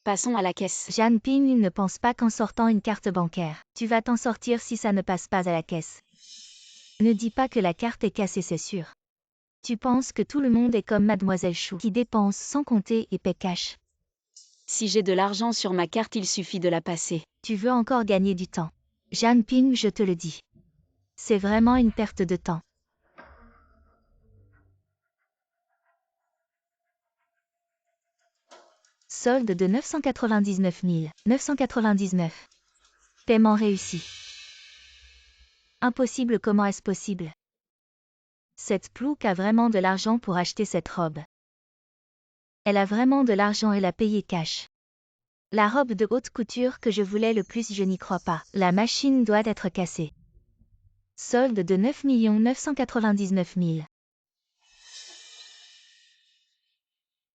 Passons à la caisse. Jianping, ne pense pas qu'en sortant une carte bancaire, tu vas t'en sortir si ça ne passe pas à la caisse. Ne dis pas que la carte est cassée, c'est sûr. Tu penses que tout le monde est comme mademoiselle Chou, qui dépense sans compter et paie cash. Si j'ai de l'argent sur ma carte, il suffit de la passer. Tu veux encore gagner du temps. Jianping, je te le dis. C'est vraiment une perte de temps. Solde de 999 999. Paiement réussi. Impossible, comment est-ce possible? Cette plouc a vraiment de l'argent pour acheter cette robe. Elle a vraiment de l'argent, elle a payé cash. La robe de haute couture que je voulais le plus, je n'y crois pas. La machine doit être cassée. Solde de 9 999 000.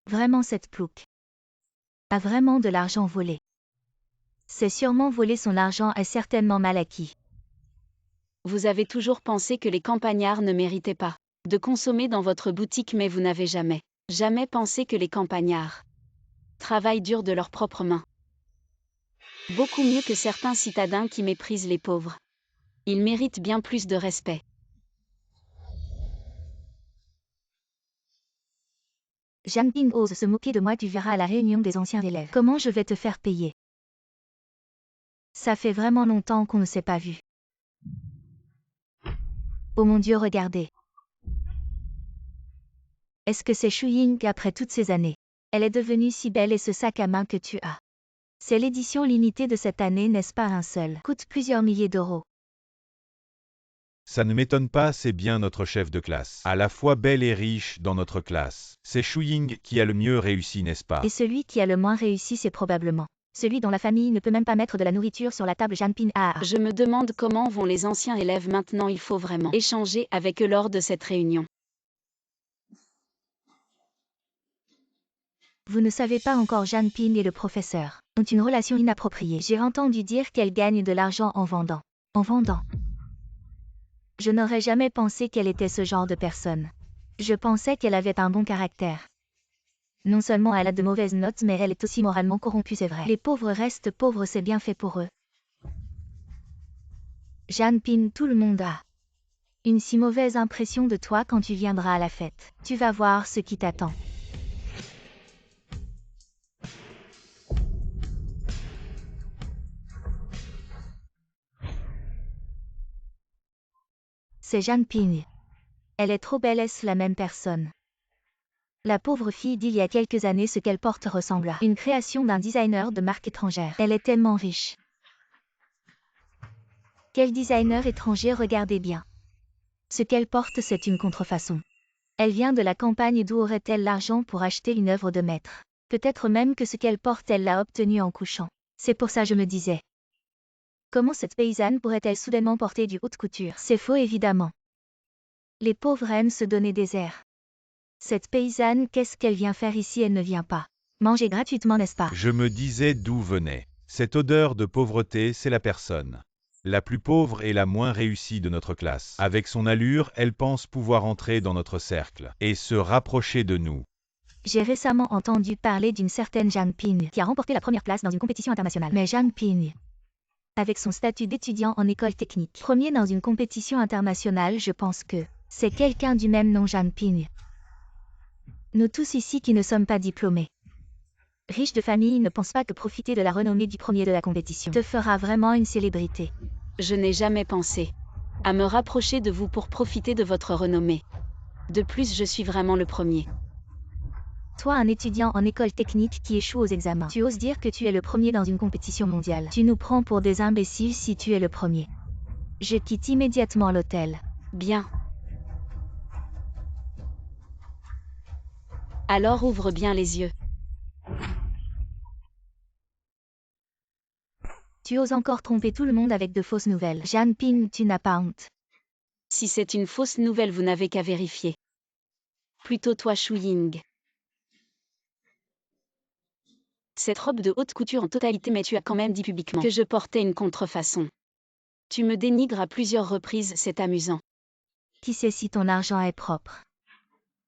Vraiment, cette plouc a vraiment de l'argent volé. C'est sûrement volé, son argent est certainement mal acquis. Vous avez toujours pensé que les campagnards ne méritaient pas de consommer dans votre boutique, mais vous n'avez jamais pensé que les campagnards travaillent dur de leurs propres mains. Beaucoup mieux que certains citadins qui méprisent les pauvres. Ils méritent bien plus de respect. Jianping ose se moquer de moi, tu verras à la réunion des anciens élèves. Comment je vais te faire payer? Ça fait vraiment longtemps qu'on ne s'est pas vu. Oh mon Dieu, regardez. Est-ce que c'est Shu Ying après toutes ces années? Elle est devenue si belle, et ce sac à main que tu as. C'est l'édition limitée de cette année, n'est-ce pas? Un seul coûte plusieurs milliers d'euros. Ça ne m'étonne pas, c'est bien notre chef de classe. À la fois belle et riche dans notre classe. C'est Shu Ying qui a le mieux réussi, n'est-ce pas? Et celui qui a le moins réussi, c'est probablement celui dont la famille ne peut même pas mettre de la nourriture sur la table. Jianping a. Je me demande comment vont les anciens élèves maintenant. Il faut vraiment échanger avec eux lors de cette réunion. Vous ne savez pas encore, Jianping et le professeur ont une relation inappropriée. J'ai entendu dire qu'elle gagne de l'argent en vendant. En vendant. Je n'aurais jamais pensé qu'elle était ce genre de personne. Je pensais qu'elle avait un bon caractère. Non seulement elle a de mauvaises notes, mais elle est aussi moralement corrompue, c'est vrai. Les pauvres restent pauvres, c'est bien fait pour eux. Jeanne Ping, tout le monde a une si mauvaise impression de toi quand tu viendras à la fête. Tu vas voir ce qui t'attend. C'est Jeanne Ping. Elle est trop belle, est-ce la même personne? La pauvre fille d'il y a quelques années, ce qu'elle porte ressemble à une création d'un designer de marque étrangère. Elle est tellement riche. Quel designer étranger, regardez bien. Ce qu'elle porte, c'est une contrefaçon. Elle vient de la campagne, d'où aurait-elle l'argent pour acheter une œuvre de maître? Peut-être même que ce qu'elle porte, elle l'a obtenu en couchant. C'est pour ça je me disais. Comment cette paysanne pourrait-elle soudainement porter du haute couture? C'est faux évidemment. Les pauvres aiment se donner des airs. Cette paysanne, qu'est-ce qu'elle vient faire ici? Elle ne vient pas manger gratuitement, n'est-ce pas? Je me disais d'où venait cette odeur de pauvreté. C'est la personne la plus pauvre et la moins réussie de notre classe. Avec son allure, elle pense pouvoir entrer dans notre cercle et se rapprocher de nous. J'ai récemment entendu parler d'une certaine Jeanne Ping qui a remporté la première place dans une compétition internationale. Mais Jeanne Ping, avec son statut d'étudiant en école technique, premier dans une compétition internationale, je pense que c'est quelqu'un du même nom, Jeanne Ping. Nous tous ici qui ne sommes pas diplômés, riches de famille, ne pensent pas que profiter de la renommée du premier de la compétition te fera vraiment une célébrité. Je n'ai jamais pensé à me rapprocher de vous pour profiter de votre renommée. De plus, je suis vraiment le premier. Toi, un étudiant en école technique qui échoue aux examens, tu oses dire que tu es le premier dans une compétition mondiale. Tu nous prends pour des imbéciles si tu es le premier. Je quitte immédiatement l'hôtel. Bien. Alors ouvre bien les yeux. Tu oses encore tromper tout le monde avec de fausses nouvelles. Jeanne Ping, tu n'as pas honte. Si c'est une fausse nouvelle, vous n'avez qu'à vérifier. Plutôt toi, Shu Ying. Cette robe de haute couture en totalité, mais tu as quand même dit publiquement que je portais une contrefaçon. Tu me dénigres à plusieurs reprises, c'est amusant. Qui sait si ton argent est propre?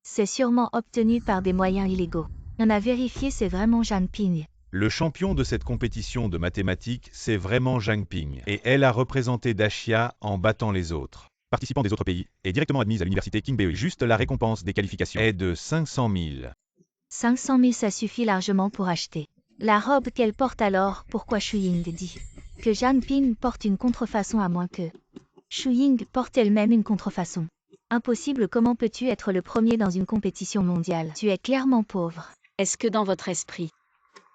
C'est sûrement obtenu par des moyens illégaux. On a vérifié, c'est vraiment Jeanne Ping. Le champion de cette compétition de mathématiques, c'est vraiment Jeanne Ping. Et elle a représenté Daxia en battant les autres participants des autres pays, et directement admise à l'université King BE. Juste la récompense des qualifications est de 500 000. 500 000, ça suffit largement pour acheter la robe qu'elle porte. Alors, pourquoi Shu Ying dit que Jeanne Ping porte une contrefaçon à moins que Shu Ying porte elle-même une contrefaçon? Impossible, comment peux-tu être le premier dans une compétition mondiale? Tu es clairement pauvre. Est-ce que dans votre esprit,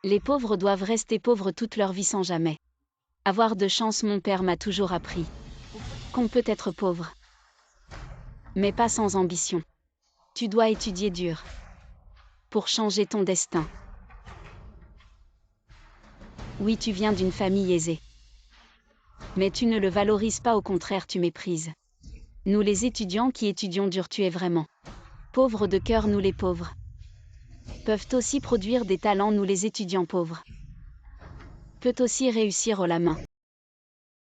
les pauvres doivent rester pauvres toute leur vie sans jamais avoir de chance? Mon père m'a toujours appris qu'on peut être pauvre, mais pas sans ambition. Tu dois étudier dur pour changer ton destin. Oui, tu viens d'une famille aisée, mais tu ne le valorises pas, au contraire, tu méprises. Nous les étudiants qui étudions dur, tu es vraiment pauvre de cœur. Nous les pauvres peuvent aussi produire des talents. Nous les étudiants pauvres peut aussi réussir haut la main.